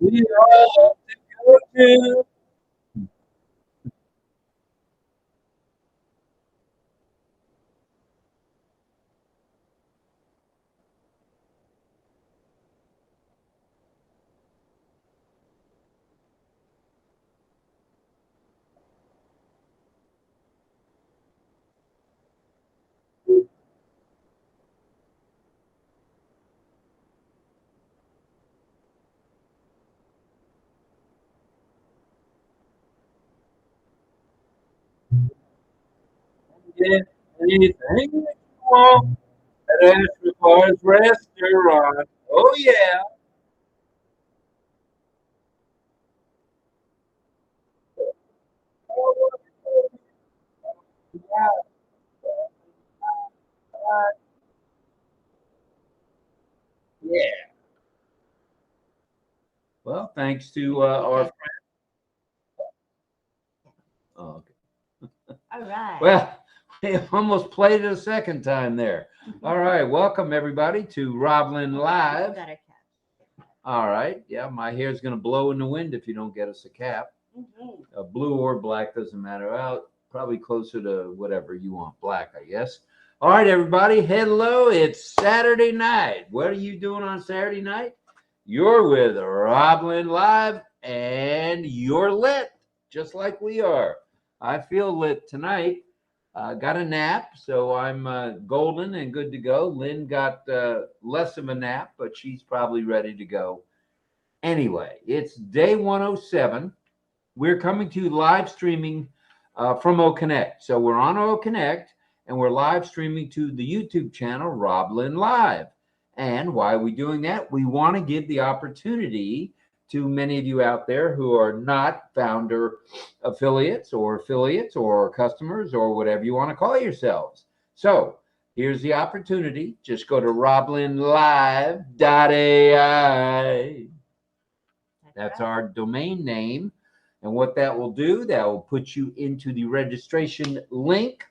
We all love to go get anything that you want at Ashford's restaurant. Oh, yeah. Yeah. Well, thanks to our. Oh, okay. All right. Well, we almost played it a second time there. All right. Welcome, everybody, to RobLynn Live. Got our All right. Yeah, my hair's going to blow in the wind if you don't get us a cap. Blue or black doesn't matter. Well, probably closer to whatever you want, black, I guess. All right, everybody. Hello. It's Saturday night. What are you doing on Saturday night? You're with RobLynn Live, and you're lit, just like we are. I feel lit tonight. Got a nap, so I'm golden and good to go. Lynn got less of a nap, but she's probably ready to go. Anyway, it's day 107. We're coming to you live streaming from OConnect. So we're on OConnect and we're live streaming to the YouTube channel RobLynn Live. And why are we doing that? We want to give the opportunity to many of you out there who are not founder affiliates or customers or whatever you want to call yourselves. So here's the opportunity. Just go to RobLynnLive.ai. That's our domain name. And what that will do, that will put you into the registration link.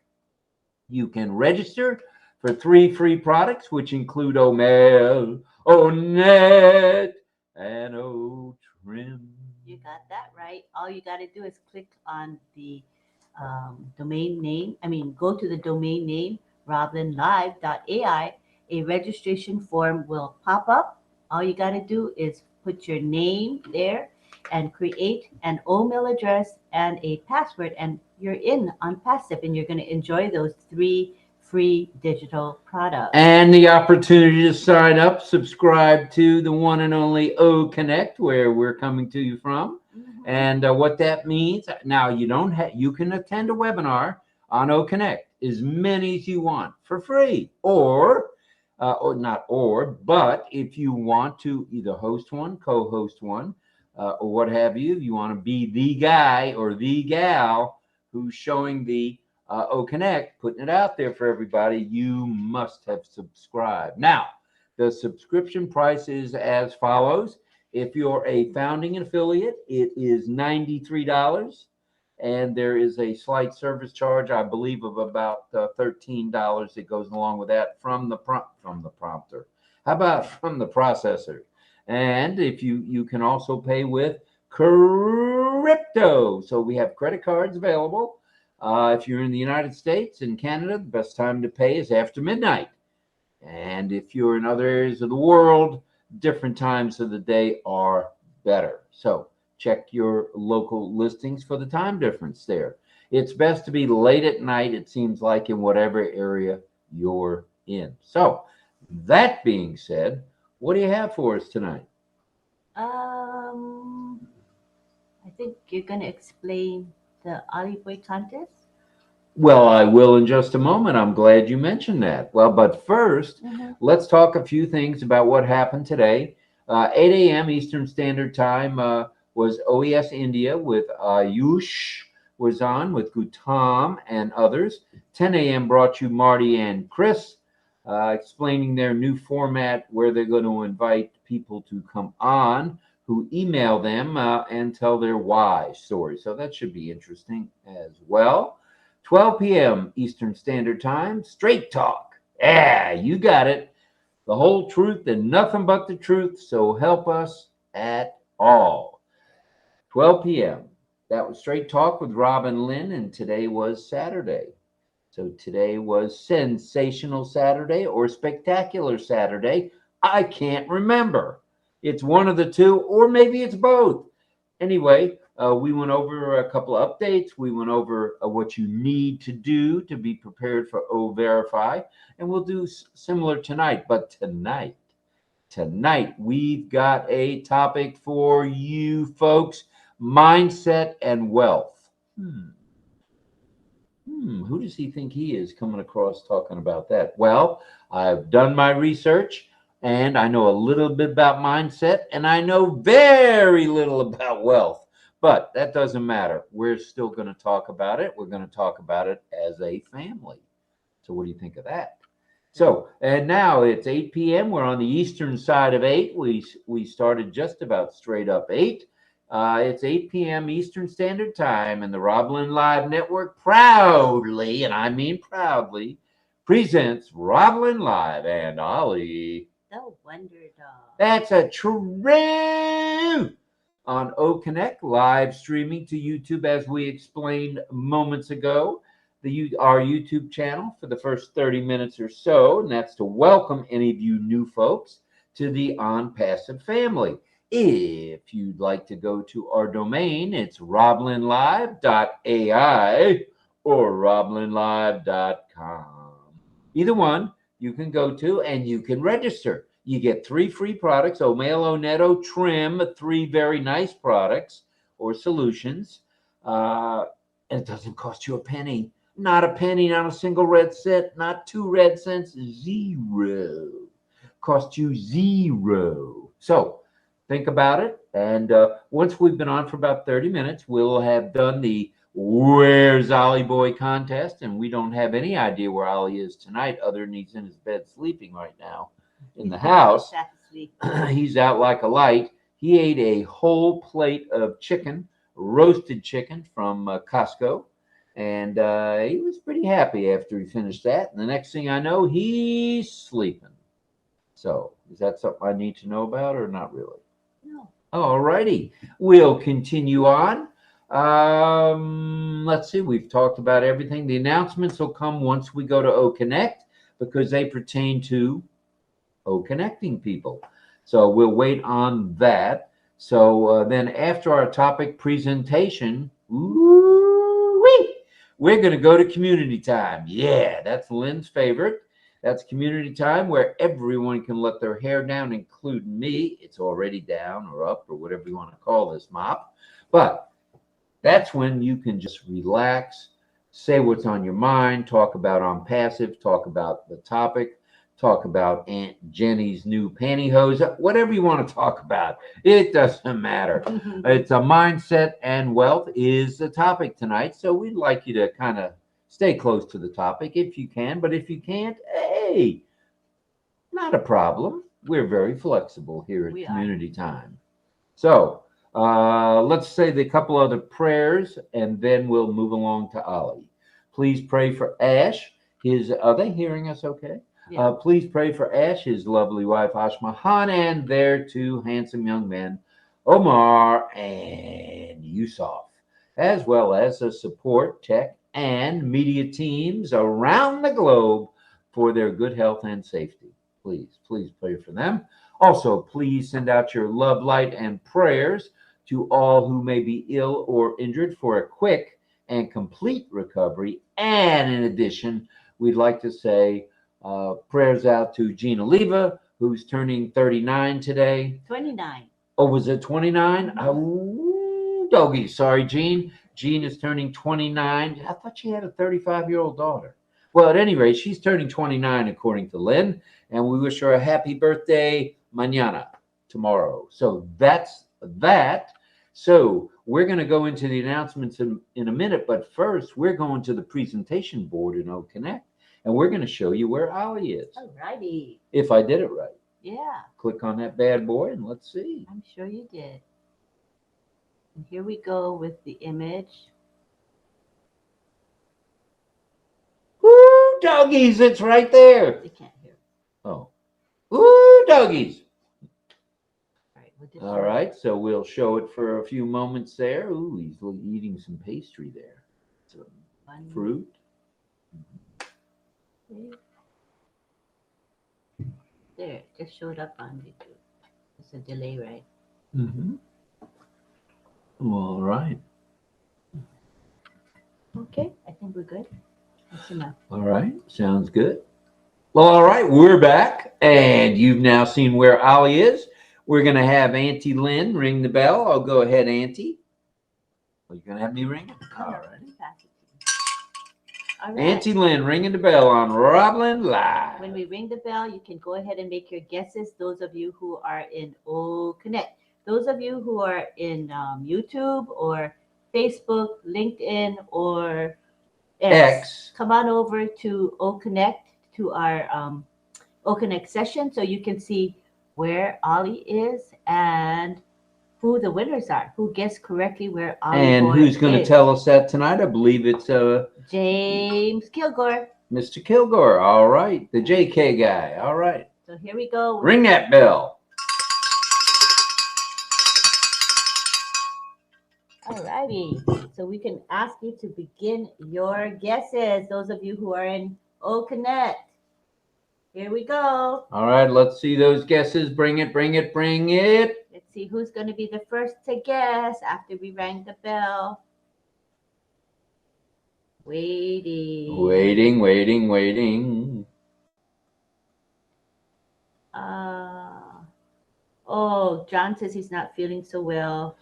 You can register for 3 free products, which include Omel, Onet, and O-Trim. You got that right. All you got to do is click on the domain name. Go to the domain name RobLynnLive.ai. A registration form will pop up. All you got to do is put your name there and create an email address and a password, and you're in on Passive, and you're going to enjoy those 3 free digital products. And the opportunity to sign up, subscribe to the one and only OConnect, where we're coming to you from. And what that means, now you don't have, you can attend a webinar on OConnect, as many as you want for free, or not or, but if you want to either host one, co-host one, or what have you, if you want to be the guy or the gal who's showing the OConnect, putting it out there for everybody, you must have subscribed. Now, the subscription price is as follows. If you're a founding affiliate, it is $93. And there is a slight service charge, I believe, of about $13 that goes along with that from the prompter. How about from the processor? And if you can also pay with crypto. So we have credit cards available. If you're in the United States and Canada, the best time to pay is after midnight. And if you're in other areas of the world, different times of the day are better. So check your local listings for the time difference there. It's best to be late at night, it seems like, in whatever area you're in. So that being said, what do you have for us tonight? I think you're going to explain the Olive Boy contest. Well, I will in just a moment. I'm glad you mentioned that. Well, but first, let's talk a few things about what happened today. 8 a.m. Eastern Standard Time was OES India with Ayush was on with Gautam and others. 10 a.m. brought you Marty and Chris explaining their new format where they're going to invite people to come on who email them and tell their why story. So that should be interesting as well. 12 p.m. Eastern Standard Time, Straight Talk. Yeah, you got it. The whole truth and nothing but the truth. So help us at all. 12 p.m. That was Straight Talk with Rob and Lynn, and today was Saturday. So today was Sensational Saturday or Spectacular Saturday. I can't remember. It's one of the two, or maybe it's both. Anyway, we went over a couple of updates. We went over what you need to do to be prepared for O-Verify, and we'll do similar tonight. But tonight we've got a topic for you folks: mindset and wealth. Who does he think he is coming across talking about that? Well, I've done my research and I know a little bit about mindset and I know very little about wealth, but that doesn't matter. We're still going to talk about it. We're going to talk about it as a family. So, what do you think of that? So, and now it's 8 p.m. We're on the eastern side of 8. We started just about straight up 8. It's 8 p.m. Eastern Standard Time, and the RobLynnLive Network proudly, and I mean proudly, presents RobLynnLive and Ollie. The Wonder Dog. That's a truth on OConnect, live streaming to YouTube as we explained moments ago. Our YouTube channel for the first 30 minutes or so, and that's to welcome any of you new folks to the ONPASSIVE family. If you'd like to go to our domain, it's RobLynnLive.ai or RobLynnLive.com. Either one you can go to and you can register. You get 3 free products: Omelo Netto Trim, 3 very nice products or solutions. And it doesn't cost you a penny. Not a penny, not a single red cent, not 2 red cents, 0. Cost you 0. So think about it. And once we've been on for about 30 minutes, we'll have done the Where's Ollie Boy contest. And we don't have any idea where Ollie is tonight, other than he's in his bed sleeping right now in the house. He's out like a light. He ate a whole plate of chicken, roasted chicken from Costco. And he was pretty happy after he finished that. And the next thing I know, he's sleeping. So is that something I need to know about or not really? No. All righty. We'll continue on. Let's see. We've talked about everything. The announcements will come once we go to OConnect because they pertain to OConnecting people. So we'll wait on that. So then after our topic presentation, we're going to go to community time. Yeah, that's Lynn's favorite. That's community time where everyone can let their hair down, including me. It's already down or up or whatever you want to call this mop. But that's when you can just relax, say what's on your mind, talk about ONPASSIVE, talk about the topic, talk about Aunt Jenny's new pantyhose, whatever you want to talk about. It doesn't matter. It's a mindset and wealth is the topic tonight. So we'd like you to kind of stay close to the topic if you can. But if you can't, hey, not a problem. We're very flexible here at Community Time. So let's say the couple other prayers and then we'll move along to Ollie. Please pray for Ash. Are they hearing us okay? Yeah. Please pray for Ash, his lovely wife, Ashmahan, and their 2 handsome young men, Omar and Yusuf, as well as the support, tech, and media teams around the globe for their good health and safety. Please pray for them. Also, please send out your love, light, and prayers to all who may be ill or injured for a quick and complete recovery. And in addition, we'd like to say prayers out to Gina Leva, who's turning 39 today. 29. Oh, was it 29? Oh, doggy. Sorry, Jean. Jean is turning 29. I thought she had a 35-year-old daughter. Well, at any rate, she's turning 29 according to Lynn, and we wish her a happy birthday mañana, tomorrow. So that's that. So we're going to go into the announcements in a minute, but first we're going to the presentation board in OConnect. And we're going to show you where Ollie is. All righty. If I did it right. Yeah. Click on that bad boy and let's see. I'm sure you did. And here we go with the image. Woo, doggies, it's right there. They can't hear. Oh. Woo, doggies. All right, we'll just All right, so we'll show it for a few moments there. Ooh, he's eating some pastry there. Some fruit. There, it just showed up on YouTube. It's a delay, right? Mm-hmm. All right. Okay, I think we're good. That's enough. All right, sounds good. Well, all right, we're back, and you've now seen where Ollie is. We're going to have Auntie Lynn ring the bell. I'll go ahead, Auntie. Well, you're going to have me ring it? All right. All right. Auntie Lynn ringing the bell on RobLynnLive. When we ring the bell, you can go ahead and make your guesses. Those of you who are in OConnect, those of you who are in YouTube or Facebook, LinkedIn, or X, come on over to OConnect, to our OConnect session, so you can see where Ollie is and who the winners are, who guessed correctly where Ollie and who's going to tell us that tonight? I believe it's James Kilgore. Mr. Kilgore. All right, the JK guy. All right. So here we go. Ring that bell. All righty. So we can ask you to begin your guesses. Those of you who are in OConnect. Here we go. All right, let's see those guesses. Bring it, bring it, bring it. Let's see who's going to be the first to guess after we rang the bell. Waiting. Waiting, waiting, waiting. Oh, John says he's not feeling so well.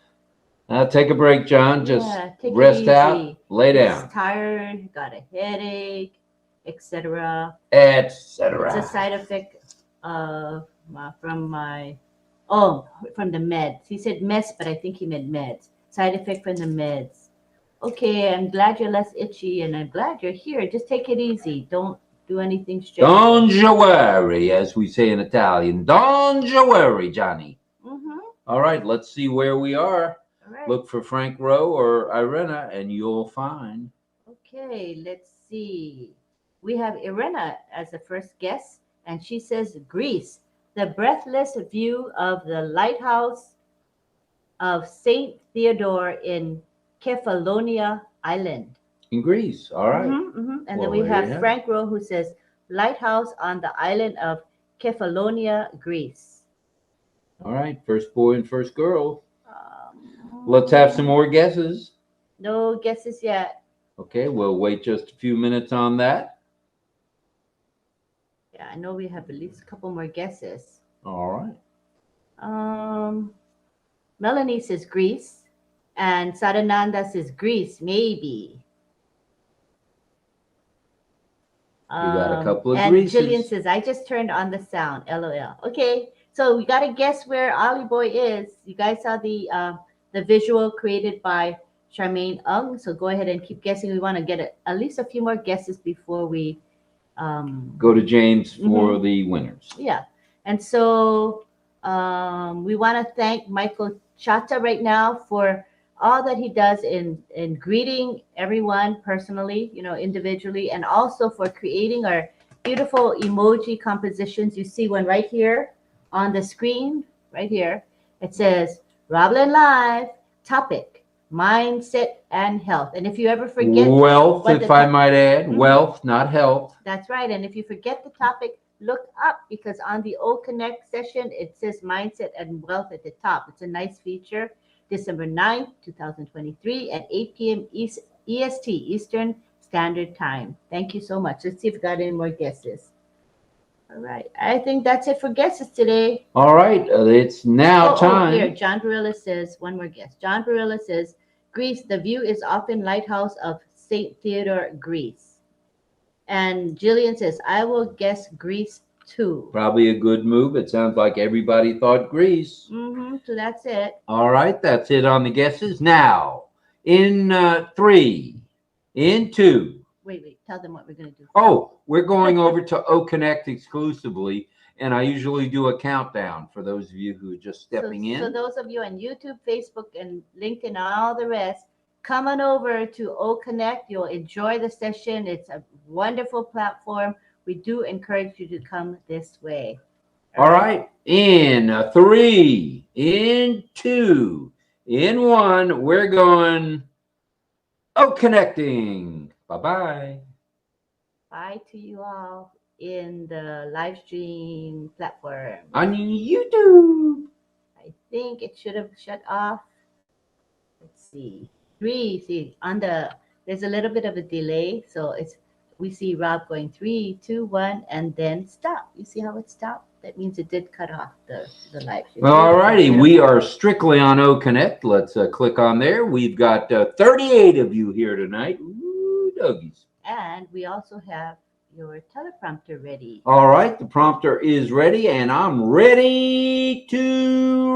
Take a break, John. Just rest out, lay down. He's tired, got a headache, etc. Etc. It's a side effect from the meds. He said mess, but I think he meant meds. Side effect from the meds. Okay, I'm glad you're less itchy, and I'm glad you're here. Just take it easy. Don't do anything strenuous. Don't you worry, as we say in Italian. Don't you worry, Johnny. Mm-hmm. All right, let's see where we are. All right. Look for Frank Rowe or Irena, and you'll find. Okay, let's see. We have Irena as the first guest, and she says Greece, the breathless view of the lighthouse of St. Theodore in Kefalonia Island. In Greece, all right. Mm-hmm, mm-hmm. And then we have Frank Rowe, who says lighthouse on the island of Kefalonia, Greece. All right, first boy and first girl. Let's have some more guesses. No guesses yet. Okay, we'll wait just a few minutes on that. Yeah, I know we have at least a couple more guesses. All right. Melanie says Greece, and Sadananda says Greece, maybe. We got a couple of and Greases. Jillian says, I just turned on the sound, LOL. Okay, so we got to guess where Ollie Boy is. You guys saw the visual created by Charmaine Ung, so go ahead and keep guessing. We want to get at least a few more guesses before we go to James for the winners. Yeah, and so we want to thank Michael Chata right now for all that he does in greeting everyone personally, individually, and also for creating our beautiful emoji compositions. You see one right here on the screen, right here. It says RobLynnLive topic, mindset and health. And if you ever forget wealth, if I might add, wealth, not health. That's right. And if you forget the topic, look up, because on the OConnect session, it says mindset and wealth at the top. It's a nice feature. December 9th, 2023 at 8 p.m. EST, Eastern Standard Time. Thank you so much. Let's see if we got any more guesses. All right. I think that's it for guesses today. All right. It's now time. Here, John Barilla says, one more guess. John Barilla says, Greece, the view is often lighthouse of St. Theodore, Greece. And Jillian says, I will guess Greece too. Probably a good move. It sounds like everybody thought Greece. So that's it. All right. That's it on the guesses. Now, in 3, in 2. Wait. Tell them what we're going to do. Oh, we're going over to OConnect exclusively, and I usually do a countdown for those of you who are just stepping in. So those of you on YouTube, Facebook, and LinkedIn, and all the rest, come on over to OConnect. You'll enjoy the session. It's a wonderful platform. We do encourage you to come this way. All right. In 3, in 2, in 1, we're going connecting. Bye-bye. Bye to you all in the live stream platform. On YouTube. I think it should have shut off. Let's see. 3, see, on the, there's a little bit of a delay. So we see Rob going 3, 2, 1, and then stop. You see how it stopped? That means it did cut off the live stream. All righty. We are strictly on OConnect. Let's click on there. We've got 38 of you here tonight. Ooh, doggies. And we also have your teleprompter ready. All right. The prompter is ready, and I'm ready to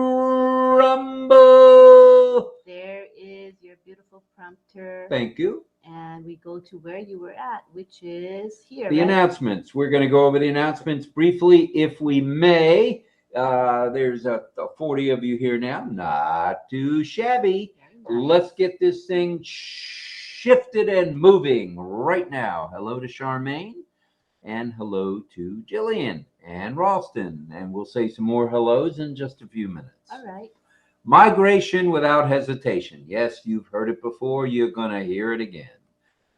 rumble. There is your beautiful prompter. Thank you. And we go to where you were at, which is here. The announcements. We're going to go over the announcements briefly, if we may. There's 40 of you here now. Not too shabby. Let's get this thing shifted and moving right now. Hello to Charmaine, and hello to Jillian and Ralston. And we'll say some more hellos in just a few minutes. All right. Migration without hesitation. Yes, you've heard it before. You're going to hear it again.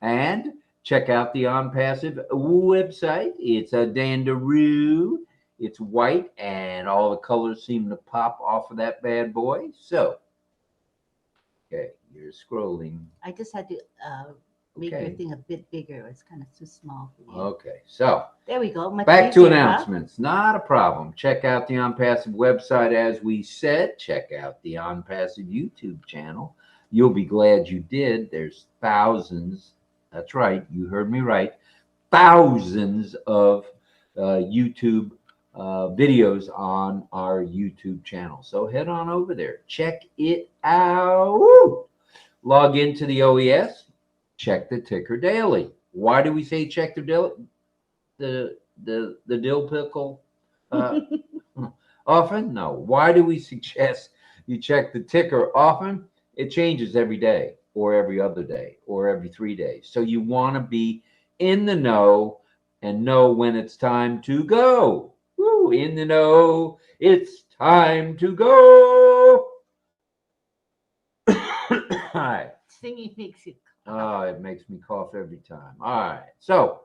And check out the ONPASSIVE website. It's a dandaroo. It's white, and all the colors seem to pop off of that bad boy. So, okay, you're scrolling. I just had to make your thing a bit bigger. It's kind of too small for you. Okay, so there we go. Back to announcements. Not a problem. Check out the ONPASSIVE website, as we said. Check out the ONPASSIVE YouTube channel. You'll be glad you did. There's thousands. That's right. You heard me right. Thousands of YouTube videos on our YouTube channel. So head on over there. Check it out. Woo! Log into the OES. Check the ticker daily. Why do we say check the daily? The dill pickle often? No. Why do we suggest you check the ticker often? It changes every day, or every other day, or every 3 days. So you want to be in the know and know when it's time to go. Woo, in the know, it's time to go. Hi. Singing makes you cough. Oh, it makes me cough every time. All right. So,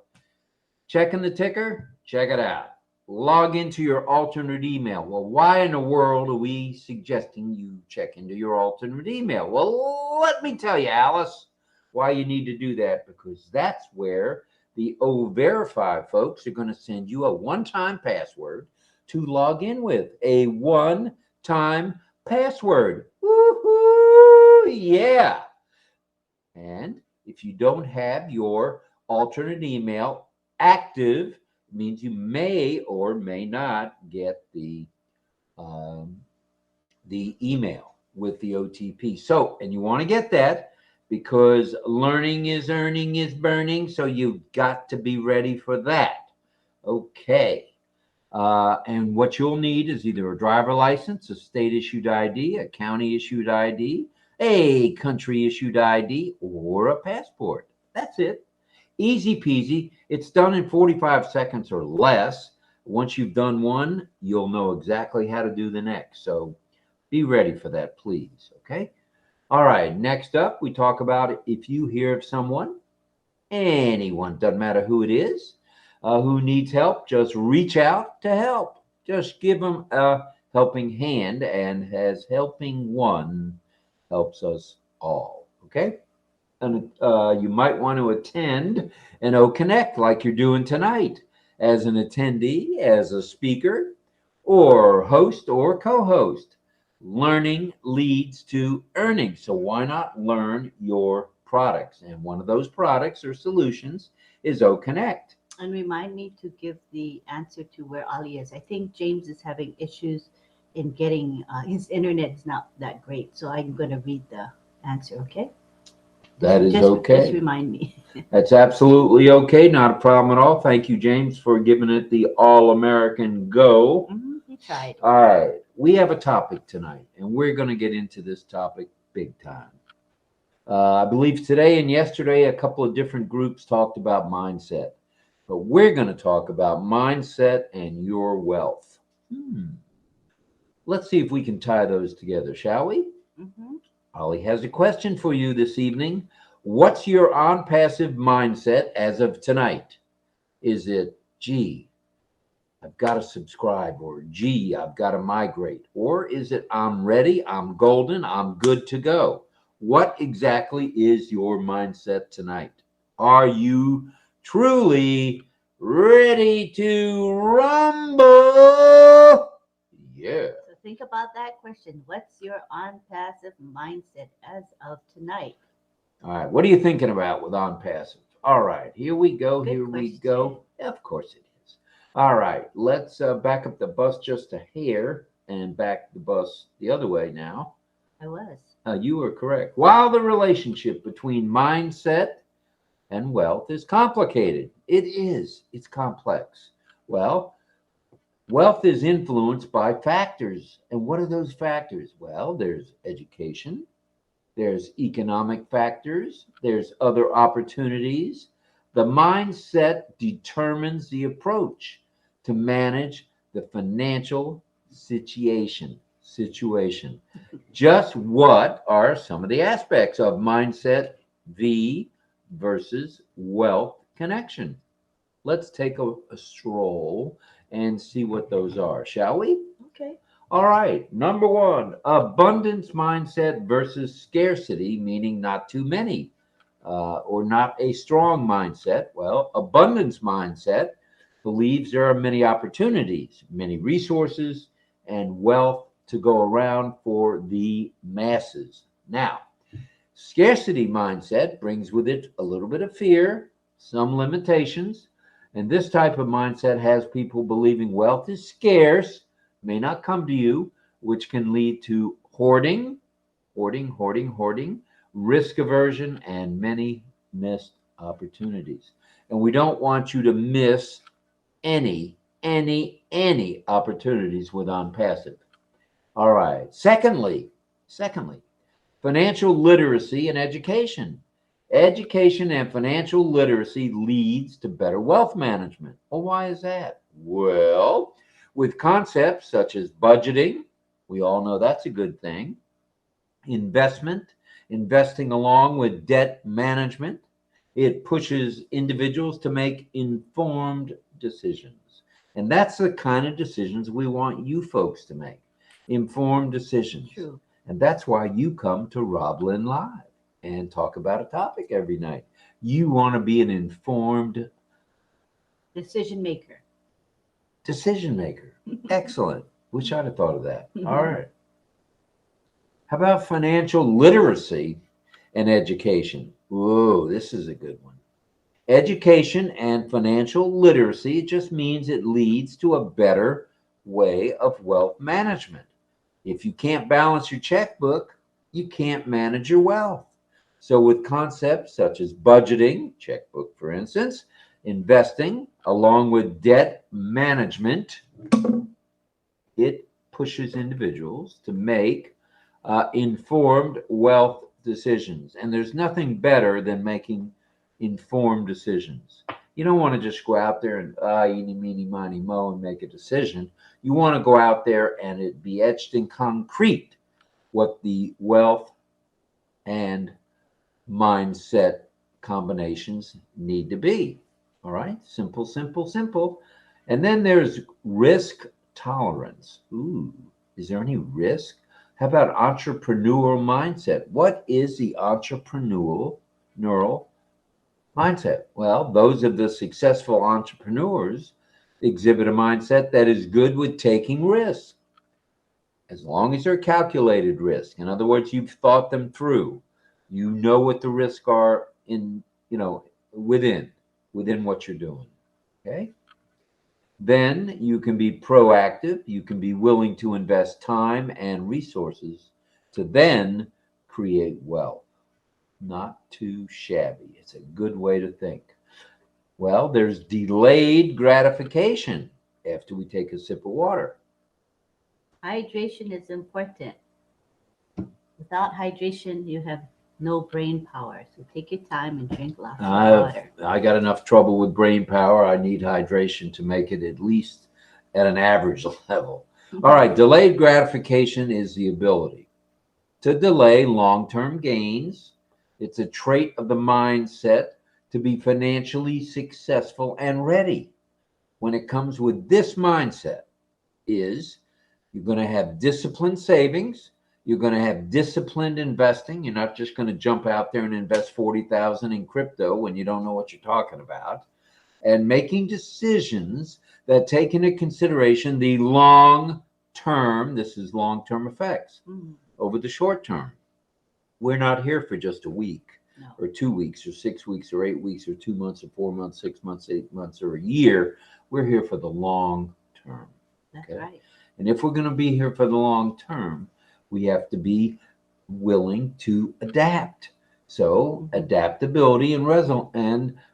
checking the ticker, check it out. Log into your alternate email. Well, why in the world are we suggesting you check into your alternate email? Well, let me tell you, Alice, why you need to do that, because that's where the O-Verify folks are going to send you a one-time password to log in with. A one-time password. Woohoo! Yeah. And if you don't have your alternate email active, it means you may or may not get the email with the OTP. So, and you want to get that, because learning is earning is burning. So you've got to be ready for that. Okay. And what you'll need is either a driver license, a state issued ID, a county issued ID, a country issued ID, or a passport. That's it. Easy peasy. It's done in 45 seconds or less. Once you've done one, you'll know exactly how to do the next. So be ready for that, please. Okay. All right. Next up, we talk about if you hear of someone, anyone, doesn't matter who it is, who needs help, just reach out to help. Just give them a helping hand, and as helping one helps us all. Okay. And you might want to attend an OConnect like you're doing tonight as an attendee, as a speaker, or host or co-host. Learning leads to earning. So why not learn your products? And one of those products or solutions is OConnect. And remind me to give the answer to where Ali is. I think James is having issues in getting, his internet is not that great. So I'm going to read the answer, okay? That is okay. Just remind me. That's absolutely okay. Not a problem at all. Thank you, James, for giving it the all-American go. He tried. All right. We have a topic tonight, and we're going to get into this topic big time. I believe today and yesterday, a couple of different groups talked about mindset. But we're going to talk about mindset and your wealth. Let's see if we can tie those together, shall we? Mm-hmm. Ollie has a question for you this evening. What's your on passive mindset as of tonight? Is it, gee, I've got to subscribe, or gee, I've got to migrate? Or is it, I'm ready, I'm golden, I'm good to go? What exactly is your mindset tonight? Are you truly ready to rumble? Yeah. So think about that question. What's your on-passive mindset as of tonight? All right. What are you thinking about with on passive? All right. Here we go. Good Here we question. go. Of course it is. All right. Let's back up the bus just a hair and back the bus the other way now. I was. You were correct. While the relationship between mindset and wealth is complicated, it is. It's complex. Well, wealth is influenced by factors. And what are those factors? Well, there's education, there's economic factors, there's other opportunities. The mindset determines the approach to manage the financial situation. Just what are some of the aspects of mindset V versus wealth connection? Let's take a stroll and see what those are, shall we? Okay. All right. Number one, abundance mindset versus scarcity, meaning not too many, or not a strong mindset. Well, abundance mindset believes there are many opportunities, many resources, and wealth to go around for the masses. Now, scarcity mindset brings with it a little bit of fear, some limitations, and this type of mindset has people believing wealth is scarce, may not come to you, which can lead to hoarding, risk aversion, and many missed opportunities. And we don't want you to miss any opportunities with on passive. All right. Secondly, financial literacy and education. Education and financial literacy leads to better wealth management. Well, why is that? Well, with concepts such as budgeting, we all know that's a good thing. Investing along with debt management, it pushes individuals to make informed decisions. And that's the kind of decisions we want you folks to make. Informed decisions. True. And that's why you come to RobLynnLive and talk about a topic every night. You want to be an informed Decision maker. decision maker. Excellent. Wish I'd have thought of that. All right. How about financial literacy and education? Whoa, this is a good one. Education and financial literacy just means it leads to a better way of wealth management. If you can't balance your checkbook, you can't manage your wealth. So, with concepts such as budgeting, checkbook for instance, investing, along with debt management, it pushes individuals to make informed wealth decisions. And there's nothing better than making informed decisions. You don't want to just go out there and eeny, meeny, miny, mo and make a decision. You want to go out there and it be etched in concrete what the wealth and mindset combinations need to be. All right, simple. And then there's risk tolerance. Ooh, is there any risk? How about entrepreneurial mindset? What is the entrepreneurial mindset? Well, those of the successful entrepreneurs exhibit a mindset that is good with taking risks, as long as they're calculated risk. In other words, you've thought them through. You know what the risks are within what you're doing. Okay. Then you can be proactive. You can be willing to invest time and resources to then create wealth. Not too shabby. It's a good way to think. Well, there's delayed gratification after we take a sip of water. Hydration is important. Without hydration, you have no brain power. So take your time and drink lots of water. I got enough trouble with brain power. I need hydration to make it at least at an average level. All right, delayed gratification is the ability to delay long-term gains. It's a trait of the mindset to be financially successful and ready. When it comes with this mindset is you're going to have disciplined savings, you're going to have disciplined investing. You're not just going to jump out there and invest 40,000 in crypto when you don't know what you're talking about, and making decisions that take into consideration the long term. This is long term effects over the short term. We're not here for just a week or 2 weeks or 6 weeks or 8 weeks or 2 months or 4 months, 6 months, 8 months or a year. We're here for the long term. That's right. And if we're going to be here for the long term, we have to be willing to adapt. So adaptability and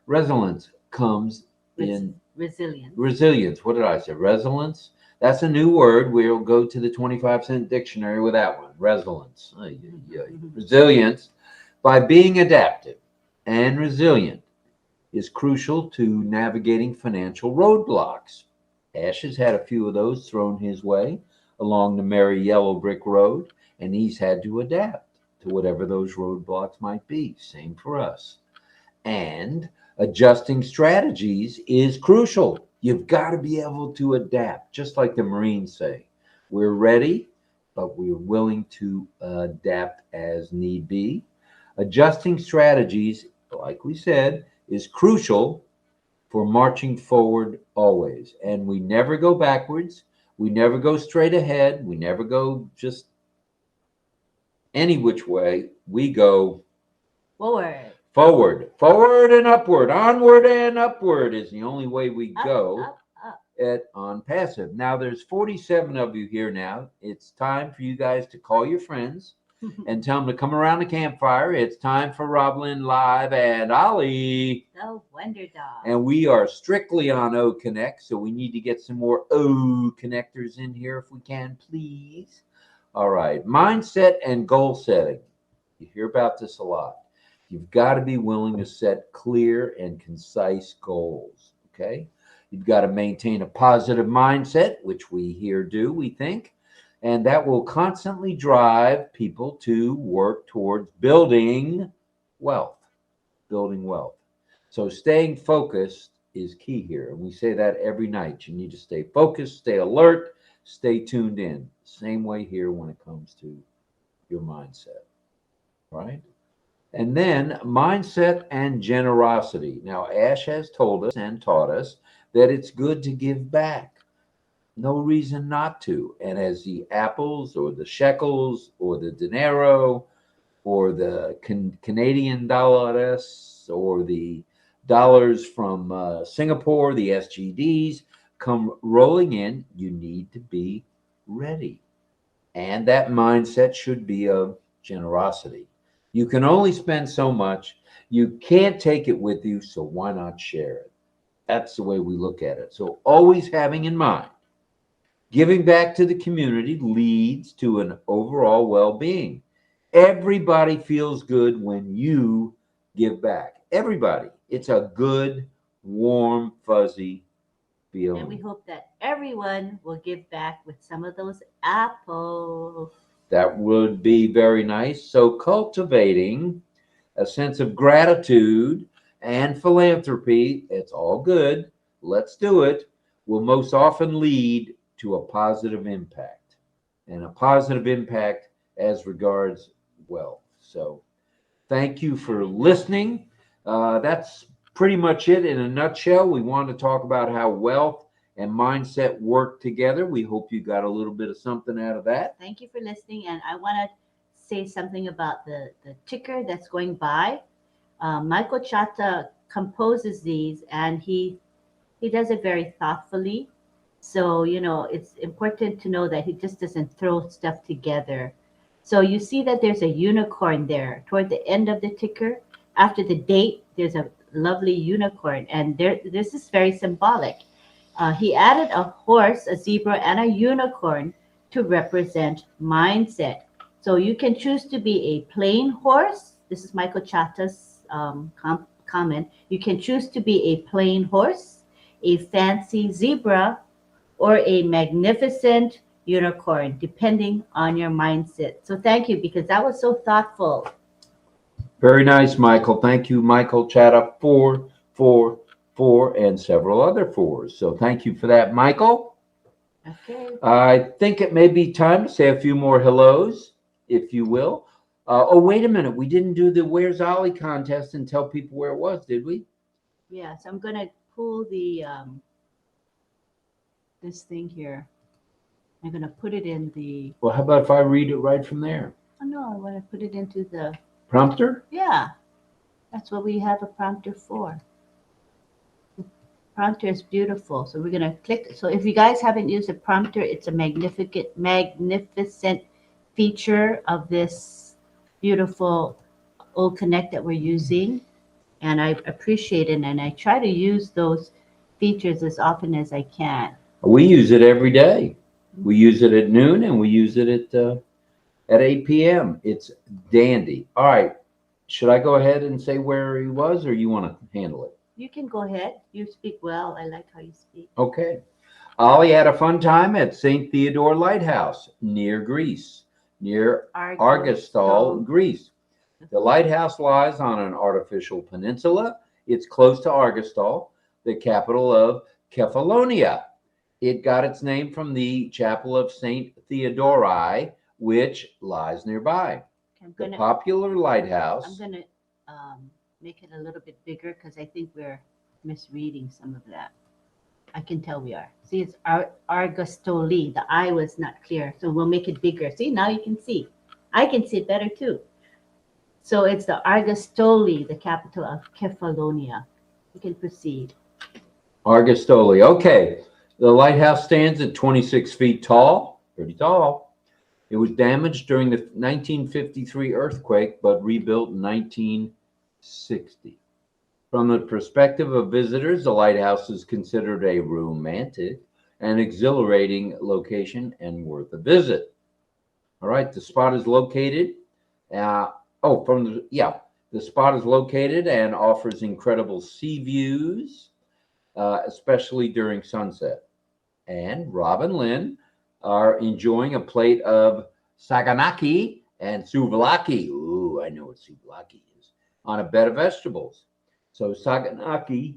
resilience comes in resilience. What did I say? Resilience? That's a new word. We'll go to the 25-cent dictionary with that one. Resilience. Resilience, by being adaptive and resilient, is crucial to navigating financial roadblocks. Ash has had a few of those thrown his way along the merry yellow brick road, and he's had to adapt to whatever those roadblocks might be. Same for us. And adjusting strategies is crucial. You've got to be able to adapt, just like the Marines say. We're ready, but we're willing to adapt as need be. Adjusting strategies, like we said, is crucial for marching forward always. And we never go backwards. We never go straight ahead. We never go just any which way. We go forward and upward. Onward and upward is the only way we go at ONPASSIVE. Now, there's 47 of you here now. It's time for you guys to call your friends and tell them to come around the campfire. It's time for RobLynnLive and Ollie, the Wonder Dog. And we are strictly on OConnect, so we need to get some more O connectors in here if we can, please. All right, mindset and goal setting. You hear about this a lot. You've got to be willing to set clear and concise goals, okay? You've got to maintain a positive mindset, which we here do, we think, and that will constantly drive people to work towards building wealth. So staying focused is key here, and we say that every night. You need to stay focused, stay alert, stay tuned in. Same way here when it comes to your mindset, right? And then mindset and generosity. Now, Ash has told us and taught us that it's good to give back. No reason not to. And as the apples or the shekels or the dinero or the Canadian dollars or the dollars from Singapore, the SGDs, come rolling in, you need to be ready. And that mindset should be of generosity. You can only spend so much. You can't take it with you, so why not share it? That's the way we look at it. So always having in mind, giving back to the community leads to an overall well-being. Everybody feels good when you give back. Everybody. It's a good, warm, fuzzy feeling. And we hope that everyone will give back with some of those apples. That would be very nice. So cultivating a sense of gratitude and philanthropy, it's all good. Let's do it. Will most often lead to a positive impact, and a positive impact as regards wealth. So thank you for listening. That's pretty much it in a nutshell. We want to talk about how wealth and mindset work together. We hope you got a little bit of something out of that. Thank you for listening. And I want to say something about the ticker that's going by. Michael Chata composes these, and he does it very thoughtfully. So, it's important to know that he just doesn't throw stuff together. So you see that there's a unicorn there toward the end of the ticker. After the date, there's a lovely unicorn, and this is very symbolic. He added a horse, a zebra, and a unicorn to represent mindset. So you can choose to be a plain horse. This is Michael Chata's comment. You can choose to be a plain horse, a fancy zebra, or a magnificent unicorn, depending on your mindset. So thank you, because that was so thoughtful. Very nice, Michael. Thank you, Michael. Chat up 444 and several other fours. So thank you for that, Michael. Okay. I think it may be time to say a few more hellos, if you will. Oh, wait a minute. We didn't do the Where's Ollie contest and tell people where it was, did we? Yeah, so I'm going to pull the this thing here. I'm going to put it in the, Well, how about if I read it right from there? oh no, I want to put it into the, Prompter? yeah, that's what we have a prompter for. The prompter is beautiful. So we're going to click. So if you guys haven't used a prompter, it's a magnificent feature of this beautiful OConnect that we're using. And I appreciate it. And I try to use those features as often as I can. We use it every day. We use it at noon and we use it at 8 p.m. It's dandy. All right. Should I go ahead and say where he was, or you want to handle it? You can go ahead. You speak well. I like how you speak. Okay. Ollie had a fun time at St. Theodore Lighthouse near Greece, near Argostol, Greece. The lighthouse lies on an artificial peninsula. It's close to Argostol, the capital of Kefalonia. It got its name from the chapel of St. Theodori, which lies nearby. The popular lighthouse. I'm going to make it a little bit bigger because I think we're misreading some of that. I can tell we are. See, it's Argostoli. The I was not clear, so we'll make it bigger. See, now you can see. I can see it better too. So it's the Argostoli, the capital of Kefalonia. You can proceed. Argostoli. Okay. The lighthouse stands at 26 feet tall, pretty tall. It was damaged during the 1953 earthquake, but rebuilt in 1960. From the perspective of visitors, the lighthouse is considered a romantic and exhilarating location and worth a visit. All right, the spot is located. The spot is located and offers incredible sea views, especially during sunset. And Rob and Lynn are enjoying a plate of saganaki and souvlaki. Ooh, I know what souvlaki is. On a bed of vegetables. So saganaki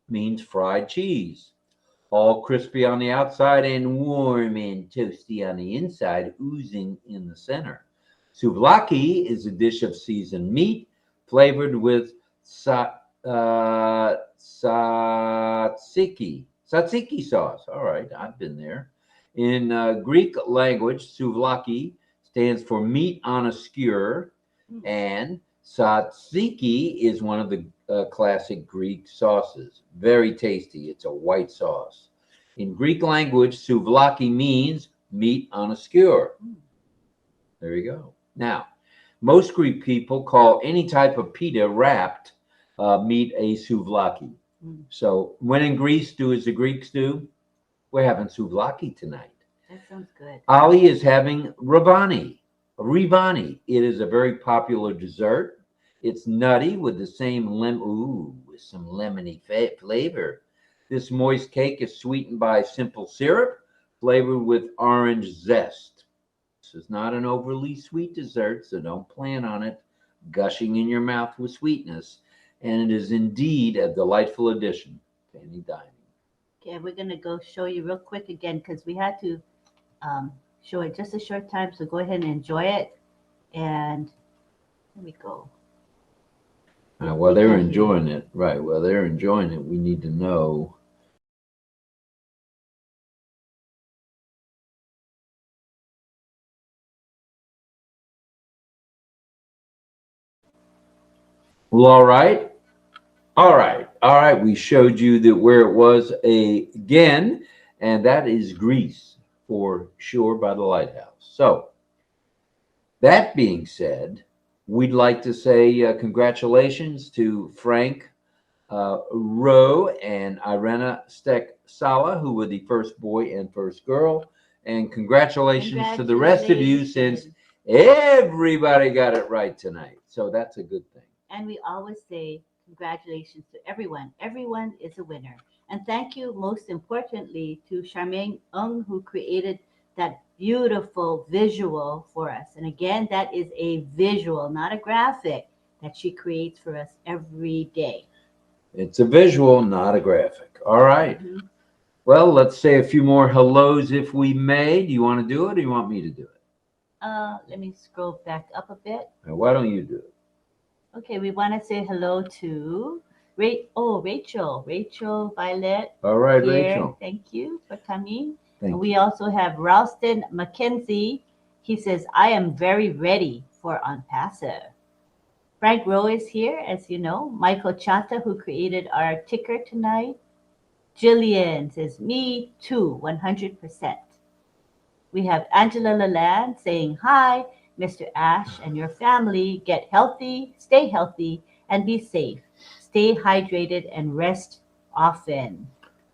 means fried cheese, all crispy on the outside and warm and toasty on the inside, oozing in the center. Souvlaki is a dish of seasoned meat flavored with tzatziki sauce. All right, I've been there. In Greek language, souvlaki stands for meat on a skewer, and tzatziki is one of the classic Greek sauces. Very tasty. It's a white sauce. In Greek language, souvlaki means meat on a skewer. There you go. Now, most Greek people call any type of pita wrapped meat a souvlaki. So when in Greece, do as the Greeks do. We're having souvlaki tonight. That sounds good. Ali is having ribani. It is a very popular dessert. It's nutty with the same with some lemony flavor. This moist cake is sweetened by simple syrup flavored with orange zest. This is not an overly sweet dessert, so don't plan on it gushing in your mouth with sweetness. And it is indeed a delightful addition to any dining. Okay, we're going to go show you real quick again because we had to show it just a short time. So go ahead and enjoy it. And here we go. While they're enjoying it, right, while they're enjoying it, we need to know. Well, all right. We showed you that where it was again, and that is Greece for sure by the lighthouse. So that being said, we'd like to say congratulations to Frank Rowe and Irena Steck-Sala, who were the first boy and first girl. And congratulations to the rest of you, since everybody got it right tonight. So that's a good thing. And we always say congratulations to everyone. Everyone is a winner. And thank you, most importantly, to Charmaine Ung, who created that beautiful visual for us. And again, that is a visual, not a graphic, that she creates for us every day. It's a visual, not a graphic. All right. Mhm. Well, let's say a few more hellos if we may. Do you want to do it or do you want me to do it? Let me scroll back up a bit. Why don't you do it? Okay, we want to say hello to Rachel. Rachel Violet All right, here. Rachel. Thank you for coming. Thank We you. also have Ralston McKenzie. He says, I am very ready for ONPASSIVE. Frank Rowe is here, as you know. Michael Chata, who created our ticker tonight. Jillian says, me too, 100%. We have Angela Lalande saying, hi, Mr. Ash and your family. Get healthy, and be safe. Stay hydrated and rest often.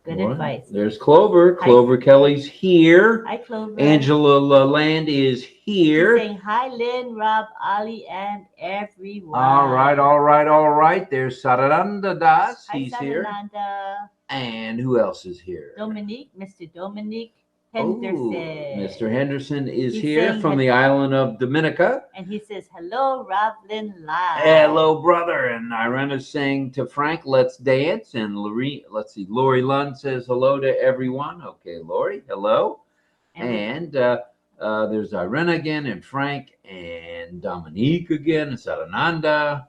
Good All right. advice. There's Clover. Hi. Clover Kelly's here. Hi, Clover. Angela Lalande is She's here. saying, hi, Lynn, Rob, Ali, and everyone. All right, all right, all right. There's Sarananda Das. Hi, He's here. Sarananda. And who else is here? Dominique, Mr. Dominique Oh, Henderson. Mr. Henderson is He's here saying from the island of Dominica. And he says, hello, RobLynnLive. Hello, brother. And Irena's saying to Frank, let's dance. And Lori Lund says hello to everyone. Okay, Lori, hello. And there's Irena again, and Frank, and Dominique again, and Sarananda.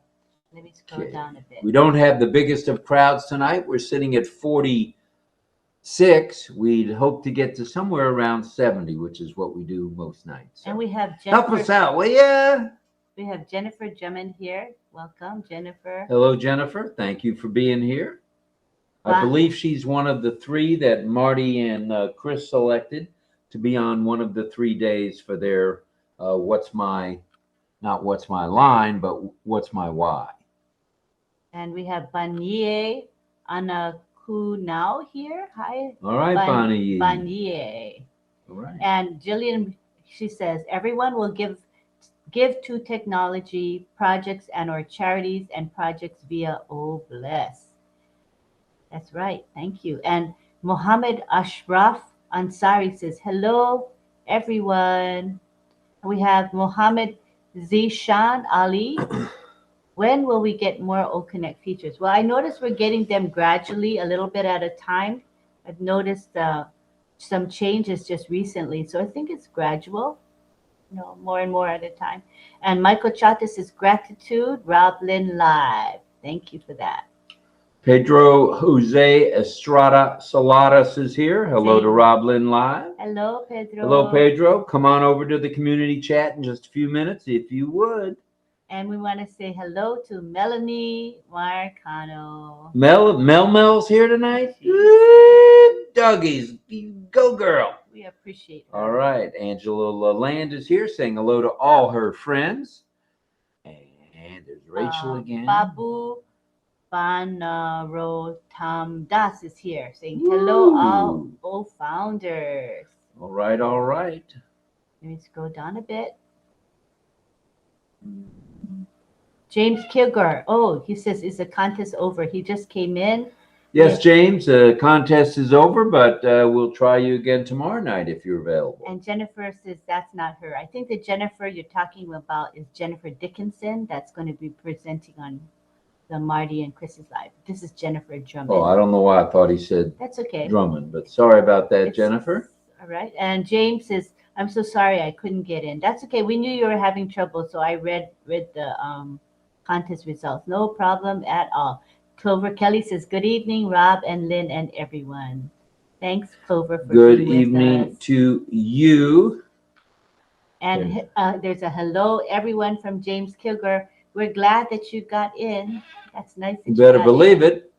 Let me scroll down a bit. We don't have the biggest of crowds tonight. We're sitting at 46. We'd hope to get to somewhere around 70, which is what we do most nights. So and we have Jennifer. help us out, will ya? We have Jennifer Drummond here. Welcome, Jennifer. Hello, Jennifer. Thank you for being here. I believe she's one of the three that Marty and Chris selected to be on one of the 3 days for their not what's my line, but what's my why. And we have Banye Anakunau here. Hi. All right, Bonnie. Banye. All right. And Jillian, she says, everyone will give to technology projects and or charities and projects via Bless. That's right. Thank you. And Mohammed Ashraf Ansari says, hello, everyone. We have Mohammed Zishan Ali. When will we get more OConnect features? Well, I noticed we're getting them gradually, a little bit at a time. I've noticed some changes just recently, so I think it's gradual, more and more at a time. And Michael Chata says, gratitude, RobLynnLive. Thank you for that. Pedro Jose Estrada Saladas is here. Hello to RobLynnLive. Hello, Pedro. Hello, Pedro. Come on over to the community chat in just a few minutes, if you would. And we want to say hello to Melanie Marcano. Mel's here tonight. Doggies, go girl. We appreciate her. All right. Angela Lalande is here saying hello to all her friends. And there's Rachel again. Babu Banarotam Das is here saying hello, all founders. All right, all right. Let me scroll down a bit. James Kilgore. Oh, he says, is the contest over? He just came in. Yes, James, the contest is over, but we'll try you again tomorrow night if you're available. And Jennifer says that's not her. I think the Jennifer you're talking about is Jennifer Dickinson. That's going to be presenting on the Marty and Chris's live. This is Jennifer Drummond. Oh, I don't know why I thought he said that's okay. Drummond, but sorry about that, Jennifer. All right. And James says, I'm so sorry I couldn't get in. That's okay. We knew you were having trouble, so I read the contest results. No problem at all. Clover Kelly says, good evening, Rob and Lynn and everyone. Thanks, Clover, for good being with evening us. To you. And there's a hello, everyone, from James Kilgore. We're glad that you got in. That's nice. You better believe it.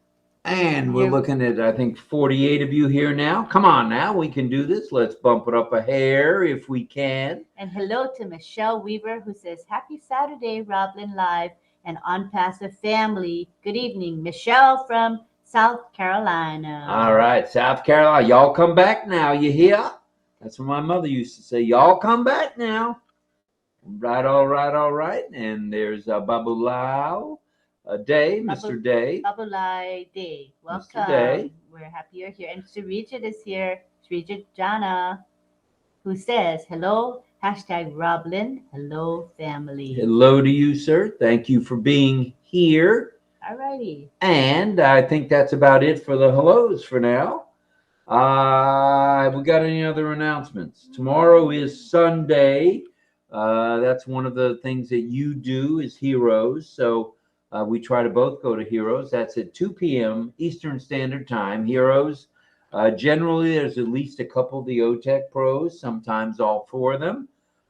And we're looking at, I think, 48 of you here now. Come on now, we can do this. Let's bump it up a hair if we can. And hello to Michelle Weaver, who says, happy Saturday, RobLynnLive and ONPASSIVE family. Good evening, Michelle from South Carolina. All right, South Carolina. Y'all come back now, you hear? That's what my mother used to say. Y'all come back now. Right, all right, all right. And there's Babu Lau. Day, Mr. Day. RobLynnLive Day. Welcome. Mr. Day. We're happy you're here. And Srijit is here. Srijit Jana, who says, hello, hashtag RobLynn. Hello, family. Hello to you, sir. Thank you for being here. Alrighty. And I think that's about it for the hellos for now. We got any other announcements? Tomorrow is Sunday. That's one of the things that you do is Heroes. So we try to both go to Heroes. That's at 2 p.m. Eastern Standard Time. Heroes. Generally, there's at least a couple of the OTech pros, sometimes all four of them,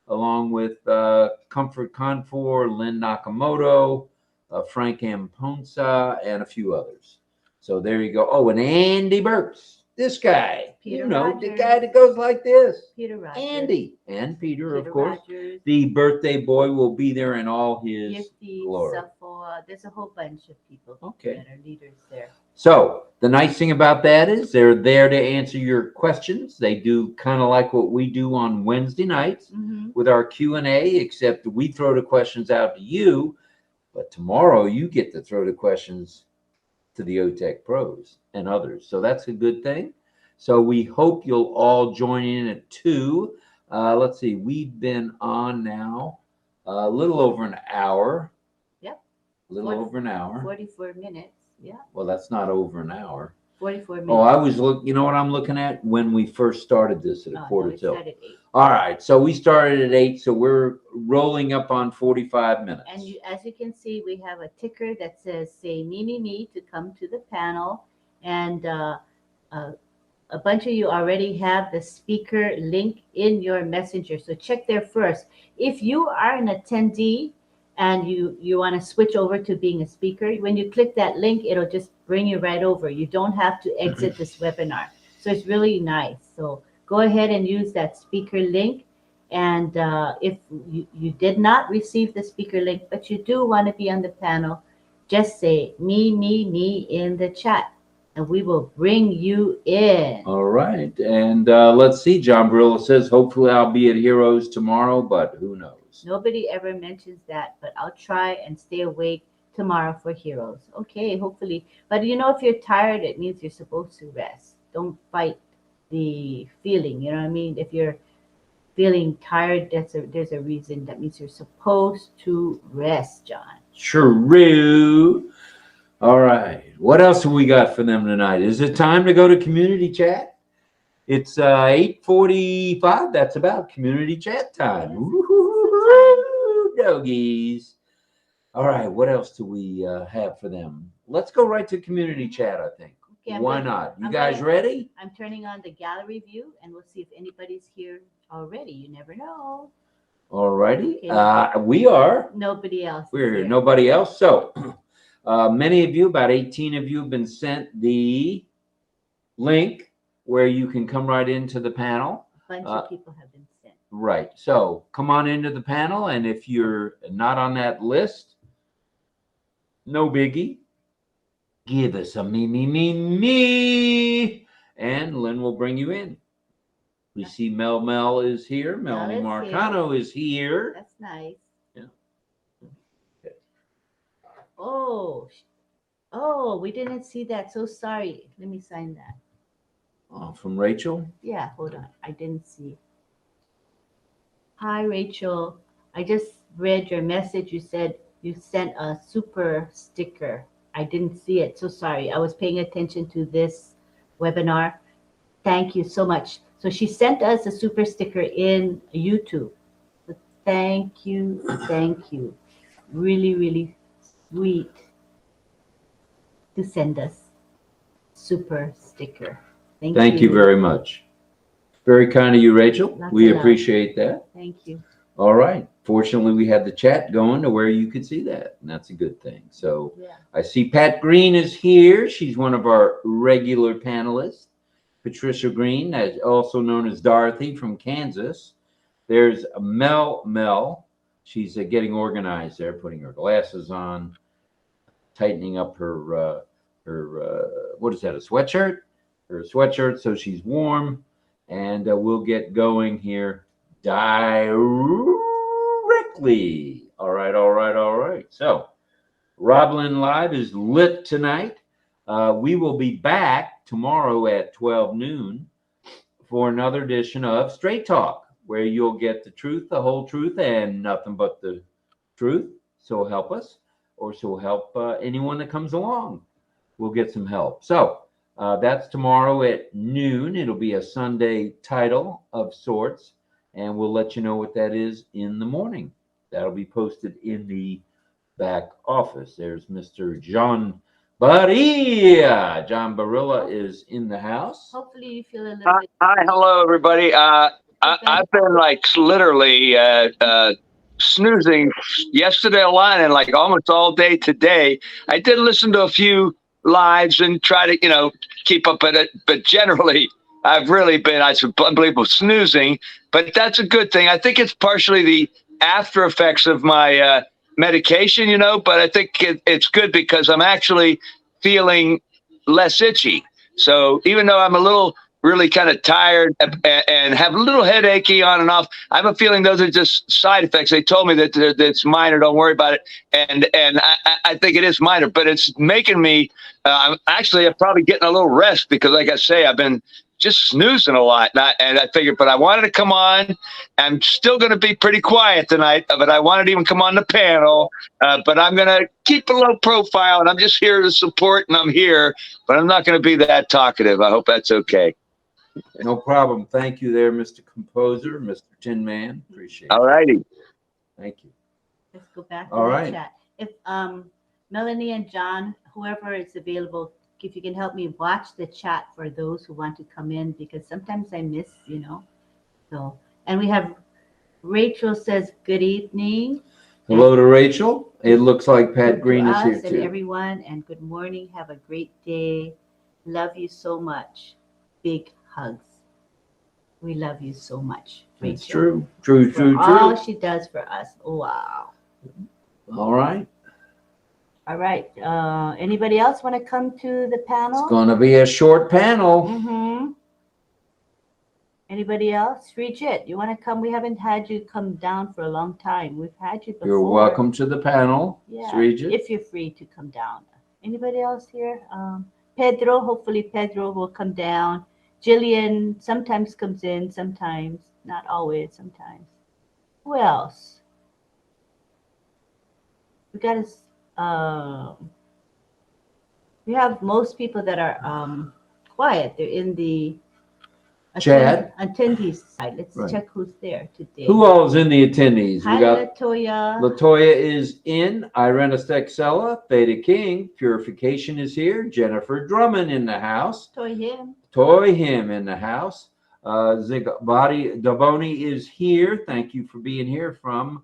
along with Comfort Confor, Lynn Nakamoto, Frank M. Ponsa, and a few others. So there you go. Oh, and Andy Burks, this guy, Peter the Rogers. guy that goes like this. Peter Rogers. Andy and Peter, of course. Rogers. The birthday boy will be there in all his Gifty, glory. Suffolk. There's a whole bunch of people Okay. that are leaders there. So the nice thing about that is they're there to answer your questions. They do kind of like what we do on Wednesday nights with our Q&A, except we throw the questions out to you. But tomorrow you get to throw the questions to the OTech pros and others. So that's a good thing. So we hope you'll all join in at 2. Let's see, we've been on now a little over an hour. Yep. A little over an hour. 44 minutes. Yeah. Well, that's not over an hour. 44 minutes. Oh, I was you know what I'm looking at? When we first started this at a quarter no, till. we started at 8. All right. So we started at 8. So we're rolling up on 45 minutes. And as you can see, we have a ticker that says, say me to come to the panel. And a bunch of you already have the speaker link in your messenger. So check there first. If you are an attendee and you want to switch over to being a speaker, when you click that link, it'll just bring you right over. You don't have to exit this webinar. So it's really nice. So go ahead and use that speaker link. And if you did not receive the speaker link, but you do want to be on the panel, just say me in the chat, and we will bring you in. All right. And let's see. John Barillo says, hopefully I'll be at Heroes tomorrow, but who knows? Nobody ever mentions that, but I'll try and stay awake tomorrow for Heroes. Okay, hopefully. But you know, if you're tired, it means you're supposed to rest. Don't fight the feeling. You know what I mean? If you're feeling tired, there's a reason. That means you're supposed to rest, John. True. All right. What else have we got for them tonight? Is it time to go to community chat? It's 8:45. That's about community chat time. Woo-hoo-hoo-hoo, doggies. All right. What else do we have for them? Let's go right to community chat, I think. Okay, Why not? You guys ready? I'm turning on the gallery view, and we'll see if anybody's here already. You never know. All righty. Okay. We are. Nobody else. We're here. Here. Nobody else. So many of you, about 18 of you, have been sent the link where you can come right into the panel. A bunch of people have been sent. Right. So come on into the panel. And if you're not on that list, no biggie. Give us a me. And Lynn will bring you in. We see Mel is here. Melanie Marcano is here. That's nice. Yeah. Okay. Oh, we didn't see that. So sorry. Let me sign that. From Rachel? Yeah, hold on. I didn't see. Hi, Rachel. I just read your message. You said you sent a super sticker. I didn't see it. So sorry. I was paying attention to this webinar. Thank you so much. So she sent us a super sticker in YouTube. So thank you. Really, really sweet to send us super sticker. Thank you very much. Very kind of you, Rachel. We appreciate that. Thank you. All right. Fortunately, we had the chat going to where you could see that, and that's a good thing. So yeah. I see Pat Green is here. She's one of our regular panelists. Patricia Green, also known as Dorothy from Kansas. There's Mel. She's getting organized there, putting her glasses on, tightening up her what is that, a sweatshirt? Her sweatshirt so she's warm. And we'll get going here directly. All right. So RobLynnLive is lit tonight. We will be back tomorrow at 12 noon for another edition of Straight Talk, where you'll get the truth, the whole truth, and nothing but the truth. So help us, or so help anyone that comes along. We'll get some help. So that's tomorrow at noon. It'll be a Sunday title of sorts, and we'll let you know what that is in the morning. That'll be posted in the back office. There's Mr. John Barilla. John Barilla is in the house. Hopefully you feel a little bit. Hi, hello, everybody. I've been like literally snoozing yesterday online and like almost all day today. I did listen to a few lives and try to, keep up with it. But generally, I've really been, unbelievable snoozing. But that's a good thing. I think it's partially the after effects of my medication, but I think it's good because I'm actually feeling less itchy. So even though I'm a little really kind of tired and have a little headachy on and off, I have a feeling those are just side effects. They told me that it's minor, don't worry about it. And I think it is minor, but it's making me, I'm probably getting a little rest because like I say, I've been just snoozing a lot. And I figured, but I wanted to come on. I'm still going to be pretty quiet tonight, but I wanted to even come on the panel. But I'm going to keep a low profile, and I'm just here to support, and I'm here, but I'm not going to be that talkative. I hope that's okay. No problem. Thank you there, Mr. Composer, Mr. Tin Man. Appreciate it. All righty. Thank you. Let's go back to All the right. chat. If Melanie and John, whoever is available, if you can help me watch the chat for those who want to come in, because sometimes I miss, So, and we have Rachel says, good evening. Hello to Rachel. It looks like Pat Green is here And too. everyone, and good morning. Have a great day. Love you so much. Big hugs. We love you so much, Rachel. It's true. True, For true, all true. she does for us. Wow. All right. All right. Anybody else want to come to the panel? It's going to be a short panel. Mm-hmm. Anybody else? Srijit, you want to come? We haven't had you come down for a long time. We've had you before. You're welcome to the panel, Yeah, Srijit. if you're free to come down. Anybody else here? Pedro, hopefully Pedro will come down. Jillian sometimes comes in, sometimes. Not always, sometimes. Who else? We got we have most people that are quiet. They're in the Chat. attendees side. Let's Right. check who's there today. Who all is in the attendees? Hi, We got Latoya. Latoya is in. Irena Stexella, Theta King. Purification is here. Jennifer Drummond in the house. Toy him. Toy Him in the house. Zigbati Daboni is here. Thank you for being here from,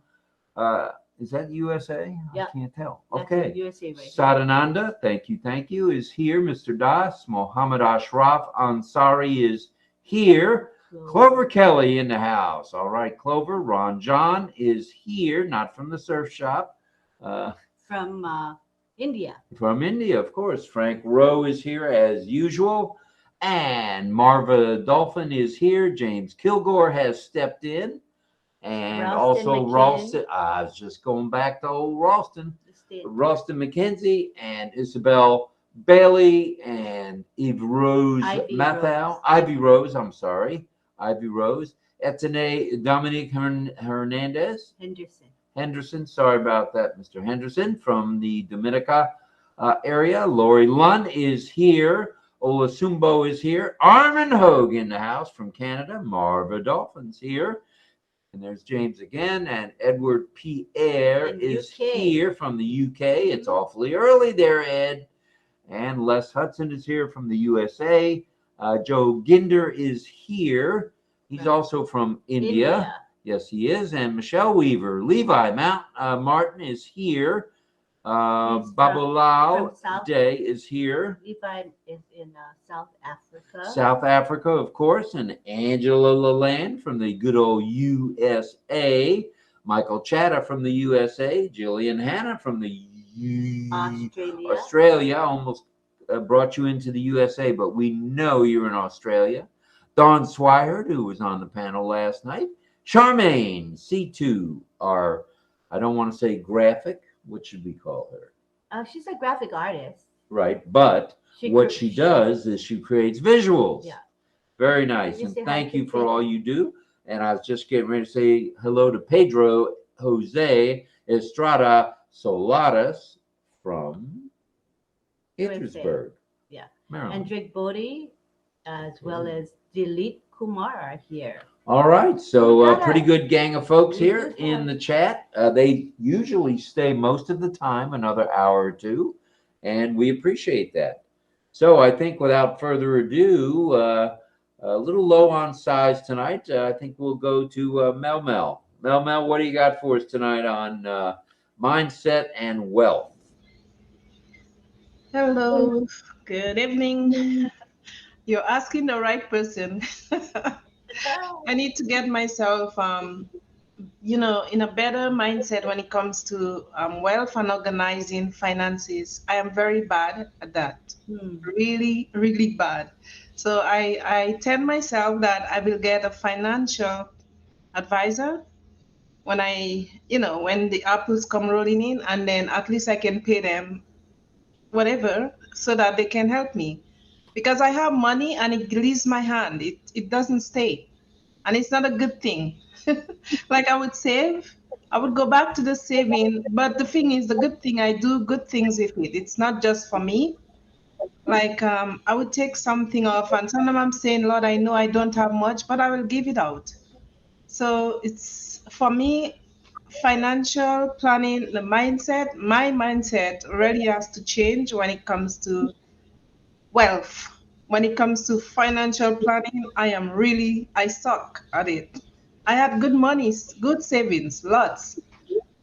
is that USA? Yeah. I can't tell. That's Okay. in USA right here. Sadananda, thank you, is here. Mr. Das, Mohammed Ashraf Ansari is here. Clover Kelly in the house. All right, Clover. Ron John is here, not from the surf shop. From India. From India, of course. Frank Rowe is here as usual. And Marva Dolphin is here. James Kilgore has stepped in. And Ralston also McKinn. Ralston. I was just going back to old Ralston. State. Ralston McKenzie and Isabel Bailey and Ivy Rose Mathau. Ivy Rose, I'm sorry. Ivy Rose. Etienne Dominique Hernandez. Henderson. Sorry about that, Mr. Henderson from the Dominica area. Lori Lunn is here. Olasumbo is here. Armin Hogue in the house from Canada. Marva Dolphin's here. And there's James again. And Edward Pierre is here from the UK. It's awfully early there, Ed. And Les Hudson is here from the USA. Joe Ginder is here. He's also from India. Yes, he is. And Michelle Weaver. Levi Martin is here. Babalao Day is here. Levi is in South Africa. South Africa, of course. And Angela Lalande from the good old USA. Michael Chatta from the USA. Jillian Hanna from the Australia. Almost brought you into the USA, but we know you're in Australia. Dawn Swihart, who was on the panel last night. Charmaine, C2, our, I don't want to say graphic. What should we call her? She's a graphic artist. Right. But what cre- she does is she creates visuals. Yeah. Very nice. you And say hi thank to you for Pedro? all you do. And I was just getting ready to say hello to Pedro Jose Estrada Solares from USA. Gaithersburg, Yeah. Maryland. And Drake Bodie, as well as Dilit Kumar are here. All right, We so got pretty a- good gang of folks we here do in have- the chat. They usually stay most of the time, another hour or two, and we appreciate that. So I think without further ado, a little low on size tonight. I think we'll go to Mel Mel. Mel Mel, what do you got for us tonight on mindset and wealth? Hello, good evening. You're asking the right person. I need to get myself, in a better mindset when it comes to wealth and organizing finances. I am very bad at that. Really, really bad. So I tell myself that I will get a financial advisor when when the apples come rolling in, and then at least I can pay them whatever so that they can help me, because I have money and it leaves my hand. It doesn't stay, and it's not a good thing. Like I would save, I would go back to the saving, but the thing is, the good thing, I do good things with it. It's not just for me. Like I would take something off, and sometimes I'm saying, Lord, I know I don't have much, but I will give it out. So it's for me, financial planning, the mindset, my mindset really has to change when it comes to wealth. When it comes to financial planning, I suck at it. I had good money, good savings, lots,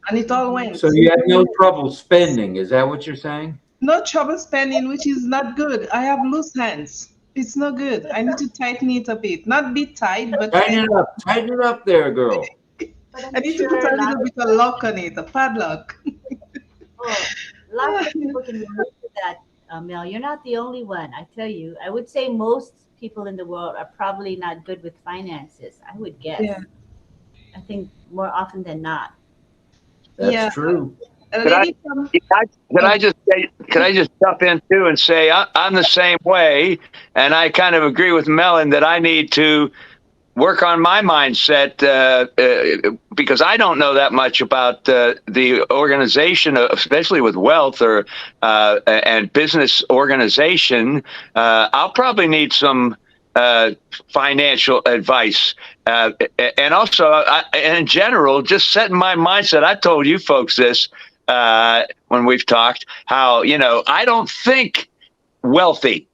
and it all went. So you have no trouble spending, is that what you're saying? No trouble spending, which is not good. I have loose hands. It's no good. I need to tighten it a bit. Not be tight, but Tighten it up there, girl. But I I'm need to sure put a a lot little bit of lock on it, a padlock. lots of people can relate to that, Mel. You're not the only one. I tell you, I would say most people in the world are probably not good with finances. I would guess. Yeah. I think more often than not. That's Yeah. true. A Could I, lady from could I just jump in too and say I'm the same way, and I kind of agree with Melon that I need to work on my mindset because I don't know that much about the organization, especially with wealth or and business organization. I'll probably need some financial advice, and also, in general, just setting my mindset. I told you folks this when we've talked how I don't think wealthy.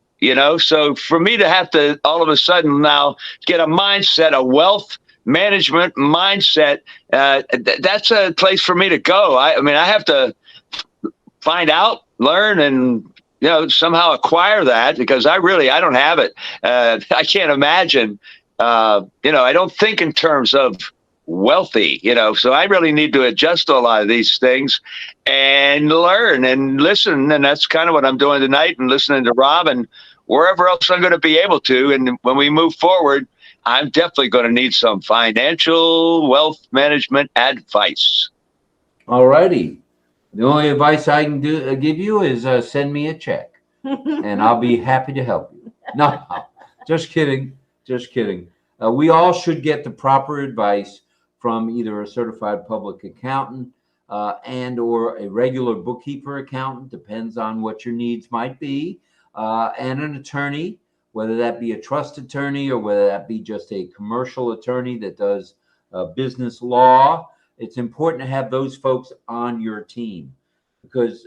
So for me to have to all of a sudden now get a mindset, a wealth management mindset, that's a place for me to go. I mean, I have to find out, learn, and somehow acquire that, because I don't have it. I can't imagine. I don't think in terms of wealthy, so I really need to adjust a lot of these things and learn and listen. And that's kind of what I'm doing tonight, and listening to Rob and wherever else I'm going to be able to. And when we move forward, I'm definitely going to need some financial wealth management advice. All righty. The only advice I can give you is send me a check, and I'll be happy to help you. No, just kidding. Just kidding. We all should get the proper advice from either a certified public accountant and or a regular bookkeeper accountant, depends on what your needs might be, and an attorney, whether that be a trust attorney or whether that be just a commercial attorney that does business law. It's important to have those folks on your team, because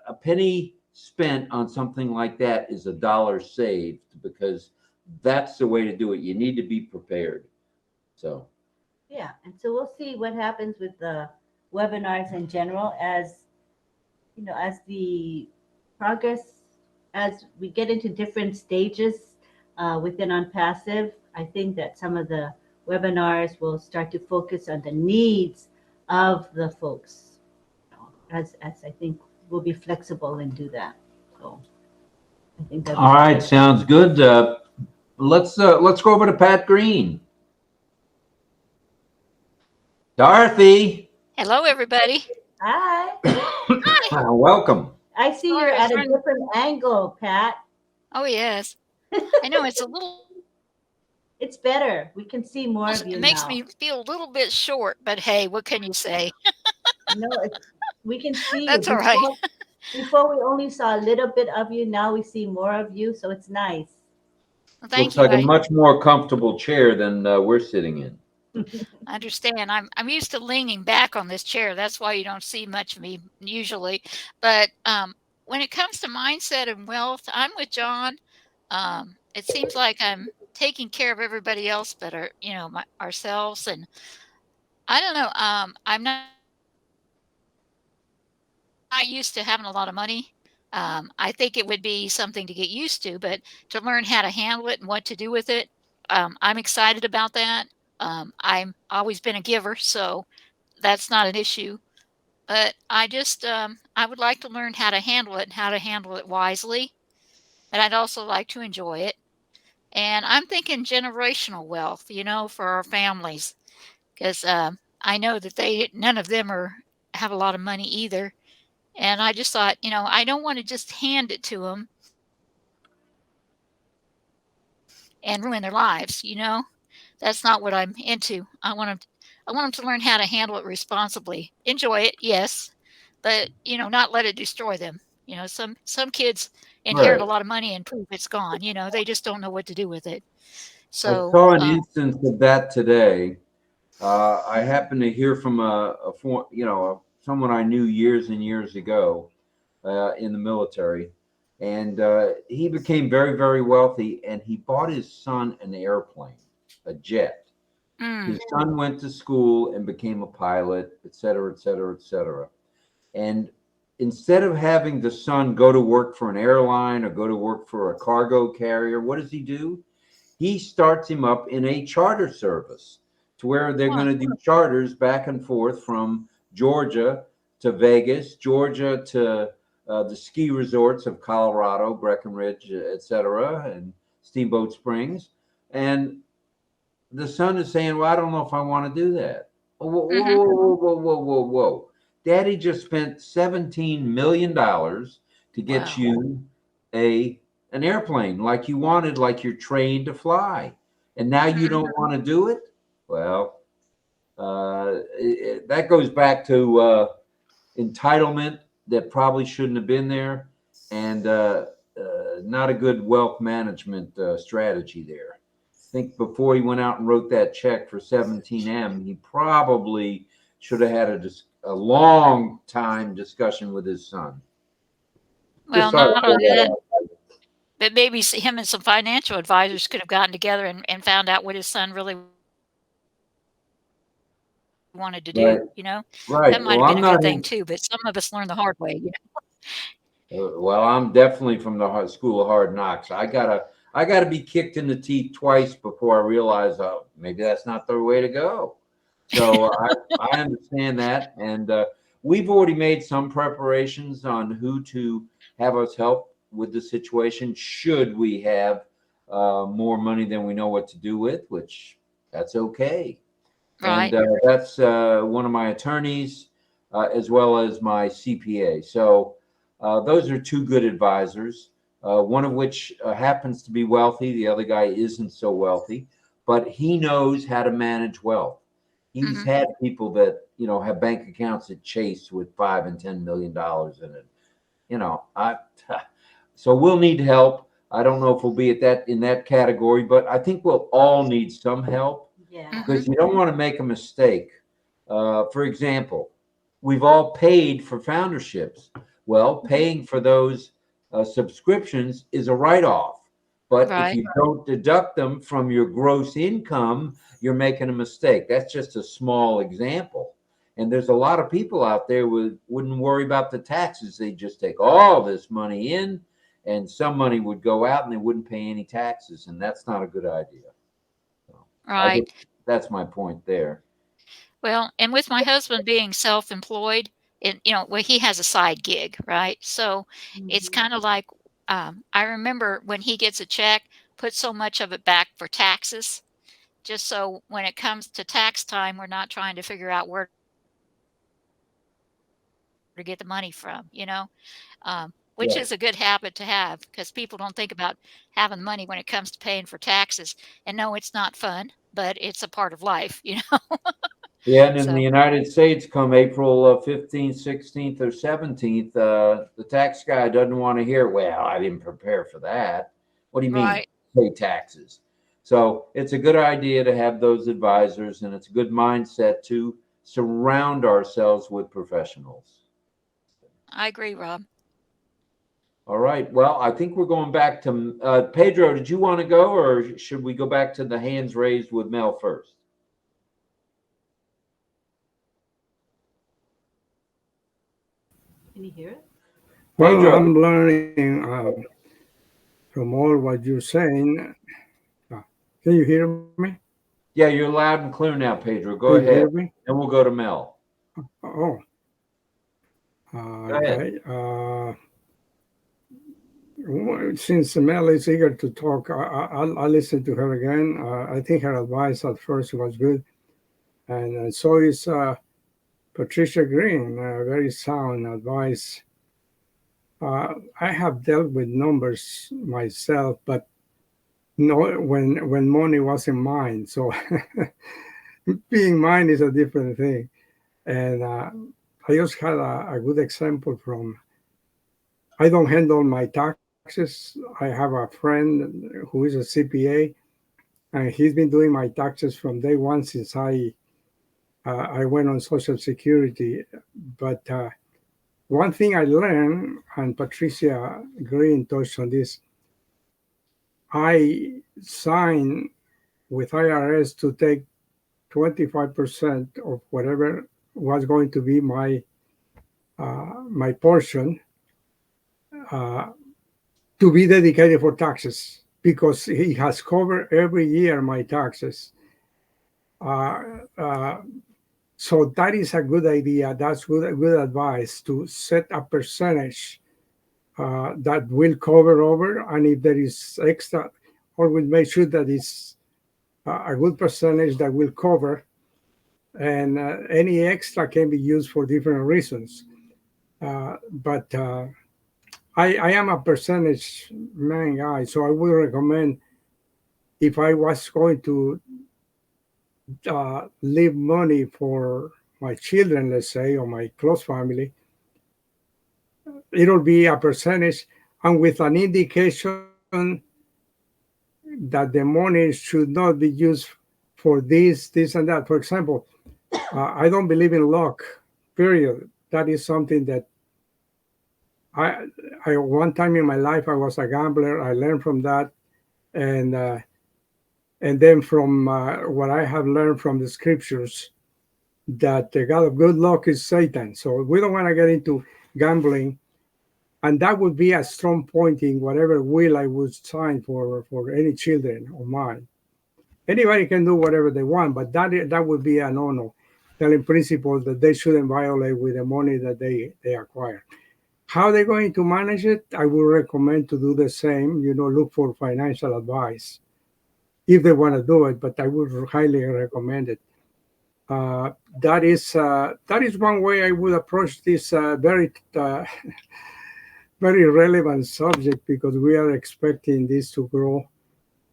a penny spent on something like that is a dollar saved, because that's the way to do it. You need to be prepared. So Yeah, and so we'll see what happens with the webinars in general as as the progress, as we get into different stages within ONPASSIVE. I think that some of the webinars will start to focus on the needs of the folks, as I think we'll be flexible and do that. So I think that. all right, sounds good. Let's go over to Pat Green. Dorothy. Hello, everybody. Hi. Welcome. I see you're Sorry, I was at a trying. different angle, Pat. Oh yes, I know it's a little. It's better. We can see more of It you makes now. me feel a little bit short, but hey, what can you say? No, we can see you. That's all right. Before we only saw a little bit of you. Now we see more of you, so it's nice. Well, Looks thank you. like a I much more comfortable chair than we're sitting in. understand. I'm used to leaning back on this chair. That's why you don't see much of me usually. But when it comes to mindset and wealth, I'm with John. It seems like I'm taking care of everybody else, but ourselves. And I don't know. I'm not used to having a lot of money. I think it would be something to get used to, but to learn how to handle it and what to do with it, I'm excited about that. I'm always been a giver, so that's not an issue. But I would like to learn how to handle it and how to handle it wisely. And I'd also like to enjoy it. And I'm thinking generational wealth, for our families, because I know that none of them have a lot of money either. And I just thought, I don't want to just hand it to them and ruin their lives. That's not what I'm into. I want them to learn how to handle it responsibly. Enjoy it, yes, but not let it destroy them. Some kids inherit Right. a lot of money and poof, it's gone. They just don't know what to do with it. I So, saw an instance of that today. I happened to hear from someone I knew years and years ago in the military, and he became very, very wealthy, and he bought his son an airplane, a jet. mm, His son went to school and became a pilot, et cetera, et cetera, et cetera. And instead of having the son go to work for an airline or go to work for a cargo carrier, what does he do? He starts him up in a charter service to where they're huh, going to do charters back and forth from Georgia to Vegas, Georgia to the ski resorts of Colorado, Breckenridge, et cetera, and Steamboat Springs. And the son is saying, "Well, I don't know if I want to do that." Whoa, whoa, hmm whoa, whoa, whoa, whoa, whoa! Daddy just spent $17 million to get wow. you a an airplane like you wanted, like you're trained to fly, and now you hmm don't want to do it. Well, that goes back to entitlement that probably shouldn't have been there, and not a good wealth management strategy there. I think before he went out and wrote that check for 17M, he probably should have had a long time discussion with his son. Just Well, thought I'd not throw only that that, out. but maybe him and some financial advisors could have gotten together and found out what his son really wanted to Right, do. That right. might Well, have been I'm a not good thing in. too, but some of us learn the hard way. Well, I'm definitely from the school of hard knocks. I gotta be kicked in the teeth twice before I realize, oh, maybe that's not the way to go. So I understand that, and we've already made some preparations on who to have us help with the situation. Should we have more money than we know what to do with, which that's okay. And Right. that's one of my attorneys as well as my CPA. So those are two good advisors, one of which happens to be wealthy. The other guy isn't so wealthy, but he knows how to manage wealth. He's hmm had people that have bank accounts at Chase with $5 and $10 million in it. I so we'll need help. I don't know if we'll be at that in that category, but I think we'll all need some help Yeah. hmm because you don't want to make a mistake. For example, we've all paid for founderships. Well, paying for those subscriptions is a write off. But if Right. you don't deduct them from your gross income, you're making a mistake. That's just a small example. And there's a lot of people out there who wouldn't worry about the taxes. They just take all this money in, and some money would go out and they wouldn't pay any taxes. And that's not a good idea. So I Right. just, that's my point there. Well, and with my husband being self-employed, well, he has a side gig, right? So it's Mhm. kind of like I remember when he gets a check, put so much of it back for taxes, just so when it comes to tax time, we're not trying to figure out where to get the money from, which Right. is a good habit to have because people don't think about having money when it comes to paying for taxes. And no, it's not fun, but it's a part of life. Yeah, and in the So, United States, come April 15th, 16th, or 17th, the tax guy doesn't want to hear, well, I didn't prepare for that. What do you mean, right. pay taxes? So it's a good idea to have those advisors, and it's a good mindset to surround ourselves with professionals. I agree, Rob. All right. Well, I think we're going back to Pedro. Did you want to go, or should we go back to the hands raised with Mel first? Can you hear it? Well, Pedro. I'm learning from all what you're saying. Can you hear me? Yeah, you're loud and clear now, Pedro. Can Go you hear ahead. me? Then we'll go to Mel. Oh, Go ahead. okay. Since Mel is eager to talk, I'll listen to her again. I think her advice at first was good, and so is Patricia Green. Very sound advice. I have dealt with numbers myself, but no, when money wasn't mine. So being mine is a different thing. And I just had a good example from. I don't handle my taxes. I have a friend who is a CPA, and he's been doing my taxes from day one since I went on Social Security. But one thing I learned, and Patricia Green touched on this, I signed with IRS to take 25% of whatever was going to be my portion uh, to be dedicated for taxes because he has covered every year my taxes. Uh, uh, so that is a good idea. That's good advice to set a percentage that will cover over, and if there is extra, always make sure that it's a good percentage that will cover, and any extra can be used for different reasons. But I am a percentage man guy, so I would recommend if I was going to leave money for my children, let's say, or my close family, it'll be a percentage and with an indication that the money should not be used for this, and that. For example, I don't believe in luck, period. That is something that I, I one time in my life I was a gambler. I learned from that, and then from what I have learned from the scriptures, that the God of good luck is Satan. So we don't want to get into gambling, and that would be a strong point in whatever will I would sign for any children of mine. Anybody can do whatever they want, but that would be a no-no, telling principles that they shouldn't violate with the money that they acquire. How they're going to manage it, I would recommend to do the same. Look for financial advice if they want to do it, but I would highly recommend it. That is one way I would approach this very very relevant subject, because we are expecting this to grow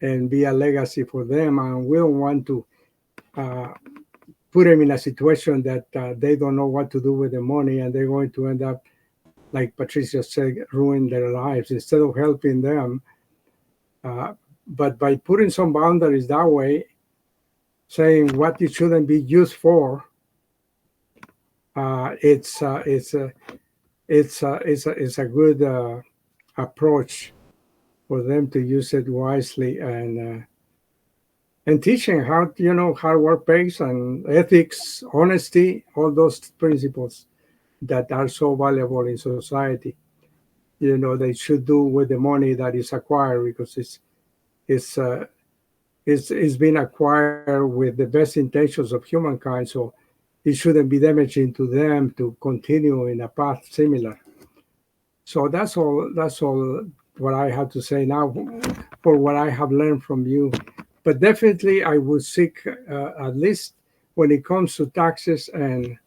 and be a legacy for them, and we don't want to uh, put them in a situation that they don't know what to do with the money, and they're going to end up, like Patricia said, ruin their lives instead of helping them. But by putting some boundaries that way, saying what it shouldn't be used for, it's a good approach for them to use it wisely, and teaching how hard work pays and ethics, honesty, all those principles that are so valuable in society. They should do with the money that is acquired, because it's been acquired with the best intentions of humankind. So it shouldn't be damaging to them to continue in a path similar. So that's all. That's all what I have to say now, for what I have learned from you. But definitely, I would seek, at least when it comes to taxes and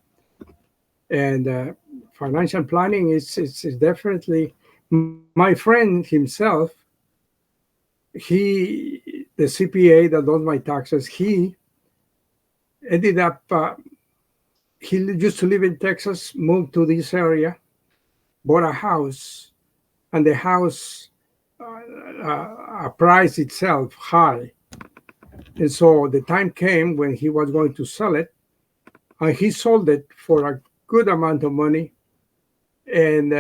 financial planning is definitely my friend himself. The CPA that does my taxes, he ended up. He used to live in Texas, moved to this area, bought a house, and the house priced itself high. And so the time came when he was going to sell it, and he sold it for a good amount of money. And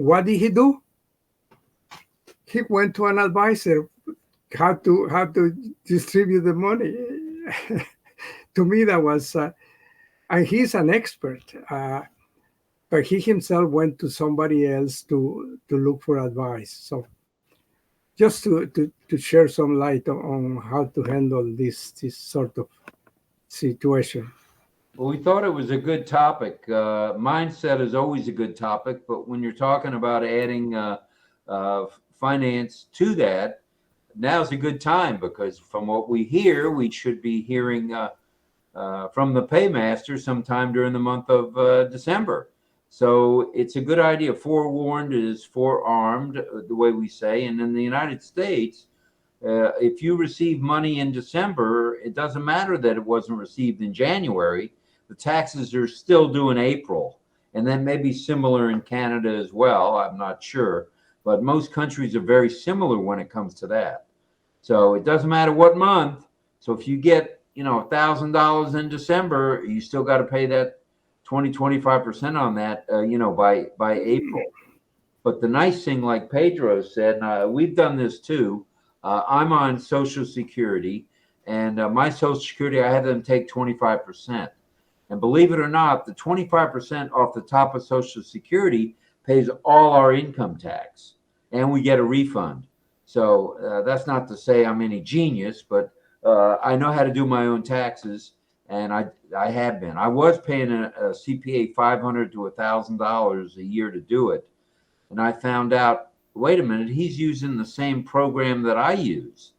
what did he do? He went to an advisor how to distribute the money. To me, that was, and he's an expert. But he himself went to somebody else to look for advice. So just to share some light on how to handle this sort of situation. Well, we thought it was a good topic. Mindset is always a good topic, but when you're talking about adding finance to that, now's a good time, because from what we hear, we should be hearing from the paymaster sometime during the month of December. So it's a good idea. Forewarned is forearmed, the way we say. And in the United States, if you receive money in December, it doesn't matter that it wasn't received in January. The taxes are still due in April. And that may be similar in Canada as well. I'm not sure. But most countries are very similar when it comes to that. So it doesn't matter what month. So if you get, $1,000 in December, you still got to pay that 25% on that, by April. But the nice thing, like Pedro said, and we've done this too. I'm on Social Security, and my Social Security, I had them take 25%. And believe it or not, the 25% off the top of Social Security pays all our income tax, and we get a refund. So that's not to say I'm any genius, but I know how to do my own taxes, and I have been. I was paying a CPA $500 to $1,000 a year to do it, and I found out, wait a minute, he's using the same program that I use.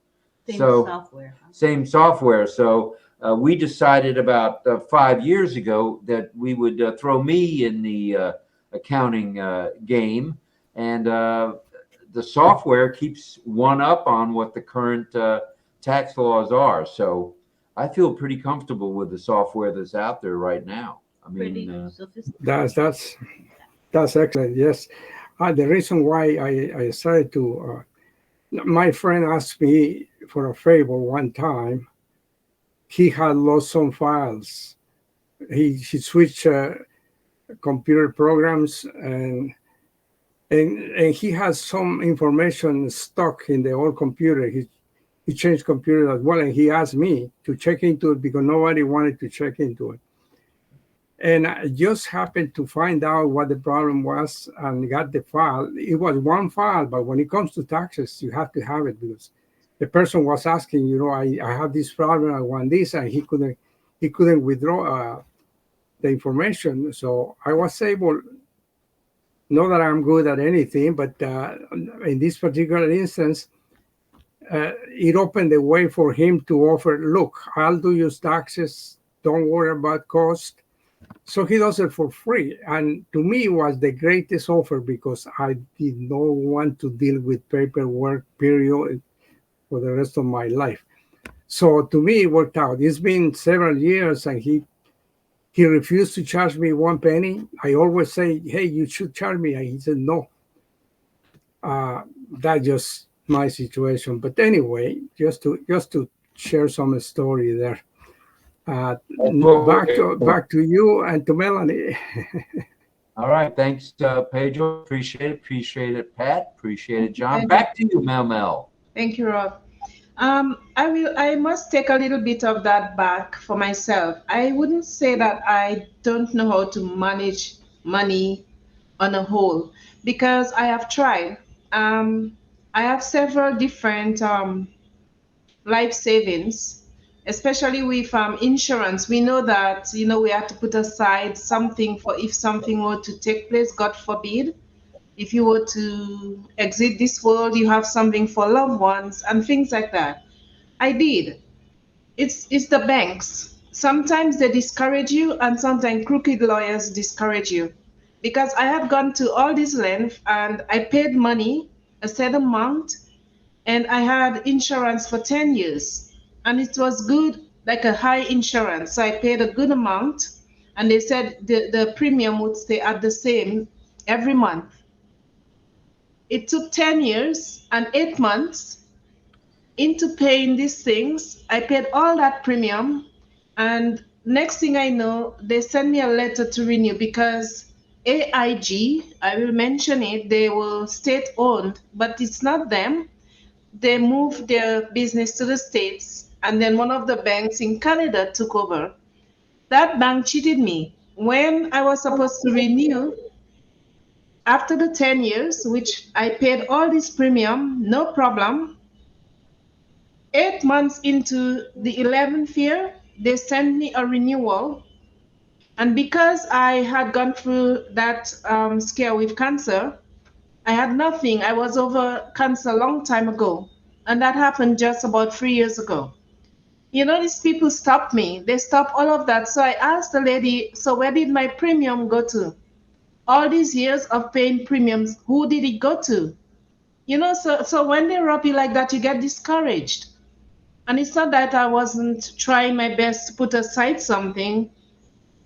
Same So, software. Huh? Same software. So we decided about 5 years ago that we would throw me in the accounting game, and the software keeps one up on what the current tax laws are. So I feel pretty comfortable with the software that's out there right now. I mean, that's excellent. Yes, the reason why I decided to, my friend asked me for a favor one time. He had lost some files. He switched computer programs, and he has some information stuck in the old computer. He changed computer as well, and he asked me to check into it because nobody wanted to check into it. And I just happened to find out what the problem was and got the file. It was one file, but when it comes to taxes, you have to have it, because the person was asking, I have this problem, I want this, and he couldn't withdraw the information. So I was able, not that I'm good at anything, but in this particular instance, it opened the way for him to offer, look, I'll do your taxes, don't worry about cost. So he does it for free. And to me, it was the greatest offer, because I did not want to deal with paperwork, period, for the rest of my life. So to me, it worked out. It's been several years, and he refused to charge me one penny. I always say, hey, you should charge me. And he said, no. That's just my situation. But anyway, just to share some story there. Back to you and to Melanie. All right. Thanks, Pedro. Appreciate it, Pat. Appreciate it, John. Back to you, Mel. Thank you, Rob. I must take a little bit of that back for myself. I wouldn't say that I don't know how to manage money on a whole, because I have tried. I have several different life savings, especially with insurance. We know that, we have to put aside something for if something were to take place, God forbid. If you were to exit this world, you have something for loved ones and things like that. I did. It's the banks. Sometimes they discourage you, and sometimes crooked lawyers discourage you. because I had gone to all this length and I paid money, a set amount, and I had insurance for 10 years. And it was good, like a high insurance. So I paid a good amount, and they said the premium would stay at the same every month. It took 10 years and 8 months into paying these things. I paid all that premium, and next thing I know, they sent me a letter to renew because AIG, I will mention it, they were state owned, but it's not them. They moved their business to the States, and then one of the banks in Canada took over. That bank cheated me. When I was supposed to renew, after the 10 years, which I paid all this premium, no problem, 8 months into the 11th year, they sent me a renewal. And because I had gone through that scare with cancer, I had nothing. I was over cancer a long time ago. And that happened just about 3 years ago. You know, these people stopped me. They stopped all of that. So I asked the lady, so where did my premium go to? All these years of paying premiums, who did it go to? You know, so when they rob you like that, you get discouraged. And it's not that I wasn't trying my best to put aside something.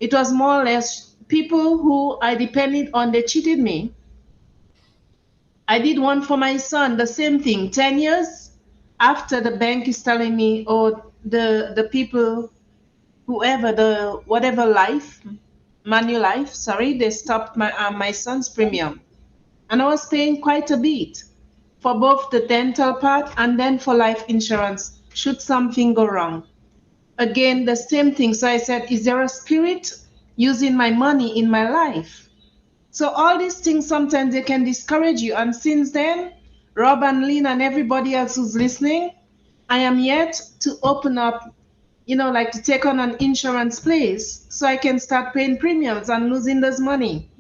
It was more or less people who I depended on, they cheated me. I did one for my son, the same thing. 10 years after, the bank is telling me, oh, the people, whoever, the whatever life, Manulife, sorry, they stopped my son's premium. And I was paying quite a bit for both the dental part and then for life insurance, should something go wrong. Again, the same thing. So I said, is there a spirit using my money in my life? So all these things, sometimes they can discourage you. And since then, Rob and Lynn and everybody else who's listening, I am yet to open up, like to take on an insurance place so I can start paying premiums and losing this money.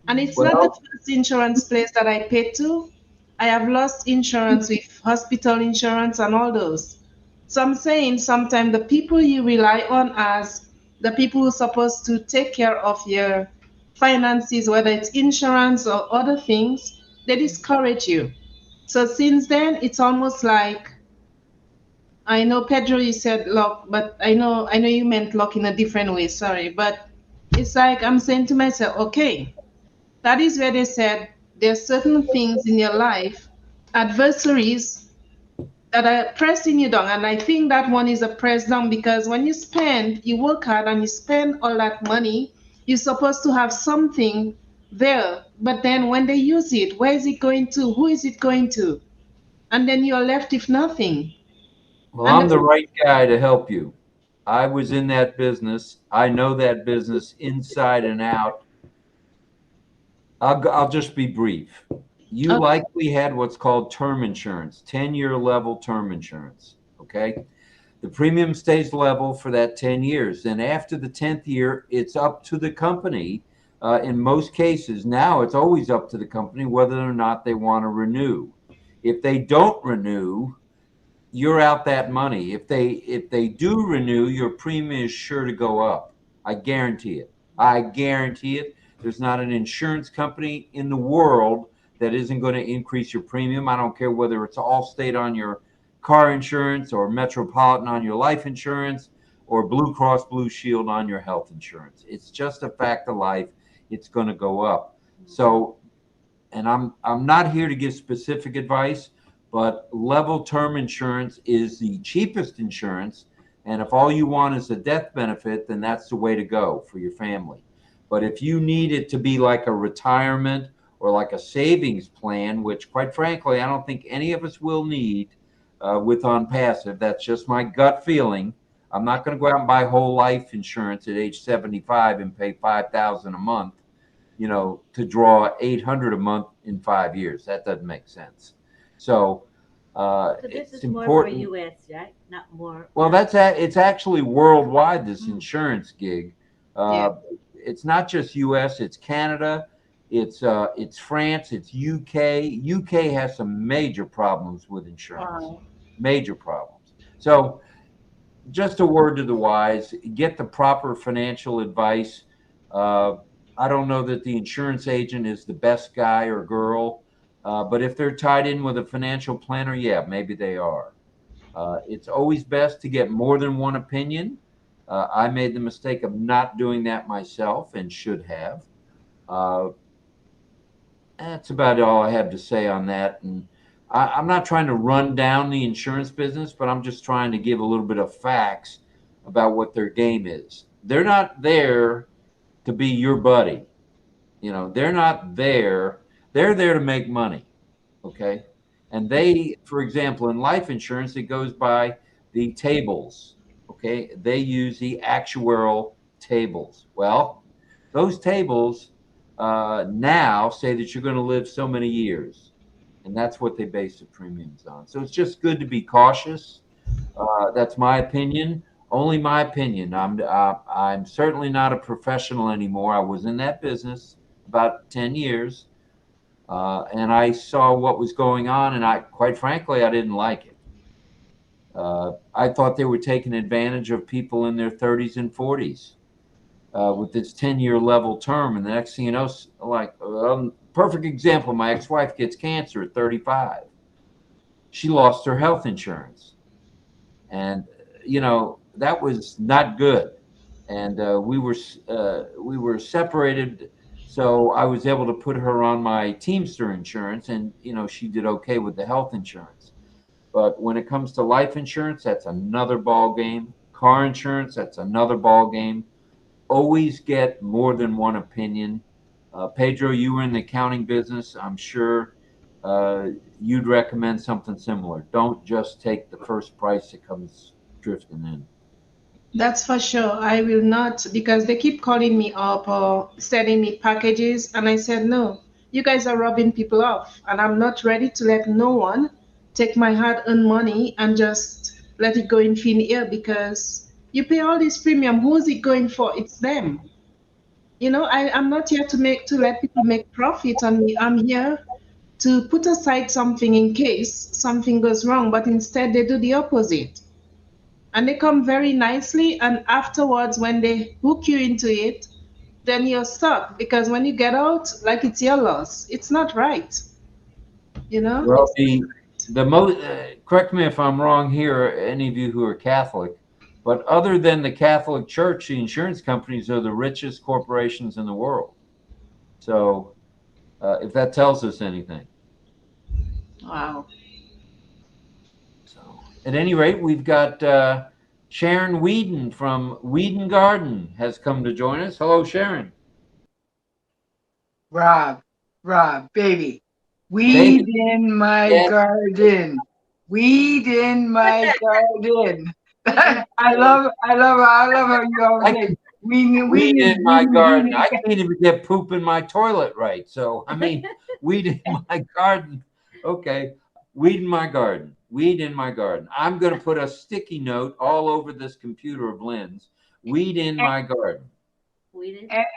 And it's not the Well, first insurance place that I paid to. I have lost insurance with hospital insurance and all those. So I'm saying sometimes the people you rely on as the people who are supposed to take care of your finances, whether it's insurance or other things, they discourage you. So since then, it's almost like, I know Pedro, you said lock, but I know you meant lock in a different way. Sorry, but it's like I'm saying to myself, okay, that is where they said there are certain things in your life, adversaries that are pressing you down. And I think that one is a press down because when you work hard and you spend all that money, you're supposed to have something there. But then when they use it, where is it going to? Who is it going to? And then you're left with nothing. well, And I'm the the, right guy to help you. I was in that business. I know that business inside and out. I'll just be brief. You okay, likely had what's called term insurance, 10-year level term insurance. Okay. The premium stays level for that 10 years. Then after the 10th year, it's up to the company. In most cases, now it's always up to the company whether or not they want to renew. If they don't renew, you're out that money. If they do renew, your premium is sure to go up. I guarantee it. I guarantee it. There's not an insurance company in the world that isn't going to increase your premium. I don't care whether it's Allstate on your car insurance or Metropolitan on your life insurance or Blue Cross Blue Shield on your health insurance. It's just a fact of life. It's going to go up. So, and I'm not here to give specific advice, but level term insurance is the cheapest insurance. And if all you want is a death benefit, then that's the way to go for your family. But if you need it to be like a retirement or like a savings plan, which quite frankly, I don't think any of us will need with OnPassive, that's just my gut feeling. I'm not going to go out and buy whole life insurance at age 75 and pay $5,000 a month, to draw 800 a month in 5 years. That doesn't make sense. So So this it's is more for important. US, right? Not more. Well, it's actually worldwide, this insurance gig. yeah. It's not just US, it's Canada, it's France, it's UK. UK has some major problems with insurance. Wow. Major problems. So just a word to the wise, get the proper financial advice. I don't know that the insurance agent is the best guy or girl, but if they're tied in with a financial planner, yeah, maybe they are. It's always best to get more than one opinion. I made the mistake of not doing that myself and should have. Uh, that's about all I have to say on that. And I'm not trying to run down the insurance business, but I'm just trying to give a little bit of facts about what their game is. They're not there to be your buddy. You know, they're not there. They're there to make money. Okay. And they, for example, in life insurance, it goes by the tables. Okay. They use the actuarial tables. Well, those tables now say that you're going to live so many years. And that's what they base the premiums on. So it's just good to be cautious. That's my opinion. Only my opinion. I'm certainly not a professional anymore. I was in that business about 10 years, and I saw what was going on, and quite frankly, I didn't like it. I thought they were taking advantage of people in their 30s and 40s with this 10-year level term, and the next thing you know, like perfect example, my ex-wife gets cancer at 35. She lost her health insurance, and that was not good. And we were separated, so I was able to put her on my Teamster insurance, and she did okay with the health insurance. But when it comes to life insurance, that's another ball game. Car insurance, that's another ball game. Always get more than one opinion. Pedro, you were in the accounting business. I'm sure you'd recommend something similar. Don't just take the first price that comes drifting in. That's for sure. I will not, because they keep calling me up or sending me packages. And I said, no, you guys are robbing people off. And I'm not ready to let no one take my hard earned money and just let it go in thin air, because you pay all this premium. Who's it going for? It's them. I'm not here to let people make profit on me. I'm here to put aside something in case something goes wrong, but instead they do the opposite. And they come very nicely, and afterwards when they hook you into it, then you're stuck, because when you get out, like, it's your loss. It's not right. Well, correct me if I'm wrong here, any of you who are Catholic, but other than the Catholic Church, the insurance companies are the richest corporations in the world. So if that tells us anything. Wow. So at any rate, we've got Sharon Whedon from Whedon Garden has come to join us. Hello, Sharon. Rob, baby, weed in my garden. Weed in my garden. I love how you always say weed in my garden. I can't even get poop in my toilet right. So, I mean, weed in my garden. Okay. Weed in my garden. Weed in my garden. I'm going to put a sticky note all over this computer of Lynn's. Weed in my garden.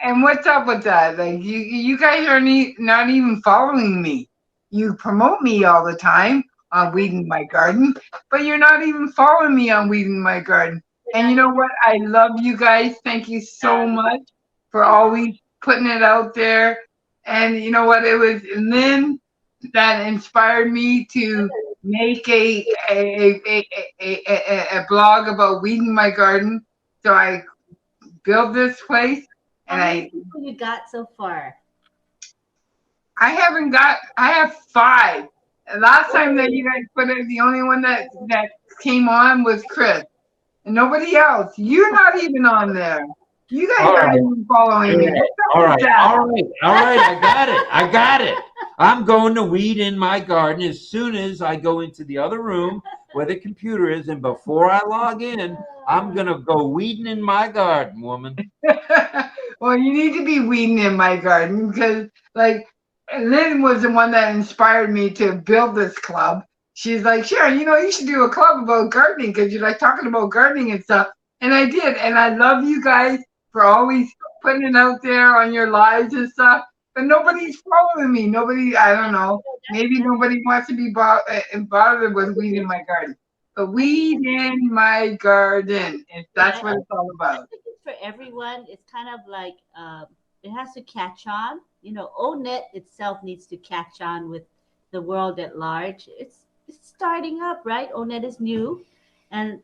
And what's up with that? Like, you guys are not even following me. You promote me all the time on Weed in My Garden, but you're not even following me on Weed in My Garden. And you know what? I love you guys. Thank you so much for always putting it out there. And you know what? It was Lynn that inspired me to make a blog about Weed in My Garden. So I built this place. And how many people you got so far? I have 5. Last time that you guys put it, the only one that came on was Chris. And nobody else. You're not even on there. You guys aren't even following me. All right. I got it. I'm going to weed in my garden as soon as I go into the other room where the computer is. And before I log in, I'm going to go weeding in my garden, woman. Well, you need to be weeding in my garden, because, like, Lynn was the one that inspired me to build this club. She's like, Sharon, you should do a club about gardening, because you like talking about gardening and stuff. And I did. And I love you guys for always putting it out there on your lives and stuff. But nobody's following me. I don't know. Maybe nobody wants to be bothered with weed in my garden. But weed in my garden. That's what it's all about. For everyone, it's kind of like it has to catch on. ONET itself needs to catch on with the world at large. It's starting up, right? ONET is new, and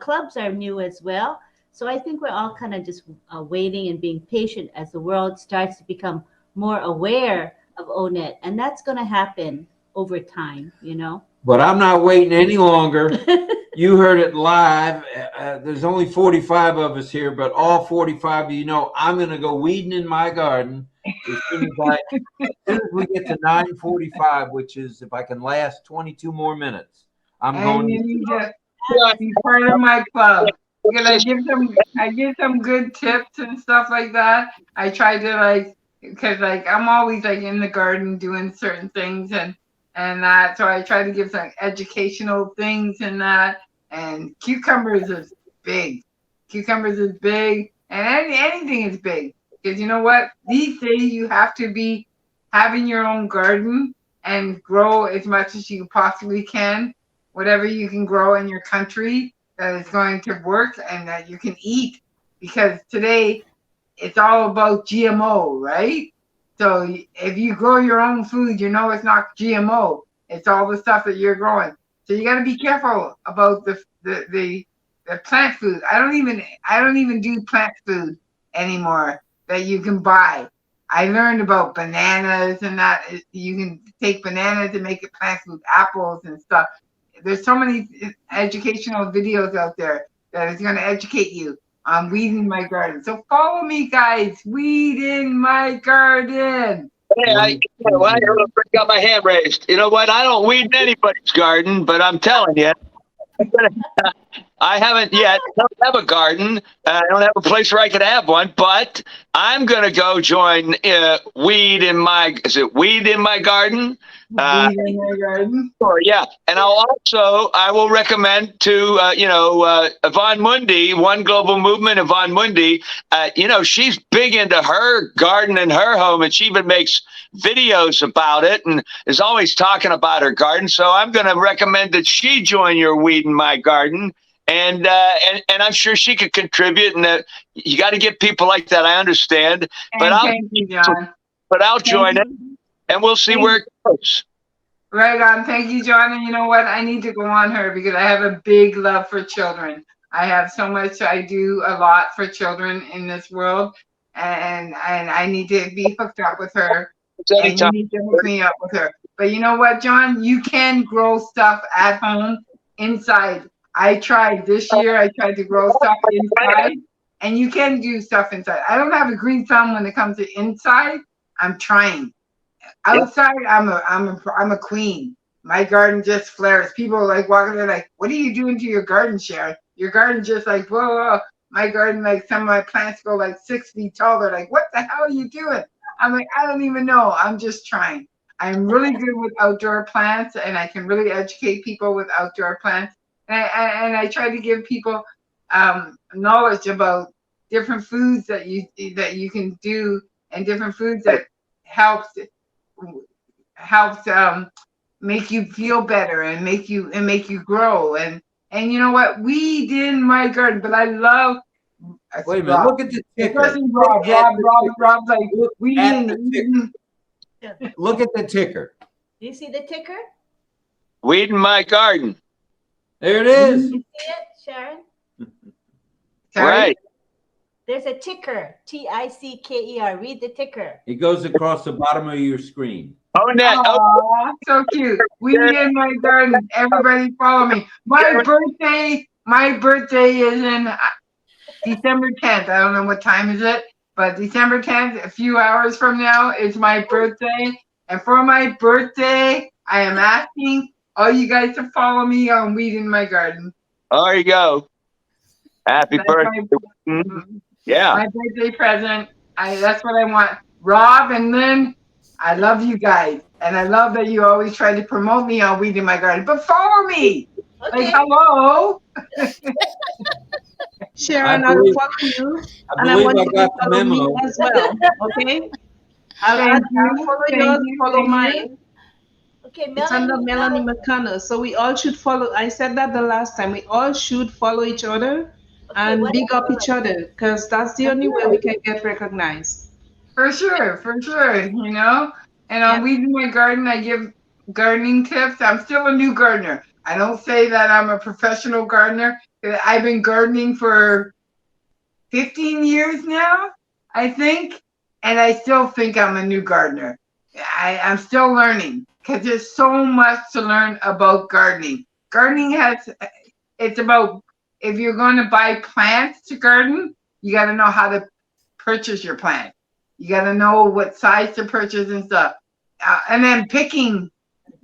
clubs are new as well. So I think we're all kind of just waiting and being patient as the world starts to become more aware of ONET, and that's going to happen over time. But I'm not waiting any longer. You heard it live. There's only 45 of us here, but all 45 of you know I'm going to go weeding in my garden as soon as we get to 9:45, which is if I can last 22 more minutes. I'm And going. you need to be part of my club. Because I give some good tips and stuff like that. I try to because I'm always in the garden doing certain things and that. So I try to give some educational things and that. And cucumbers is big. Cucumbers is big, and anything is big. Because you know what? These days you have to be having your own garden and grow as much as you possibly can. Whatever you can grow in your country that is going to work and that you can eat. Because today it's all about GMO, right? So if you grow your own food, it's not GMO. It's all the stuff that you're growing. So you got to be careful about the plant food. I don't even do plant food anymore that you can buy. I learned about bananas and that you can take bananas and make it plant food, apples and stuff. There's so many educational videos out there that is going to educate you on weeding my garden. So follow me, guys. Weed in my garden. Hey, I got my hand raised. You know what? I don't weed in anybody's garden, but I'm telling you, I haven't yet. I don't have a garden. I don't have a place where I could have one, but I'm going to go join Weed in My Garden? Weed in my garden. Sure, yeah. And I will recommend to, Yvonne Mundy, One Global Movement, Yvonne Mundy. She's big into her garden in her home, and she even makes videos about it and is always talking about her garden. So I'm going to recommend that she join your Weed in My Garden. And I'm sure she could contribute, and you got to get people like that. I understand, but Thank you, John. I'll join it, and we'll see where it goes. Right on. Thank you, John. And you know what? I need to go on her because I have a big love for children. I have so much. I do a lot for children in this world, and I need to be hooked up with her. And you need to hook me up with her. But you know what, John? You can grow stuff at home inside. I tried this year. I tried to grow stuff inside, and you can do stuff inside. I don't have a green thumb when it comes to inside. I'm trying. Outside, I'm a queen. My garden just flares. People are walking there what are you doing to your garden, Sharon? Your garden just whoa, whoa. My garden, some of my plants go 6 feet tall. They're like, what the hell are you doing? I'm like, I don't even know. I'm just trying. I'm really good with outdoor plants, and I can really educate people with outdoor plants. And I try to give people knowledge about different foods that you can do, and different foods that helps make you feel better and make you grow. And you know what? Weed in my garden, but I love. Wait a minute! Look at the ticker. Rob's like, weed in. Look at the ticker. Do you see the ticker? Weed in My Garden. There it is. You see it, Sharon? Right. There's a ticker. TICKER. Read the ticker. It goes across the bottom of your screen. Oh, so cute. Weed in my garden. Everybody follow me. My birthday is in December 10th. I don't know what time is it, but December 10th, a few hours from now, is my birthday. And for my birthday, I am asking all you guys to follow me on Weed in My Garden. There you go. Happy birthday. Yeah. My birthday present. That's what I want. Rob and Lynn, I love you guys. And I love that you always try to promote me on Weed in My Garden. But follow me. Okay. Hello. Sharon, I'll follow you. I believe I got the follow memo. me as well. Okay? I'll follow yours, follow mine. Okay, It's under Melanie McConnell. So we all should follow. I said that the last time. We all should follow each other and big up each other, because that's the only way we can get recognized. For sure, for sure, you know. And on Yep. Weeding My Garden, I give gardening tips. I'm still a new gardener. I don't say that I'm a professional gardener. I've been gardening for 15 years now, I think, and I still think I'm a new gardener. I'm still learning because there's so much to learn about gardening. Gardening it's about, if you're going to buy plants to garden, you got to know how to purchase your plant. You got to know what size to purchase and stuff. And then picking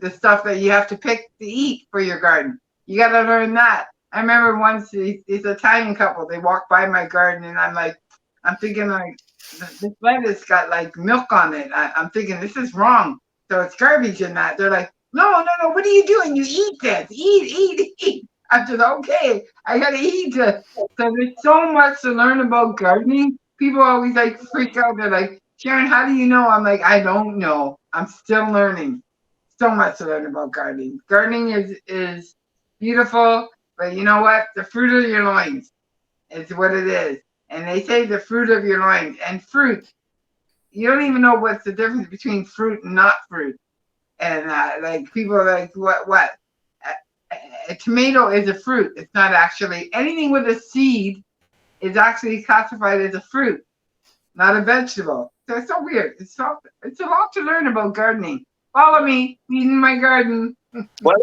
the stuff that you have to pick to eat for your garden. You got to learn that. I remember once this Italian couple, they walked by my garden and I'm thinking like, this lettuce got like milk on it. I'm thinking this is wrong. So it's garbage in that. They're like, no, what are you doing? You eat this. Eat. I said, okay, I got to eat it. So there's so much to learn about gardening. People always like freak out. They're like, Sharon, how do you know? I'm like, I don't know. I'm still learning. So much to learn about gardening. Gardening is beautiful, but you know what? The fruit of your loins is what it is. And they say the fruit of your loins. And fruit, you don't even know what's the difference between fruit and not fruit. And like people are like, what? A tomato is a fruit. It's not actually anything with a seed is actually classified as a fruit, not a vegetable. So it's so weird. It's a lot to learn about gardening. Follow me, Weeding My Garden. Well,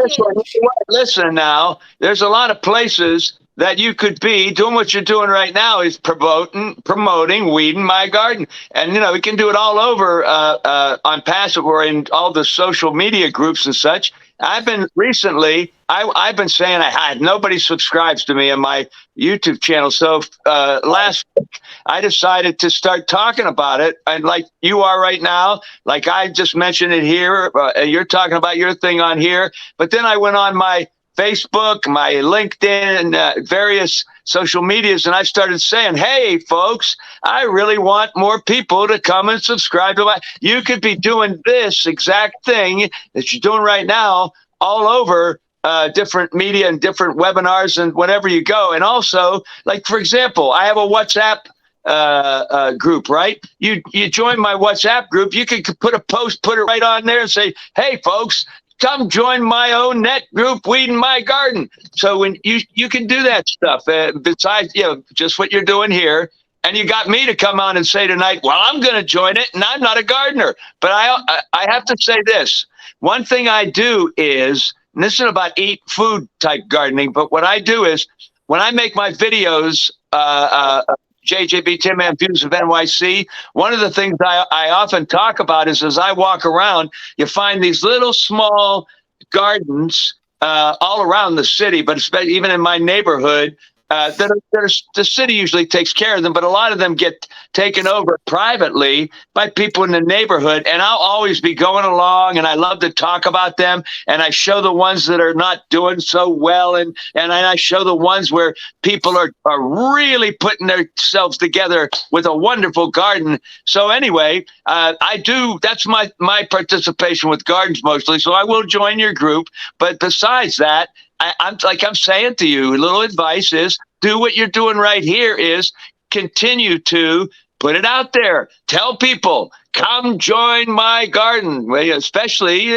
listen now. There's a lot of places that you could be doing what you're doing right now is promoting Weeding My Garden. And, you know, we can do it all over on Passive or in all the social media groups and such. I've been recently, I've been saying nobody subscribes to me on my YouTube channel. So last week, I decided to start talking about it. And like you are right now, like I just mentioned it here, you're talking about your thing on here. But then I went on my Facebook, my LinkedIn, and various social medias, and I started saying, hey, folks, I really want more people to come and subscribe to you could be doing this exact thing that you're doing right now all over different media and different webinars and whenever you go. And also, like, for example, I have a WhatsApp group, right? You join my WhatsApp group, you can put a post, put it right on there and say, hey, folks, come join my own net group, Weeding My Garden. So when you can do that stuff, besides, you know, just what you're doing here. And you got me to come on and say tonight, well, I'm going to join it, and I'm not a gardener. But I have to say this. One thing I do is, and this isn't about eat food type gardening, but what I do is when I make my videos, JJB Tim Man Views of NYC, one of the things I often talk about is as I walk around, you find these little small gardens all around the city, but especially even in my neighborhood, the city usually takes care of them, but a lot of them get taken over privately by people in the neighborhood. And I'll always be going along, and I love to talk about them. And I show the ones that are not doing so well, and I show the ones where people are really putting themselves together with a wonderful garden. So anyway, I do. That's my participation with gardens mostly. So I will join your group. But besides that, I'm saying to you, a little advice is do what you're doing right here is continue to put it out there. Tell people, come join my garden, especially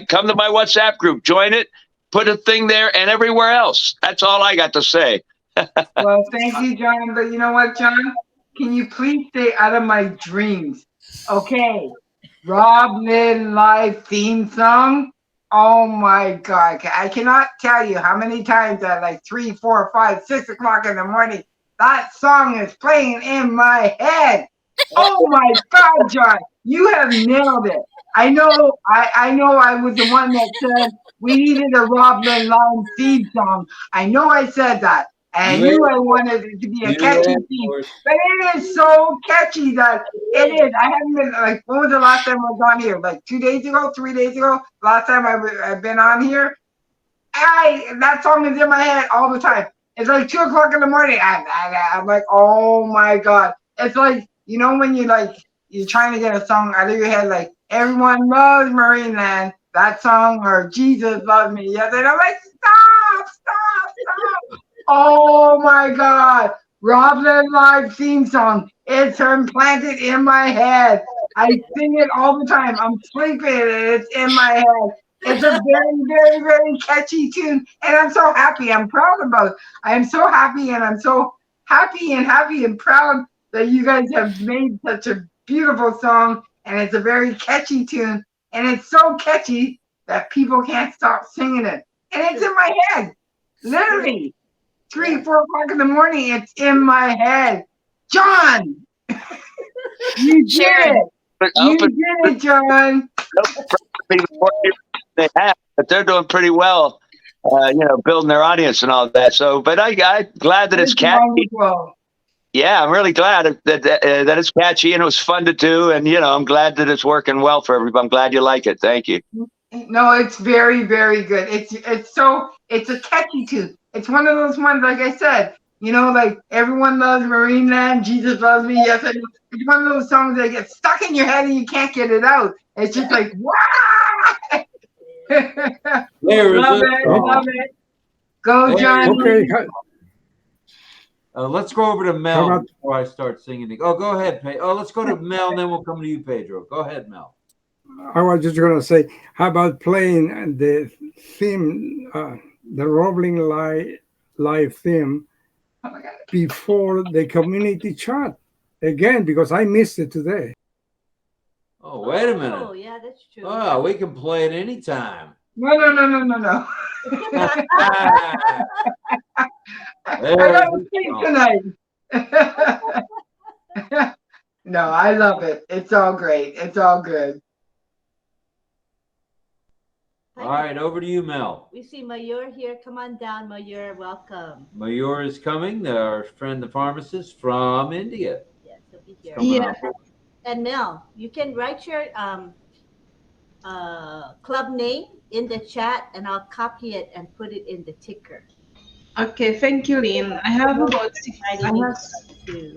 come to my WhatsApp group, join it, put a thing there and everywhere else. That's all I got to say. Well, thank you, John. But you know what, John? Can you please stay out of my dreams? Okay. RobLynnLive theme song. Oh my God. I cannot tell you how many times at like 3, 4, 5, 6 o'clock in the morning, that song is playing in my head. Oh my God, John, you have nailed it. I know I was the one that said we needed a RobLynnLive theme song. I know I said that. And I knew I wanted it to be a catchy theme, but it is so catchy that it is. I haven't been like, when was the last time I was on here? Like 2 days ago, 3 days ago? Last time I've been on here. That song is in my head all the time. It's like 2 o'clock in the morning. I'm like, oh my God. It's like, you know, when you're trying to get a song out of your head, like everyone loves Marineland, that song, or Jesus loves me. Yes, and I'm like, stop. Oh my God. RobLynn Live theme song. It's implanted in my head. I sing it all the time. I'm sleeping and it's in my head. It's a very, very, very catchy tune. And I'm so happy. I'm proud about it. I am so happy and I'm so happy and proud that you guys have made such a beautiful song. And it's a very catchy tune. And it's so catchy that people can't stop singing it. And it's in my head. Literally. 3, 4 o'clock in the morning, it's in my head. John, you did it. You did it, John. They have, but they're doing pretty well, building their audience and all that. So, but I'm glad that it's catchy. Yeah, I'm really glad that it's catchy and it was fun to do. And, I'm glad that it's working well for everybody. I'm glad you like it. Thank you. No, it's very, very good. It's a catchy tune. It's one of those ones, like I said, like everyone loves Marineland, Jesus loves me. Yes, I do. It's one of those songs that gets stuck in your head and you can't get it out. It's just like, wow! Love it. Go, John. Okay. Let's go over to Mel before I start singing. Oh, go ahead, let's go to Mel, and then we'll come to you, Pedro. Go ahead, Mel. I was just going to say, how about playing the theme, the RobLynnLive theme before the community chat again, because I missed it today. Oh, wait a minute. Oh, yeah, that's true. Oh, we can play it anytime. No. I got to sleep tonight. No, I love it. It's all great. It's all good. All right, over to you, Mel. We see Mayur here. Come on down, Mayur. Welcome. Mayur is coming, our friend, the pharmacist from India. Yes, he'll be here. Yeah. And Mel, you can write your club name in the chat, and I'll copy it and put it in the ticker. Okay, thank you, Lynn. I have about 6.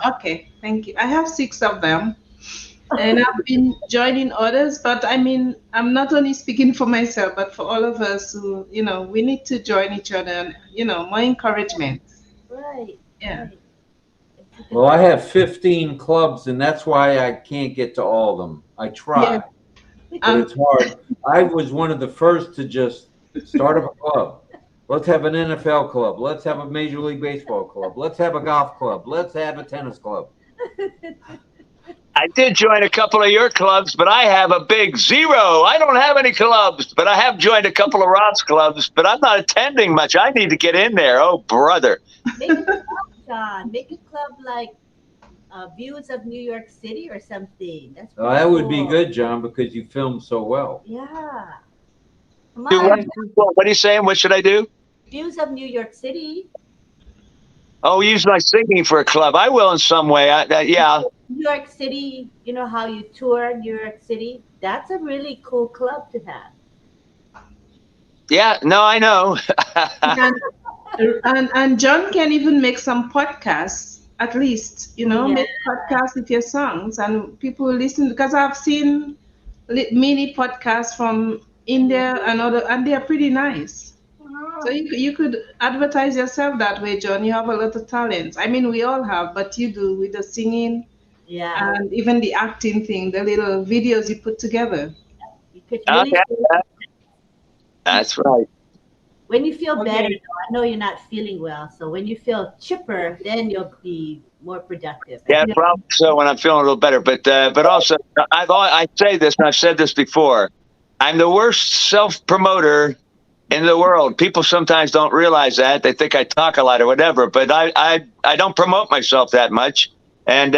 Okay, thank you. I have 6 of them. And I've been joining others, but I mean, I'm not only speaking for myself, but for all of us who, we need to join each other and, more encouragement. Right. Yeah. Right. Well, I have 15 clubs, and that's why I can't get to all of them. I try, but it's hard. I was one of the first to just start up a club. Let's have an NFL club. Let's have a Major League Baseball club. Let's have a golf club. Let's have a tennis club. I did join a couple of your clubs, but I have a big 0. I don't have any clubs, but I have joined a couple of Rob's clubs, but I'm not attending much. I need to get in there. Oh, brother. Make a club, John. Make a club like Views of New York City or something. That's that would be good, John, because you film so well. Yeah. Come on. What are you saying? What should I do? Views of New York City. Oh, use my singing for a club. I will in some way. Yeah. New York City, you know how you tour New York City? That's a really cool club to have. Yeah, no, I know. and John can even make some podcasts, at least, make podcasts with your songs and people will listen, because I've seen mini podcasts from India and they're pretty nice. So you could advertise yourself that way, John. You have a lot of talent. I mean, we all have, but you do with the singing, and even the acting thing, the little videos you put together. You could really That's right. When you feel better, I know you're not feeling well. So when you feel chipper, then you'll be more productive. Yeah, probably so when I'm feeling a little better. But also, I say this, and I've said this before. I'm the worst self-promoter in the world. People sometimes don't realize that. They think I talk a lot or whatever, but I don't promote myself that much. And,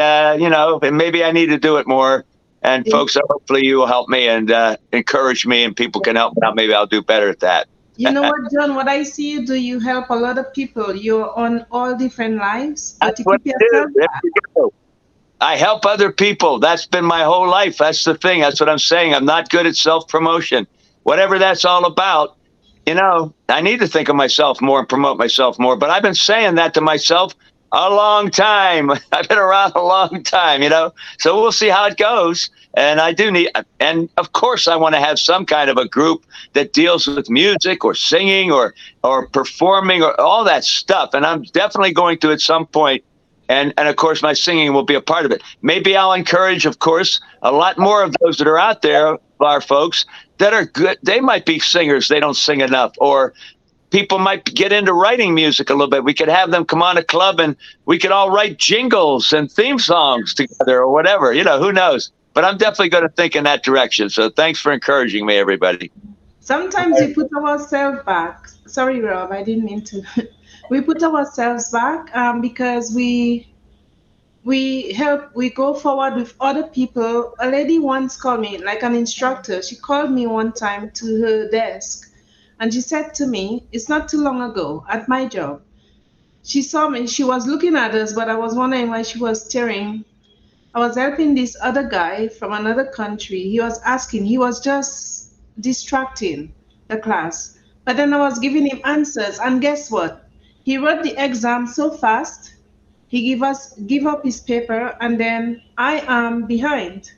maybe I need to do it more. And folks, hopefully you will help me and encourage me, and people can help me out. Maybe I'll do better at that. You know what, John, what I see you do, you help a lot of people. You're on all different lives. But you keep yourself I help other people. That's been my whole life. That's the thing. That's what I'm saying. I'm not good at self-promotion. Whatever that's all about, I need to think of myself more and promote myself more. But I've been saying that to myself a long time. I've been around a long time, So we'll see how it goes. And I do need, and of course I want to have some kind of a group that deals with music or singing or performing or all that stuff. And I'm definitely going to at some point And of course, my singing will be a part of it. Maybe I'll encourage, of course, a lot more of those that are out there, our folks that are good. They might be singers. They don't sing enough, or people might get into writing music a little bit. We could have them come on a club and we could all write jingles and theme songs together or whatever, you know, who knows? But I'm definitely going to think in that direction. So thanks for encouraging me, everybody. Sometimes we put ourselves back. Sorry, Rob, I didn't mean to. We put ourselves back because we go forward with other people. A lady once called me, like an instructor. She called me one time to her desk, and she said to me, it's not too long ago at my job. She saw me, she was looking at us, but I was wondering why she was staring. I was helping this other guy from another country. He was just distracting the class. But then I was giving him answers, and guess what? He wrote the exam so fast. He give up his paper, and then I am behind.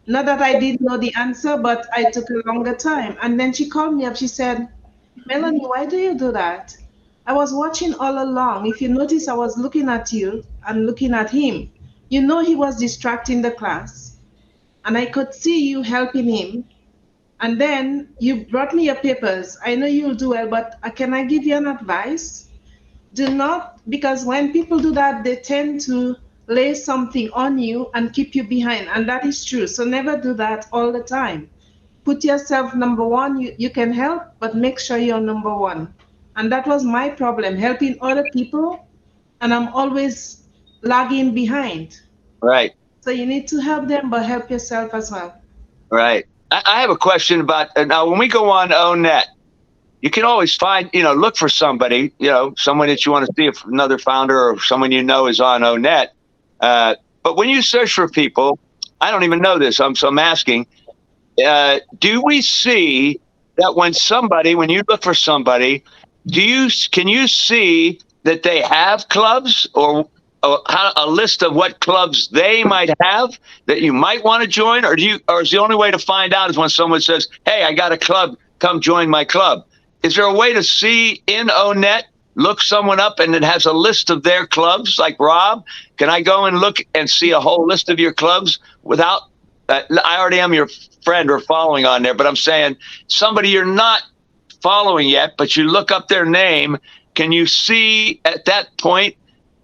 Not that I didn't know the answer, but I took a longer time. And then she called me up. She said, Melanie, why do you do that? I was watching all along. If you notice, I was looking at you and looking at him. You know he was distracting the class. And I could see you helping him. And then you brought me your papers. I know you'll do well, but can I give you an advice? Do not, because when people do that, they tend to lay something on you and keep you behind. And that is true. So never do that all the time. Put yourself number one. You can help, but make sure you're number one. And that was my problem, helping other people, and I'm always lagging behind. Right. So you need to help them, but help yourself as well. Right. I have a question about, now when we go on ONet, you can always find, look for somebody, someone that you want to see, if another founder or someone you know is on ONet. But when you search for people, I don't even know this, so I'm asking, do we see that when you look for somebody, can you see that they have clubs or a list of what clubs they might have that you might want to join, or is the only way to find out is when someone says, "Hey, I got a club, come join my club"? Is there a way to see in ONet, look someone up and it has a list of their clubs? Like Rob, can I go and look and see a whole list of your clubs without? I already am your friend or following on there, but I'm saying somebody you're not following yet, but you look up their name. Can you see at that point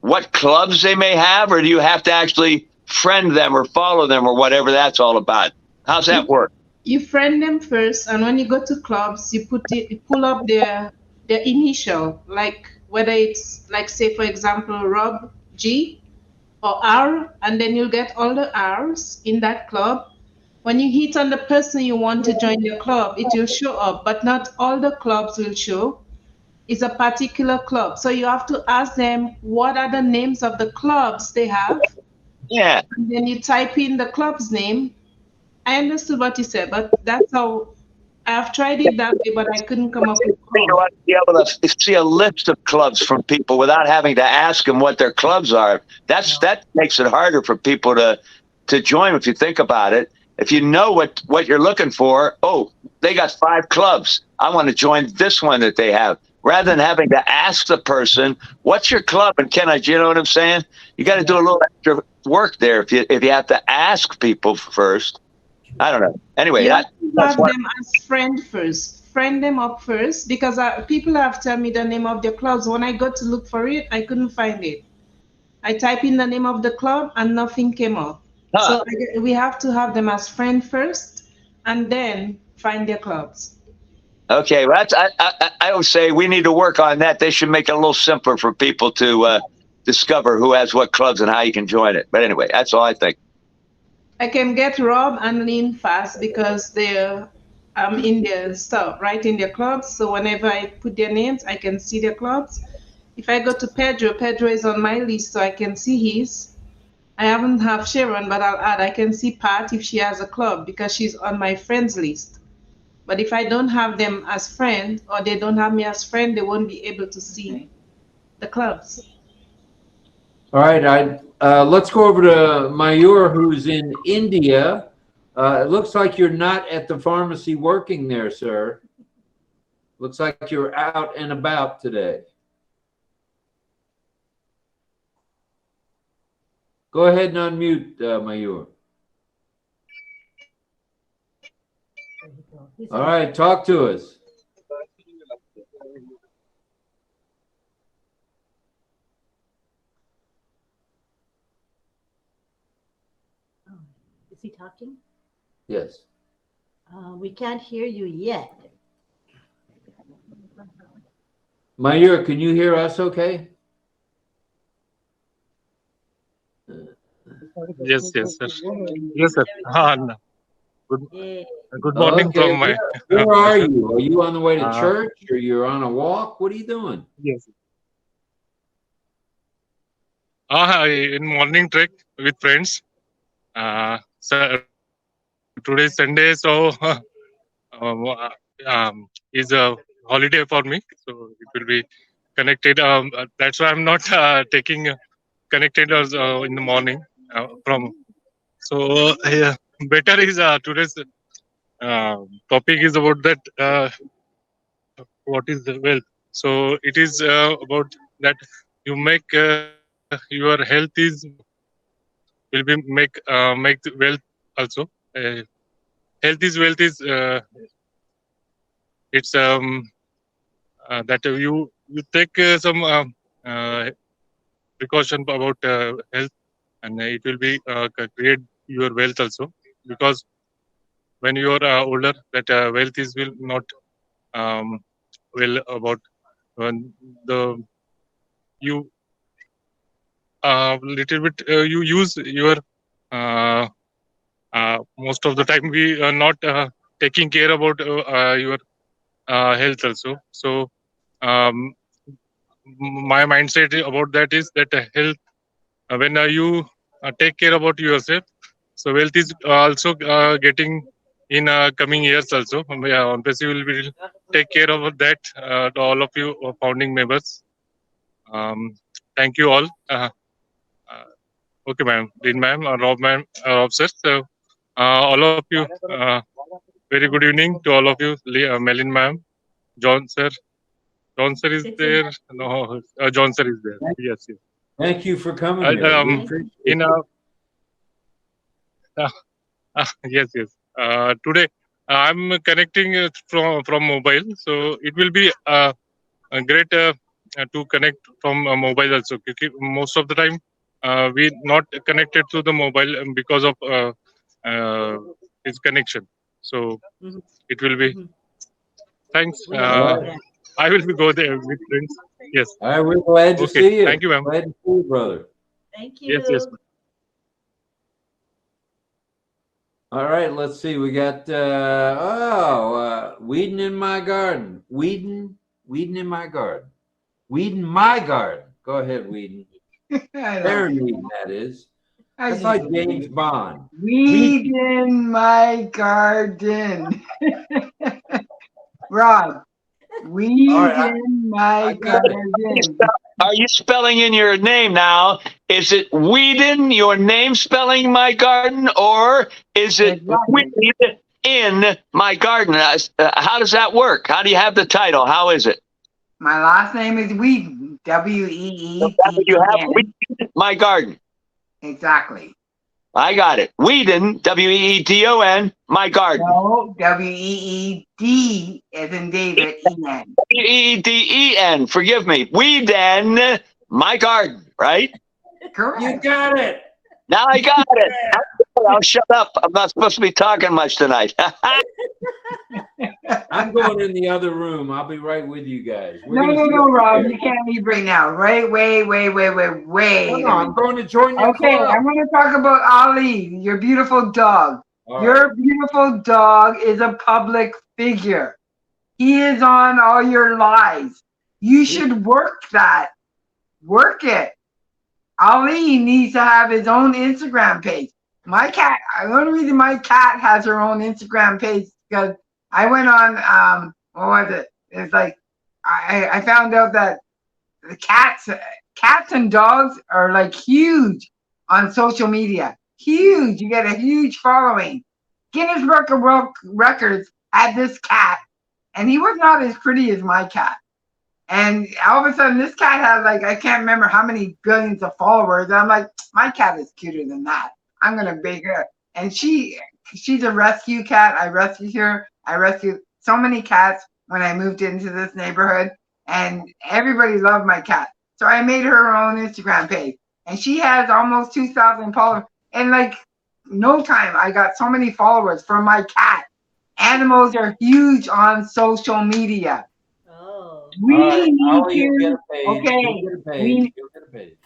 what clubs they may have, or do you have to actually friend them or follow them or whatever that's all about? How's that work? You friend them first, and when you go to clubs, you pull up their initial, like whether it's like, say for example, Rob G or R, and then you'll get all the R's in that club. When you hit on the person you want to join your club, it will show up, but not all the clubs will show. It's a particular club. So you have to ask them what are the names of the clubs they have. Yeah. And then you type in the club's name. I understood what you said, but that's how I've tried it that way, but I couldn't come up with You want to be able to see a list of clubs from people without having to ask them what their clubs are. That makes it harder for people to join if you think about it. If you know what you're looking for, oh, they got 5 clubs. I want to join this one that they have. Rather than having to ask the person, what's your club? And you know what I'm saying? You got to do a little extra work there if you have to ask people first. I don't know. Anyway, you have them as friend first. Friend them up first, because people have told me the name of their clubs. When I go to look for it, I couldn't find it. I type in the name of the club and nothing came up. So we have to have them as friend first, and then find their clubs. Okay, well, I would say we need to work on that. They should make it a little simpler for people to discover who has what clubs and how you can join it. But anyway, that's all I think. I can get Rob and Lynn fast because they're in their stuff, right in their clubs. So whenever I put their names, I can see their clubs. If I go to Pedro is on my list, so I can see his. I haven't have Sharon, but I'll add. I can see Pat if she has a club because she's on my friends list. But if I don't have them as friend, or they don't have me as friend, they won't be able to see the clubs. All right, let's go over to Mayur, who's in India. It looks like you're not at the pharmacy working there, sir. Looks like you're out and about today. Go ahead and unmute, Mayur. There you go. He's All right, talk to us. Oh, is he talking? Yes. We can't hear you yet. Mayur, can you hear us okay? Yes, yes, sir. Yes, sir. No. Good, Yeah. good morning Okay, from my where are sir. you? Are you on the way to Uh, church or you're on a walk? What are you doing? Yes. In morning trek with friends. So today is Sunday, so um, is a holiday for me. So it will be connected. That's why I'm not taking connected in the morning from. So better is today's topic is about that. What is the wealth? So it is about that you make your health is will be make the wealth also. Health is wealth is it's that you take some precaution about health, and it will be create your wealth also, because when you are older, that wealth is will not well about when the you little bit you use your most of the time we are not taking care about your health also. So um, my mindset about that is that health when you take care about yourself, so wealth is also getting in coming years also. ONPASSIVE will be take care of that to all of you founding members. Thank you all. Okay, ma'am, Lynn ma'am, Rob ma'am, Rob sir. So all of you, very good evening to all of you, Melin ma'am, John sir. John sir is It's in there. No, John sir is there. Yes, yes. Thank you for coming here. We appreciate In it. yes, yes. Today I'm connecting from mobile, so it will be great to connect from mobile also. Most of the time we not connected to the mobile because of uh, its connection. So Mhm, it will be mhm. thanks. We All right. understand. I will be go there with friends. Yes. All right, we're glad to Okay. see you. Thank you, ma'am. Glad to see you, brother. Thank Yes, yes. you. All right, let's see. We got weeding in my garden. Weeding in my garden. Weeding my garden. Go ahead, Weeding. I love Aaron you. Weeding, that is. I That's just like love James you. Bond. Weed in my garden. Rob, All weed right, in my I got it. garden. Are you spelling in your name now? Is it Whedon, your name spelling my garden, or is it Exactly. Weed in my garden? How does that work? How do you have the title? How is it? My last name is Wheaton. You have Weedon. Weed my garden. Exactly. I got it. Whedon, Weedon, my garden. No, Weed as in David, En. Weden. Forgive me. Whedon, my garden. Right? You Correct. got it. Now I got it. I'll shut up. I'm not supposed to be talking much tonight. I'm going in the other room. I'll be right with you guys. We're No, gonna no, see no, up Rob, there. you can't leave right now. Right, wait. No, I'm going to join your Okay, club. I'm going to talk about Ali, your beautiful dog. All Your right. beautiful dog is a public figure. He is on all your lives. You should work that. Work it. Ali needs to have his own Instagram page. My cat, the only reason my cat has her own Instagram page is because I went on, what was it? It's like, I found out that the cats and dogs are like huge on social media. Huge. You get a huge following. Guinness Book of World Records had this cat, and he was not as pretty as my cat. And all of a sudden, this cat has like, I can't remember how many billions of followers. And I'm like, My cat is cuter than that. I'm gonna bake her. And she's a rescue cat. I rescued her. I rescued so many cats when I moved into this neighborhood, and everybody loved my cat. So I made her own Instagram page, and she has almost 2,000 followers. And like no time, I got so many followers from my cat. Animals are huge on social media. Oh. We need Ollie, you'll get to. a page. Okay. You'll get a page. You'll get a page.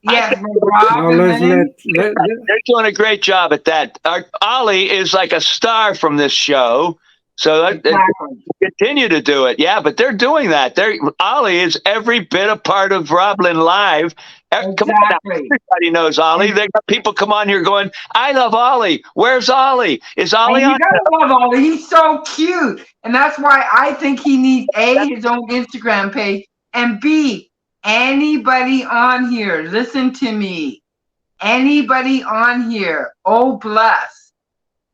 Yes, Now let's let They're doing a great job at that. Ollie is like a star from this show. So Exactly. continue to do it. Yeah, but they're doing that. Ollie is every bit a part of RobLynnLive. Come on now. Exactly. Everybody knows Ollie. They got people come on here going, I love Ollie. Where's Ollie? Is And Ollie you on? gotta love Ollie. He's so cute. And that's why I think he needs A, his own Instagram page, and B, anybody on here, listen to me. Anybody on here, oh bless.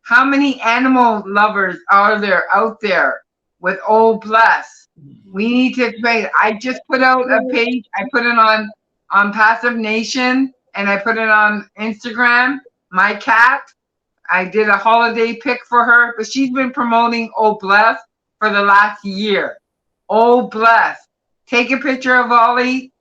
How many animal lovers are there out there with oh bless? We need to explain. I just put out a page. I put it on Passive Nation, and I put it on Instagram. My cat. I did a holiday pic for her, but she's been promoting Oh Bless for the last year. Oh Bless. Take a picture of Ollie.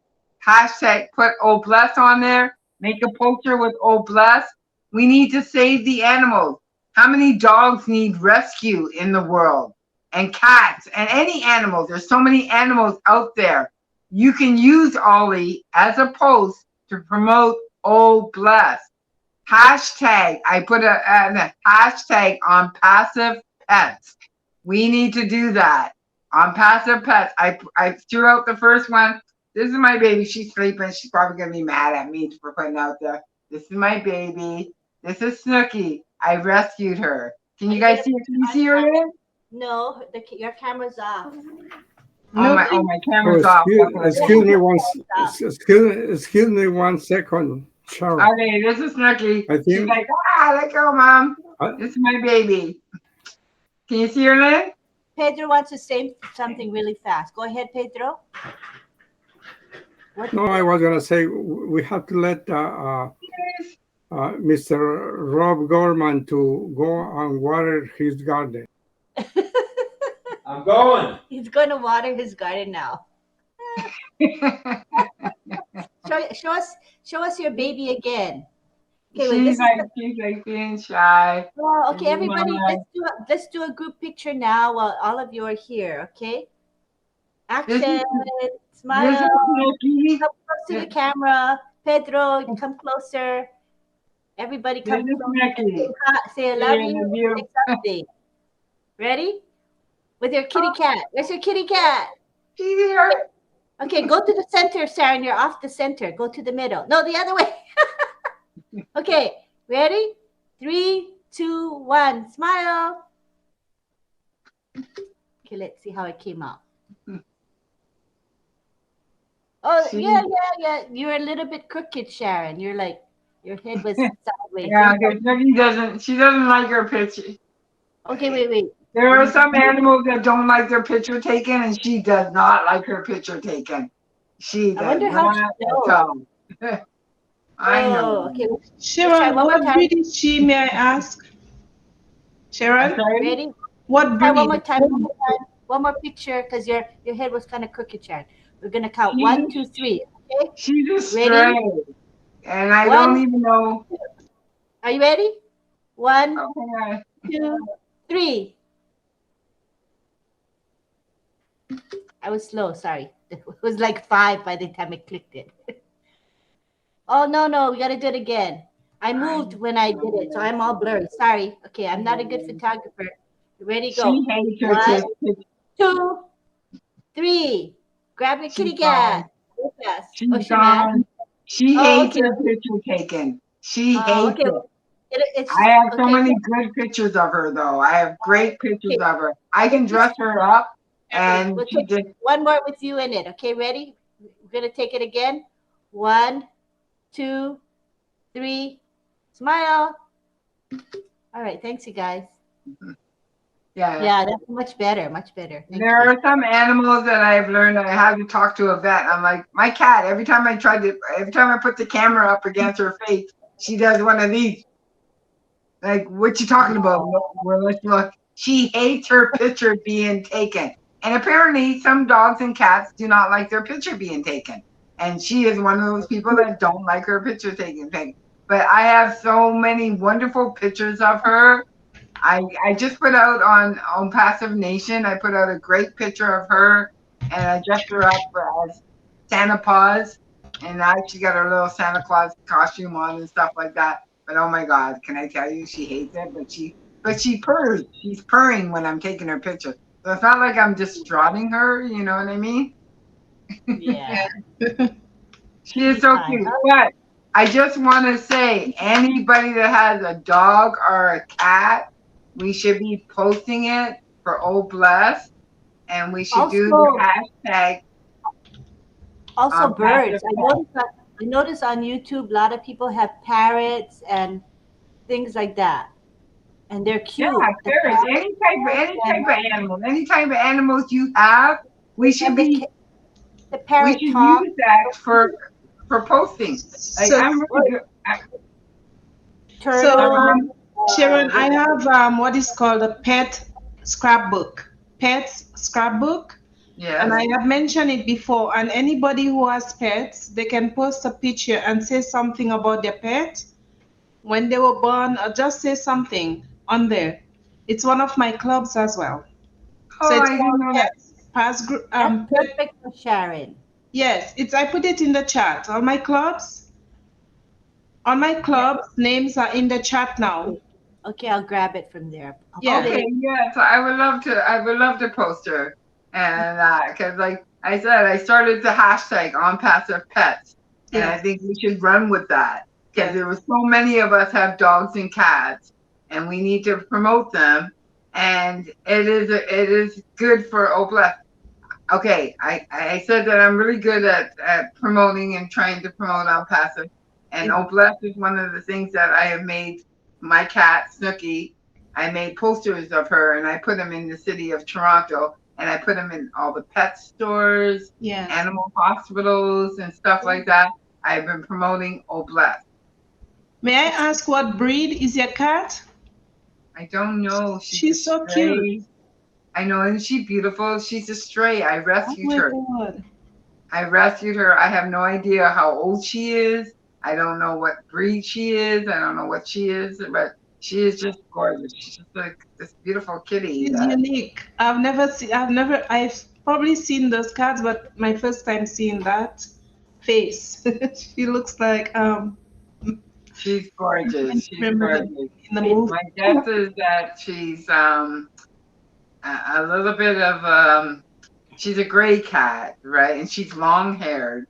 Hashtag put Oh Bless on there. Make a poster with Oh Bless. We need to save the animals. How many dogs need rescue in the world? And cats and any animals. There's so many animals out there. You can use Ollie as a post to promote Oh Bless. Hashtag, I put a hashtag on passive pets. We need to do that on passive pets. I threw out the first one. This is my baby. She's sleeping. She's probably going to be mad at me for putting out there. This is my baby. This is Snooky. I rescued her. Can you guys see her? Can you see her in? No, your camera's off. My camera's off. excuse me one second, Sharon. Okay, this is Snooky. I think- She's like, let go, Mom. This is my baby. Can you see her, Lynn? Pedro wants to say something really fast. Go ahead, Pedro. No, I was gonna say we have to let Mr. Rob Gorman to go and water his garden. I'm going. He's going to water his garden now. Show us your baby again. Okay, wait, she's like being shy. Oh, okay, everybody, let's do a group picture now while all of you are here. Okay. Action. Smile. Come close to the camera. Pedro, come closer. Everybody come closer. Say I love you. Say something. Ready? With your kitty cat. Where's your kitty cat? She's here. Okay, go to the center, Sharon. You're off the center. Go to the middle. No, the other way. Okay, ready? 3, 2, 1. Smile. Okay, let's see how it came out. Oh, yeah. You're a little bit crooked, Sharon. You're like, your head was sideways. Yeah, she doesn't like her picture. Okay, wait. There are some animals that don't like their picture taken, and she does not like her picture taken. She does. I wonder how she knows. I know. Okay. Sharon, what breed is she, may I ask? Sharon? Ready? What breed? One more time. One more picture, because your head was kind of crooked, Sharon. We're going to count 1, 2, 3. Okay? She's a stray. And I don't even know. Are you ready? 1, 2, 3. I was slow, sorry. It was like 5 by the time I clicked it. Oh, no, we got to do it again. I moved when I did it, so I'm all blurry. Sorry. Okay, I'm not a good photographer. Ready, go. 1, 2, 3. Grab your kitty cat. She's gone. She hates her picture taken. She hates it. I have so many good pictures of her, though. I have great pictures of her. I can dress her up. And we'll take one more with you in it. Okay, ready? We're going to take it again. 1, 2, 3. Smile. All right, thanks, you guys. Yeah. Yeah, that's much better. Much better. Thank There you. are some animals that I've learned that I have to talk to a vet. I'm like, my cat, every time I put the camera up against her face, she does one of these. Like, what you talking about? Well, let's look. She hates her picture being taken. And apparently some dogs and cats do not like their picture being taken. And she is one of those people that don't like her picture taken. But I have so many wonderful pictures of her. I just put out on Passive Nation, I put out a great picture of her, and I dressed her up as Santa Paws, and now she got her little Santa Claus costume on and stuff like that. But oh my God, can I tell you, she hates it, but she purrs. She's purring when I'm taking her picture. So it's not like I'm distraughting her, you know what I mean? Yeah. She is so cute. But I just want to say, anybody that has a dog or a cat, we should be posting it for Old Bless, and we should do the hashtag. Also birds. Passive Pet. I noticed on YouTube a lot of people have parrots and things like that, and they're cute. Yeah, The there is parrots any type of animal, any type of animals you have, we should and be the we parrot should talk. use that for posting. Like So, I'm really good. Turtle. Sharon, I have what is called a pet scrapbook. Pets scrapbook. And I Yes. have mentioned it before. And anybody who has pets, they can post a picture and say something about their pet when they were born, or just say something on there. It's one of my clubs as well. So Oh, it's I didn't called know that. That's Pet. perfect for Sharon. Yes, I put it in the chat. All my clubs, names are in the chat now. Okay, I'll grab it from there. Yeah. Okay, yeah. So I would love to post her, and because like I said, I started the hashtag on passive pets, and I Yeah. think we should run with that because Yeah. there were so many of us have dogs and cats, and we need to promote them, and it is good for Oblast. Okay, I said that I'm really good at promoting and trying to promote on passive, and Oblast is one of the things that I have made my cat Snooky. I made posters of her and I put them in the city of Toronto, and I put them in all the pet stores, Yes. animal hospitals, and stuff like that. I've been promoting Oblast. May I ask what breed is your cat? I don't know. She's so stray. cute. I know, isn't she beautiful? She's a stray. I Oh rescued my her. God. I rescued her. I have no idea how old she is. I don't know what breed she is. I don't know what she is, but she is just gorgeous. She's just like this beautiful kitty. She's unique. I've probably seen those cats, but my first time seeing that face. She looks like She's gorgeous. She's remember gorgeous. in the movie. My guess is that she's a little bit of she's a gray cat, right? And she's long haired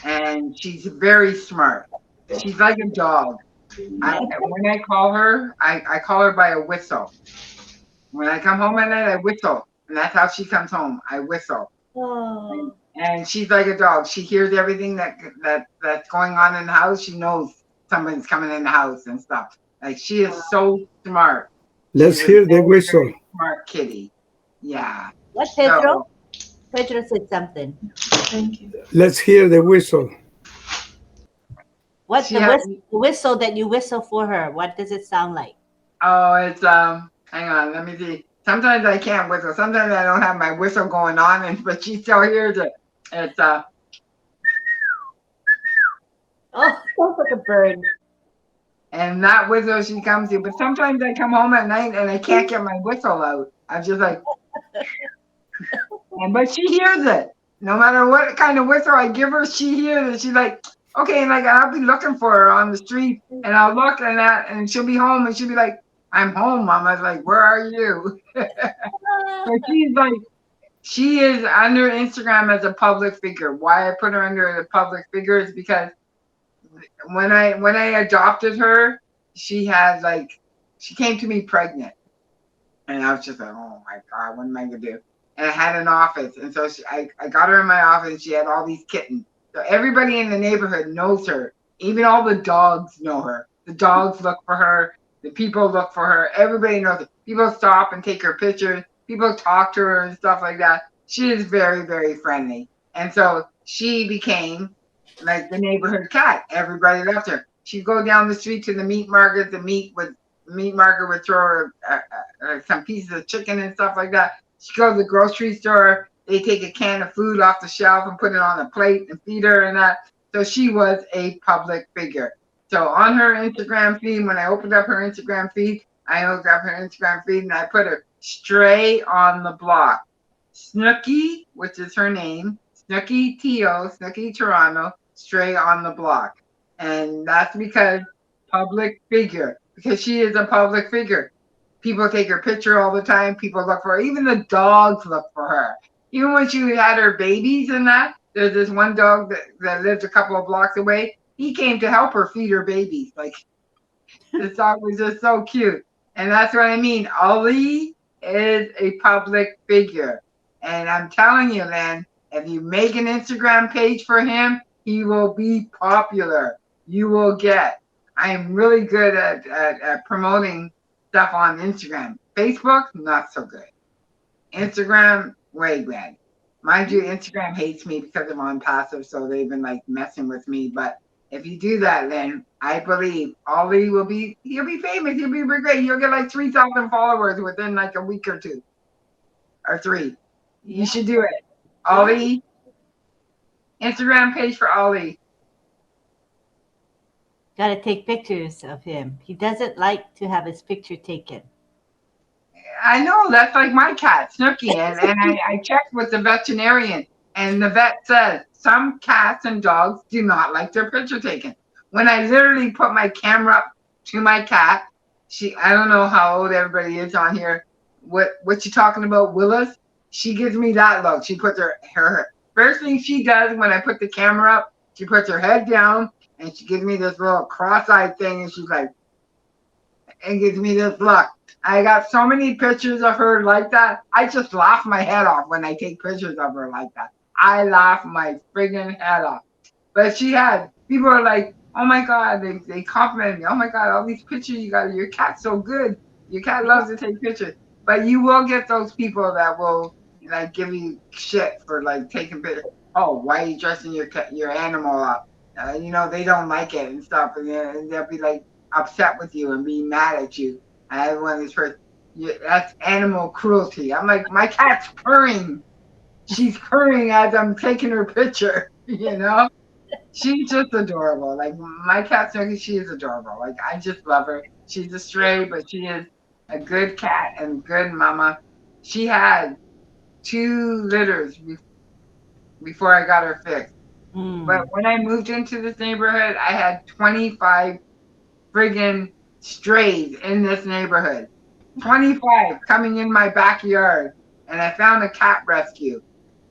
and she's very smart. She's like a dog. When I call her, I call her by a whistle. When I come home at night, I whistle, and that's how she comes home. I whistle, Oh. and she's like a dog. She hears everything that's going on in the house. She knows somebody's coming in the house and stuff. Like she is so smart. Let's She's hear a the very, whistle. very smart kitty. Yeah. What, Pedro? Pedro said something. Thank you. Let's hear the whistle. What's She the has- whistle that you whistle for her? What does it sound like? Oh, it's hang on, let me see. Sometimes I can't whistle. Sometimes I don't have my whistle going on, but she still hears it. It's Oh, sounds like a bird. and that whistle she comes to. But sometimes I come home at night and I can't get my whistle out. I'm just like, but she hears it. No matter what kind of whistle I give her, she hears it. She's like, okay, and like I'll be looking for her on the street, and I'll look and she'll be home, and she'll be like, I'm home, Mom. I was like, where are you? But she's like, she is under Instagram as a public figure. Why I put her under the public figure is because when I adopted her, she came to me pregnant, and I was just like, oh my God, what am I gonna do? And I had an office, and so I got her in my office, and she had all these kittens. So everybody in the neighborhood knows her. Even all the dogs know her. The dogs look for her. The people look for her. Everybody knows her. People stop and take her pictures. People talk to her and stuff like that. She is very, very friendly. And so she became like the neighborhood cat. Everybody loved her. She'd go down the street to the meat market. The meat market would throw her some pieces of chicken and stuff like that. She'd go to the grocery store. They take a can of food off the shelf and put it on a plate and feed her and that. So she was a public figure. So on her Instagram feed, when I opened up her Instagram feed, and I put her stray on the block. Snooky, which is her name, Snooky T.O., Snooky Toronto, stray on the block. And that's because she is a public figure. People take her picture all the time. People look for her. Even the dogs look for her. Even when she had her babies and that, there's this one dog that lived a couple of blocks away. He came to help her feed her babies. Like, this dog was just so cute. And that's what I mean. Ali is a public figure. And I'm telling you, Lynn, if you make an Instagram page for him, he will be popular. You will get. I am really good at promoting stuff on Instagram. Facebook, not so good. Instagram, way bad. Mind you, Instagram hates me because I'm on passive, so they've been like messing with me. But if you do that, then I believe Ali he'll be famous. He'll be great. You'll get like 3,000 followers within like a week or two or three. You should do it. Ali, Instagram page for Ali. Got to take pictures of him. He doesn't like to have his picture taken. I know, that's like my cat, Snooky. And I checked with the veterinarian, and the vet says some cats and dogs do not like their picture taken. When I literally put my camera up to my cat, I don't know how old everybody is on here. What you talking about, Willis? She gives me that look. She puts her first thing she does when I put the camera up, she puts her head down and she gives me this little cross-eyed thing, and she's like, and gives me this look. I got so many pictures of her like that. I just laugh my head off when I take pictures of her like that. I laugh my friggin' head off. But people are like, oh my God, they compliment me. Oh my God, all these pictures you got. Your cat's so good. Your cat loves to take pictures. But you will get those people that will like give you shit for like taking pictures. Oh, why are you dressing your animal up? They don't like it and stuff. And they'll be like upset with you and be mad at you. I had one of these first, that's animal cruelty. I'm like, my cat's purring. She's purring as I'm taking her picture, She's just adorable. Like, my cat, she is adorable. Like, I just love her. She's a stray, but she is a good cat and good mama. She had 2 litters before I got her fixed. But when I moved into this neighborhood, I had 25 friggin' strays in this neighborhood. 25 coming in my backyard. And I found a cat rescue.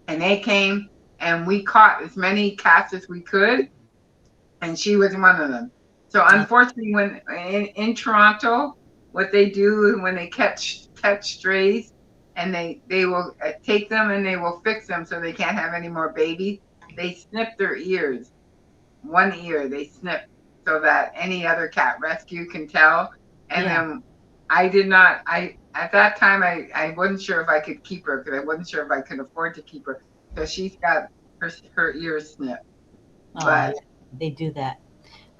And they came and we caught as many cats as we could. And she was one of them. So unfortunately, when in Toronto, what they do when they catch strays, and they will take them and they will fix them so they can't have any more babies, they snip their ears. One ear they snip so that any other cat rescue can tell. And then at that time, I wasn't sure if I could keep her because I wasn't sure if I could afford to keep her. So she's got her ears snipped. But they do that.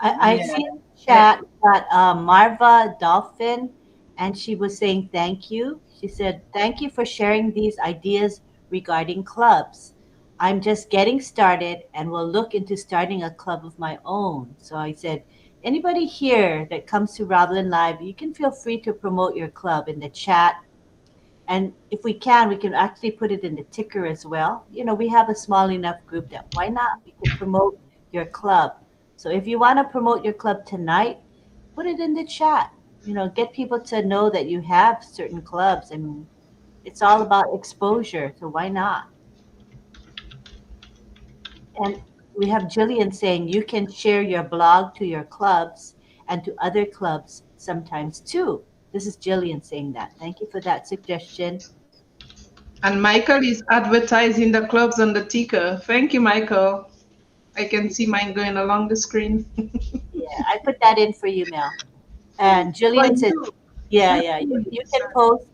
I see in the chat that Marva Dolphin, and she was saying thank you. She said, thank you for sharing these ideas regarding clubs. I'm just getting started and will look into starting a club of my own. So I said, anybody here that comes to RobLynnLive, you can feel free to promote your club in the chat. And if we can actually put it in the ticker as well. We have a small enough group that why not? We can promote your club. So if you want to promote your club tonight, put it in the chat. Get people to know that you have certain clubs. I mean, it's all about exposure. So why not? And we have Jillian saying you can share your blog to your clubs and to other clubs sometimes too. This is Jillian saying that. Thank you for that suggestion. And Michael is advertising the clubs on the ticker. Thank you, Michael. I can see mine going along the screen. Yeah, I put that in for you, Mel. And Jillian says, Yeah, yeah. You can post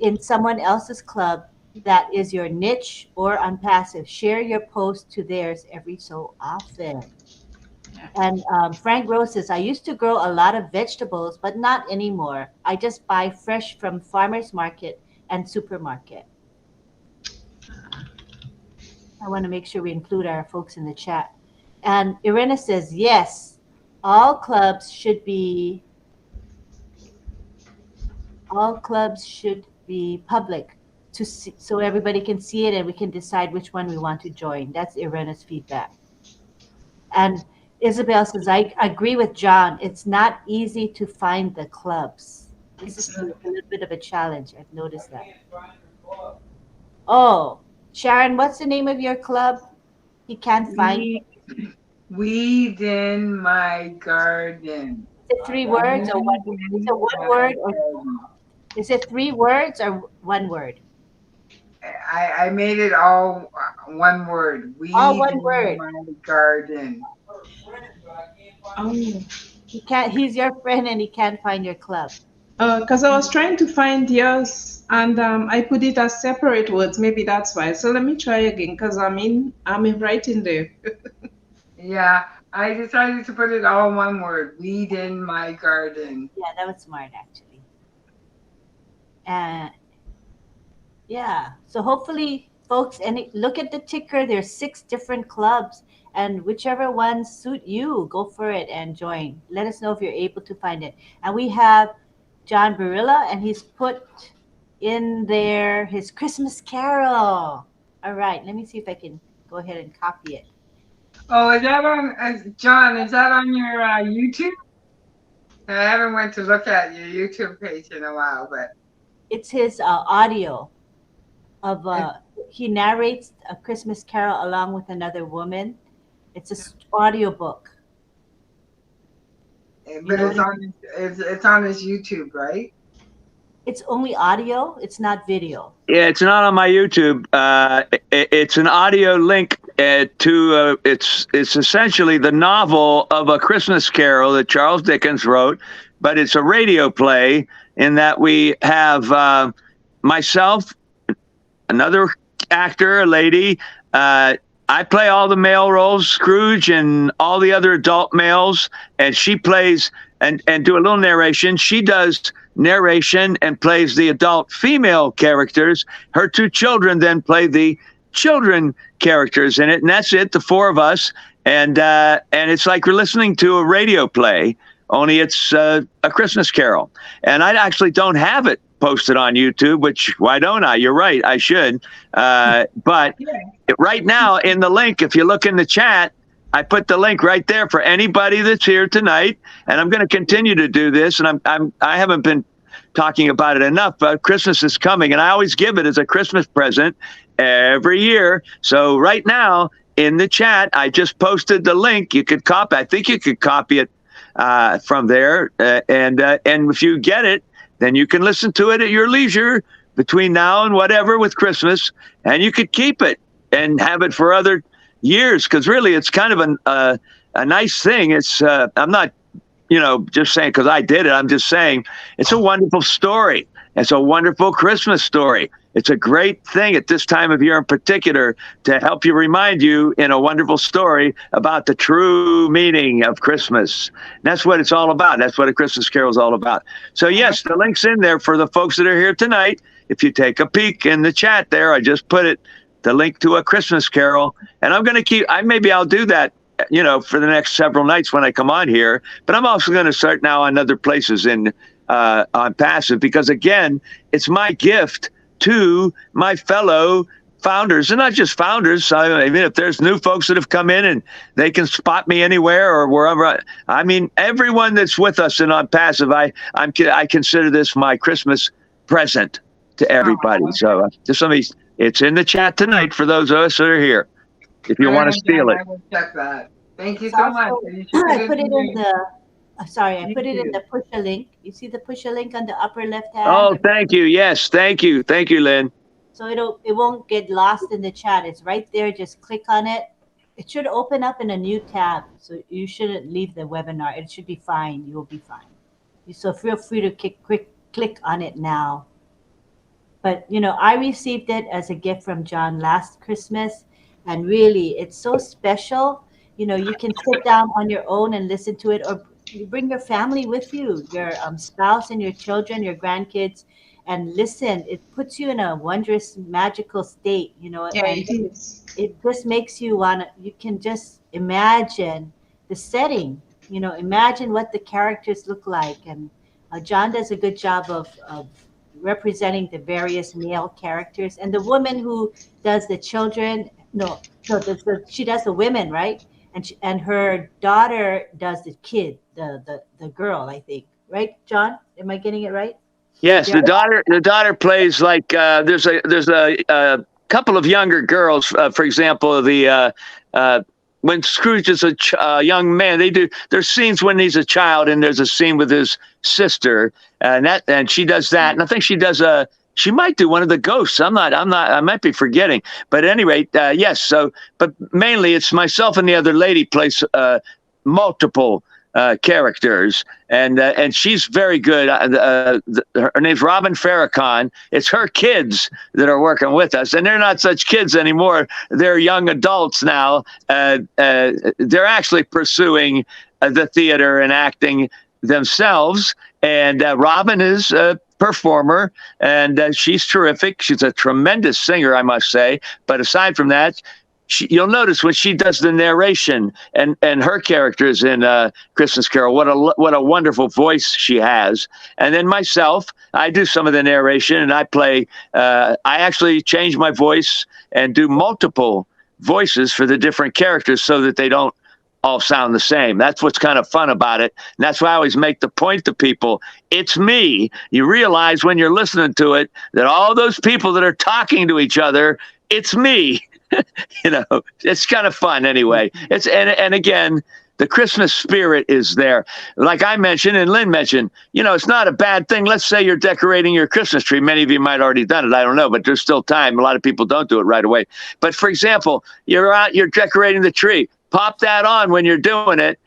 in someone else's club that is your niche or unpassive. Share your post to theirs every so often. And Frank Rose says, I used to grow a lot of vegetables, but not anymore. I just buy fresh from farmers market and supermarket. I want to make sure we include our folks in the chat. And Irena says, yes, all clubs should be all clubs should be public to see, so everybody can see it and we can decide which one we want to join. That's Irena's feedback. And Isabel says, I agree with John. It's not easy to find the clubs. This is a little bit of a challenge. I've noticed that. Oh, Sharon, what's the name of your club? He can't find. Weed in my garden. Is it 3 words or one? Is it one word or is it 3 words or 1 word? I made it all one word. Weed All one in word. my garden. Oh, He can't. He's your friend and he can't find your club. because I was trying to find yours and I put it as separate words. Maybe that's why. So let me try again because I'm right in there. Yeah, I decided to put it all one word. Weed in my garden. Yeah, that was smart actually. And yeah, so hopefully, folks, and look at the ticker. There's 6 different clubs, and whichever ones suit you, go for it and join. Let us know if you're able to find it. And we have John Barilla, and he's put in there his Christmas Carol. All right, let me see if I can go ahead and copy it. Oh, is that on, John, is that on your YouTube? I haven't went to look at your YouTube page in a while, but. It's his audio of he narrates a Christmas Carol along with another woman. It's a audio book. But it's on his YouTube, right? It's only audio. It's not video. Yeah, it's not on my YouTube. It's an audio link to it's essentially the novel of A Christmas Carol that Charles Dickens wrote, but it's a radio play in that we have myself, another actor, a lady. I play all the male roles, Scrooge and all the other adult males, and she plays and do a little narration. She does narration and plays the adult female characters. Her 2 children then play the children characters in it, and that's it. The 4 of us, and it's like we're listening to a radio play, only it's a Christmas Carol. And I actually don't have it posted on YouTube, which why don't I? You're right, I should. But right now in the link, if you look in the chat, I put the link right there for anybody that's here tonight, and I'm going to continue to do this. And I haven't been talking about it enough, but Christmas is coming, and I always give it as a Christmas present every year. So right now in the chat, I just posted the link. You could copy. I think you could copy it from there, and if you get it, then you can listen to it at your leisure between now and whatever with Christmas, and you could keep it and have it for other years, because really it's kind of a nice thing. It's I'm not just saying because I did it. I'm just saying it's a wonderful story. It's a wonderful Christmas story. It's a great thing at this time of year in particular to help you remind you in a wonderful story about the true meaning of Christmas. And that's what it's all about. That's what A Christmas Carol is all about. So yes, the link's in there for the folks that are here tonight. If you take a peek in the chat there, I just put it, the link to A Christmas Carol. And I'm going to maybe I'll do that, for the next several nights when I come on here. But I'm also going to start now on other places on Passive, because again, it's my gift to my fellow founders, and not just founders. I mean, if there's new folks that have come in and they can spot me anywhere or wherever, I mean, everyone that's with us and on Passive, I consider this my Christmas present to everybody. So it's in the chat tonight for those of us that are here. If you want to steal it. I will check that. Thank you so much. I put it in the. I put it in the push a link. You see the push a link on the upper left hand? Oh, thank you. Yes, thank you. Thank you, Lynn. So it won't get lost in the chat. It's right there. Just click on it. It should open up in a new tab. So you shouldn't leave the webinar. It should be fine. You will be fine. So feel free to click on it now. But I received it as a gift from John last Christmas, and really, it's so special. You can sit down on your own and listen to it, or you bring your family with you, your spouse and your children, your grandkids, and listen. It puts you in a wondrous, magical state, Yeah, and it is. it just makes you wanna. You can just imagine the setting. Imagine what the characters look like, and John does a good job of representing the various male characters, and the woman who does the children. No, she does the women, right? And her daughter does the kid, the girl, I think, right? John, am I getting it right? Yes, Yeah. the daughter plays like there's a couple of younger girls. For example, when Scrooge is a young man, there's scenes when he's a child, and there's a scene with his sister, and she does that, and I think she might do one of the ghosts. I might be forgetting, but at any rate, yes. So, but mainly it's myself and the other lady plays multiple characters, and she's very good. Her name's Robin Farrakhan. It's her kids that are working with us, and they're not such kids anymore. They're young adults now. They're actually pursuing the theater and acting themselves. And Robin is a performer, and she's terrific. She's a tremendous singer, I must say. But aside from that, you'll notice when she does the narration and her characters in Christmas Carol, what a wonderful voice she has. And then myself, I do some of the narration, and I play. I actually change my voice and do multiple voices for the different characters so that they don't all sound the same. That's what's kind of fun about it. And that's why I always make the point to people, it's me. You realize when you're listening to it that all those people that are talking to each other, it's me. It's kind of fun anyway. And again, the Christmas spirit is there. Like I mentioned and Lynn mentioned, it's not a bad thing. Let's say you're decorating your Christmas tree. Many of you might already done it. I don't know, but there's still time. A lot of people don't do it right away. But for example, you're decorating the tree. Pop that on when you're doing it,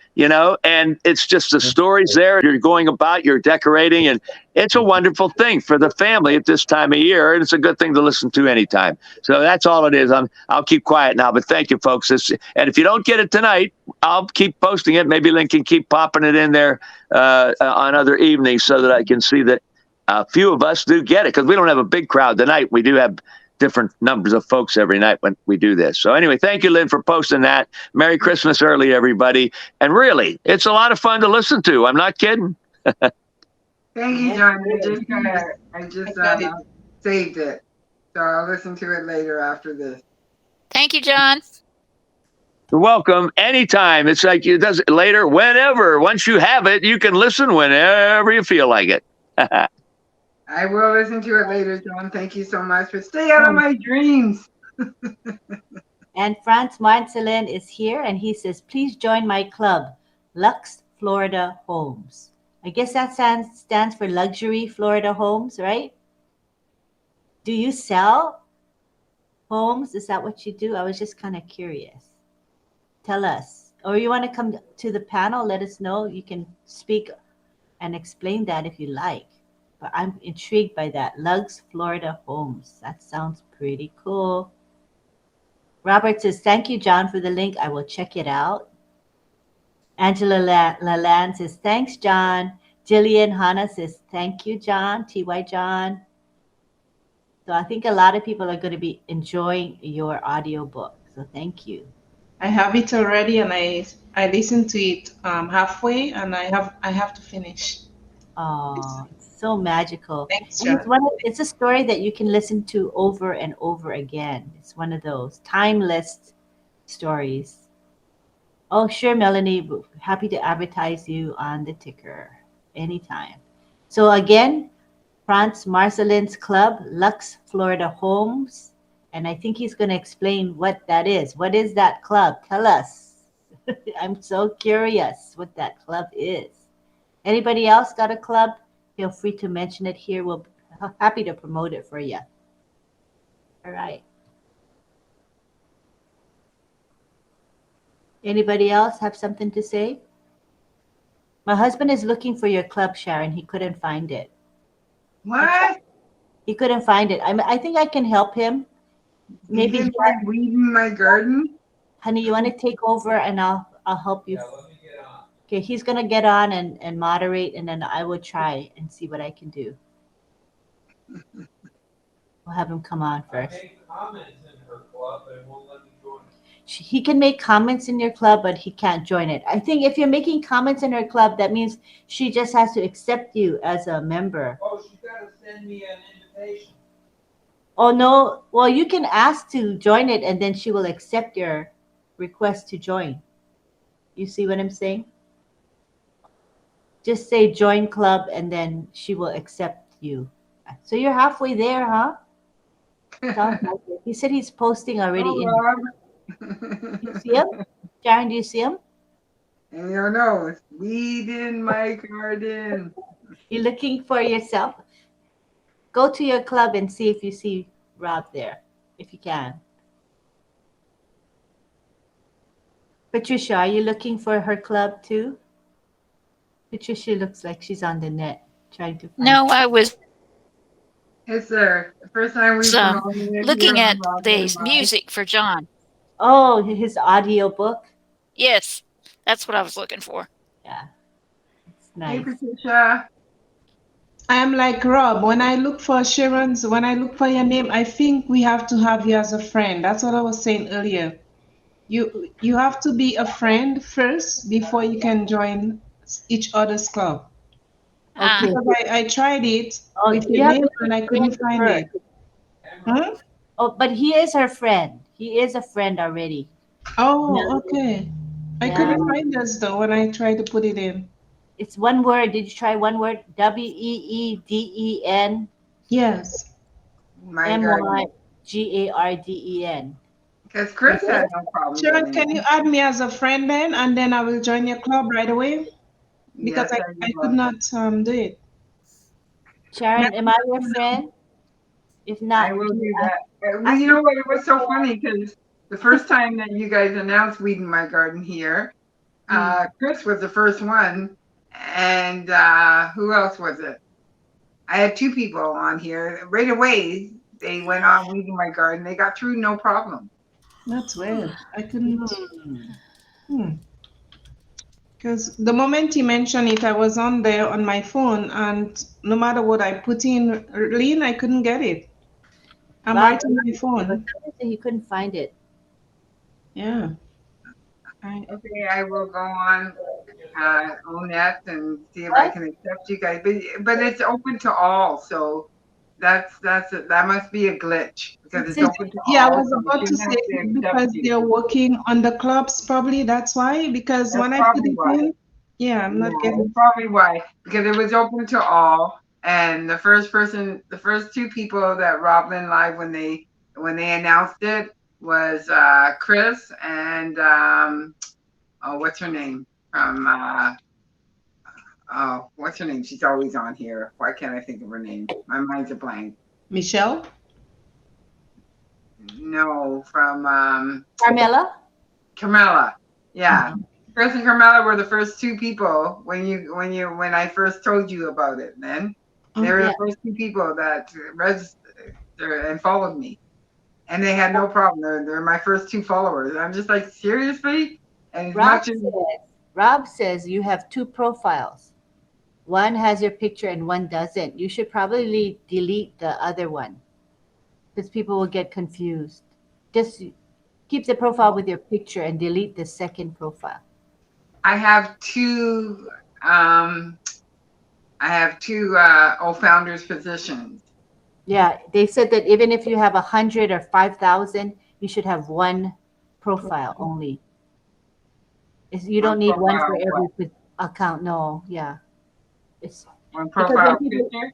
and it's just the stories there. You're going about, you're decorating, and it's a wonderful thing for the family at this time of year, and it's a good thing to listen to anytime. So that's all it is. I'll keep quiet now, but thank you, folks. And if you don't get it tonight, I'll keep posting it. Maybe Lynn can keep popping it in there on other evenings so that I can see that a few of us do get it, because we don't have a big crowd tonight. We do have different numbers of folks every night when we do this. So anyway, thank you, Lynn, for posting that. Merry Christmas early, everybody. And really, it's a lot of fun to listen to. I'm not kidding. Thank you, John. I just saved it. So I'll listen to it later after this. Thank you, John. You're welcome. Anytime. It's like it does it later, whenever. Once you have it, you can listen whenever you feel like it. I will listen to it later, John. Thank you so much. But stay out of my dreams. And Franz Marcelin is here, and he says, please join my club, Lux Florida Homes. I guess that stands for Luxury Florida Homes, right? Do you sell homes? Is that what you do? I was just kind of curious. Tell us. Or you want to come to the panel, let us know. You can speak and explain that if you like. But I'm intrigued by that. Lux Florida Homes. That sounds pretty cool. Robert says, thank you, John, for the link. I will check it out. Angela Laland says, thanks, John. Jillian Hanna says, thank you, John. T.Y. John. So I think a lot of people are going to be enjoying your audiobook. So thank you. I have it already, and I listened to it halfway, and I have to finish. Oh, it's so magical. Thanks, And John. it's a story that you can listen to over and over again. It's one of those timeless stories. Oh, sure, Melanie. Happy to advertise you on the ticker anytime. So again, Franz Marcelin's club, Lux Florida Homes. And I think he's going to explain what that is. What is that club? Tell us. I'm so curious what that club is. Anybody else got a club? Feel free to mention it here. We'll be happy to promote it for you. All right. Anybody else have something to say? My husband is looking for your club, Sharon. He couldn't find it. What? He couldn't find it. I think I can help him. You Maybe, didn't find weed in my garden? honey, you want to take over and I'll help you. Yeah, let me get on. Okay, he's gonna get on and moderate, and then I will try and see what I can do. We'll have him come on I first. made comments in her club, but it won't let me join. He can make comments in your club, but he can't join it. I think if you're making comments in her club, that means she just has to accept you as a member. Oh, she's got to send me an invitation. Oh no, well, you can ask to join it, and then she will accept your request to join. You see what I'm saying? Just say join club, and then she will accept you. So you're halfway there, huh? Sounds like it. He said he's posting already Oh, in. Rob. You see him? Sharon, do you see him? And you know, it's weed in my garden. You're looking for yourself? Go to your club and see if you see Rob there, if you can. Patricia, are you looking for her club too? Patricia looks like she's on the net trying to find. No, I was Yes, sir. The first time we promoted it here looking on at the RobLynn Live. music for John. Oh, his audio book. Yes, that's what I was looking for. Yeah, it's Hey, nice. Patricia. I am like Rob. When I look for Sharon's, when I look for your name, I think we have to have you as a friend. That's what I was saying earlier. You have to be a friend first before you can join each other's club. Ah, Okay. Because I tried it Oh, with you your have name to and I be couldn't friends find first. it. Huh? Oh, but he is her friend. He is a friend already. Oh, okay. I Yeah. couldn't find us though when I tried to put it in. It's one word. Did you try one word? WEEDEN Yes. My garden. MYGARDEN. Because Chris had no problem Sharon, getting can you it. add me as a friend then, and then I will join your club right away? Because Yes, I could will. not do it. Sharon, am I your friend? If not, I will can you do ask- that. Well, you know what? It was so funny because the first time that you guys announced Weed in My Garden here, Chris was the first one. And who else was it? I had two people on here. Right away, they went on Weed in My Garden. They got through no problem. That's weird. I couldn't. Hmm. Because the moment you mentioned it, I was on there on my phone, and no matter what I put in Lean, I couldn't get it. I'm Rob, right on my but phone. somebody said he couldn't find it. Yeah. Okay, I will go on ONET and see if I can accept you guys. But it's open to all, so that must be a glitch because it's open to Yeah, I all. was So about we to shouldn't say have to accept because you. they're working on the clubs, probably that's why. Because That's when I put probably it why. in, yeah, I'm not Yeah, getting. that's probably why because it was open to all. And the first two people that RobLynnLive when they announced it was Chris and what's her name from what's her name? She's always on here. Why can't I think of her name? My mind's a blank. Michelle? No, from Carmela? Carmela. Yeah. Chris and Carmela were the first two people when I first told you about it, then. They were Yeah. the first two people that registered and followed me. And they had no problem. They're my first two followers. I'm just like, seriously? And as much as Rob says you have two profiles. One has your picture and one doesn't. You should probably delete the other one because people will get confused. Just keep the profile with your picture and delete the second profile. I have two founders positions. Yeah, they said that even if you have 100 or 5,000, you should have one profile only. You don't need one for every account. No, yeah. It's one because profile when people, picture.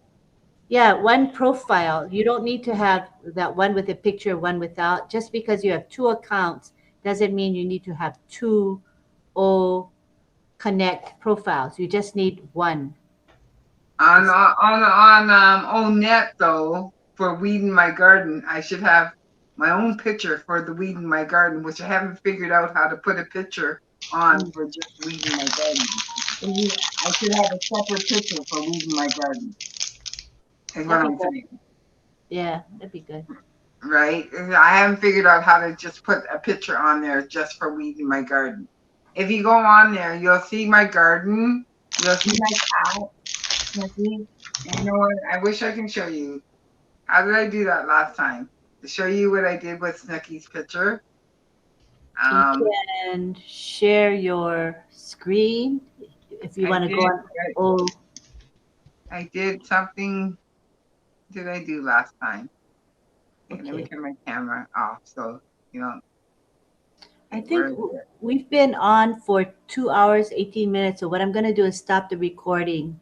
yeah, one profile. You don't need to have that one with a picture, one without. Just because you have two accounts doesn't mean you need to have two OConnect profiles. You just need one. On ONET though, for Weed in My Garden, I should have my own picture for the Weed in My Garden, which I haven't figured out how to put a picture on for just Weed in My Garden. I should have a separate picture for Weed in My Garden. is what That'd I'm be good. saying. Yeah, that'd be good. Right? I haven't figured out how to just put a picture on there just for weeding my garden. If you go on there, you'll see my garden. You'll see my cat. Snooki. And you know what? I wish I can show you. How did I do that last time? To show you what I did with Snooki's picture. You can share your screen if you I want to go did. on. Oh, I did something. Did I do last time? Okay, let me okay. turn my camera off so you know. I Okay, where think is it? we've been on for 2 hours, 18 minutes. So what I'm going to do is stop the recording.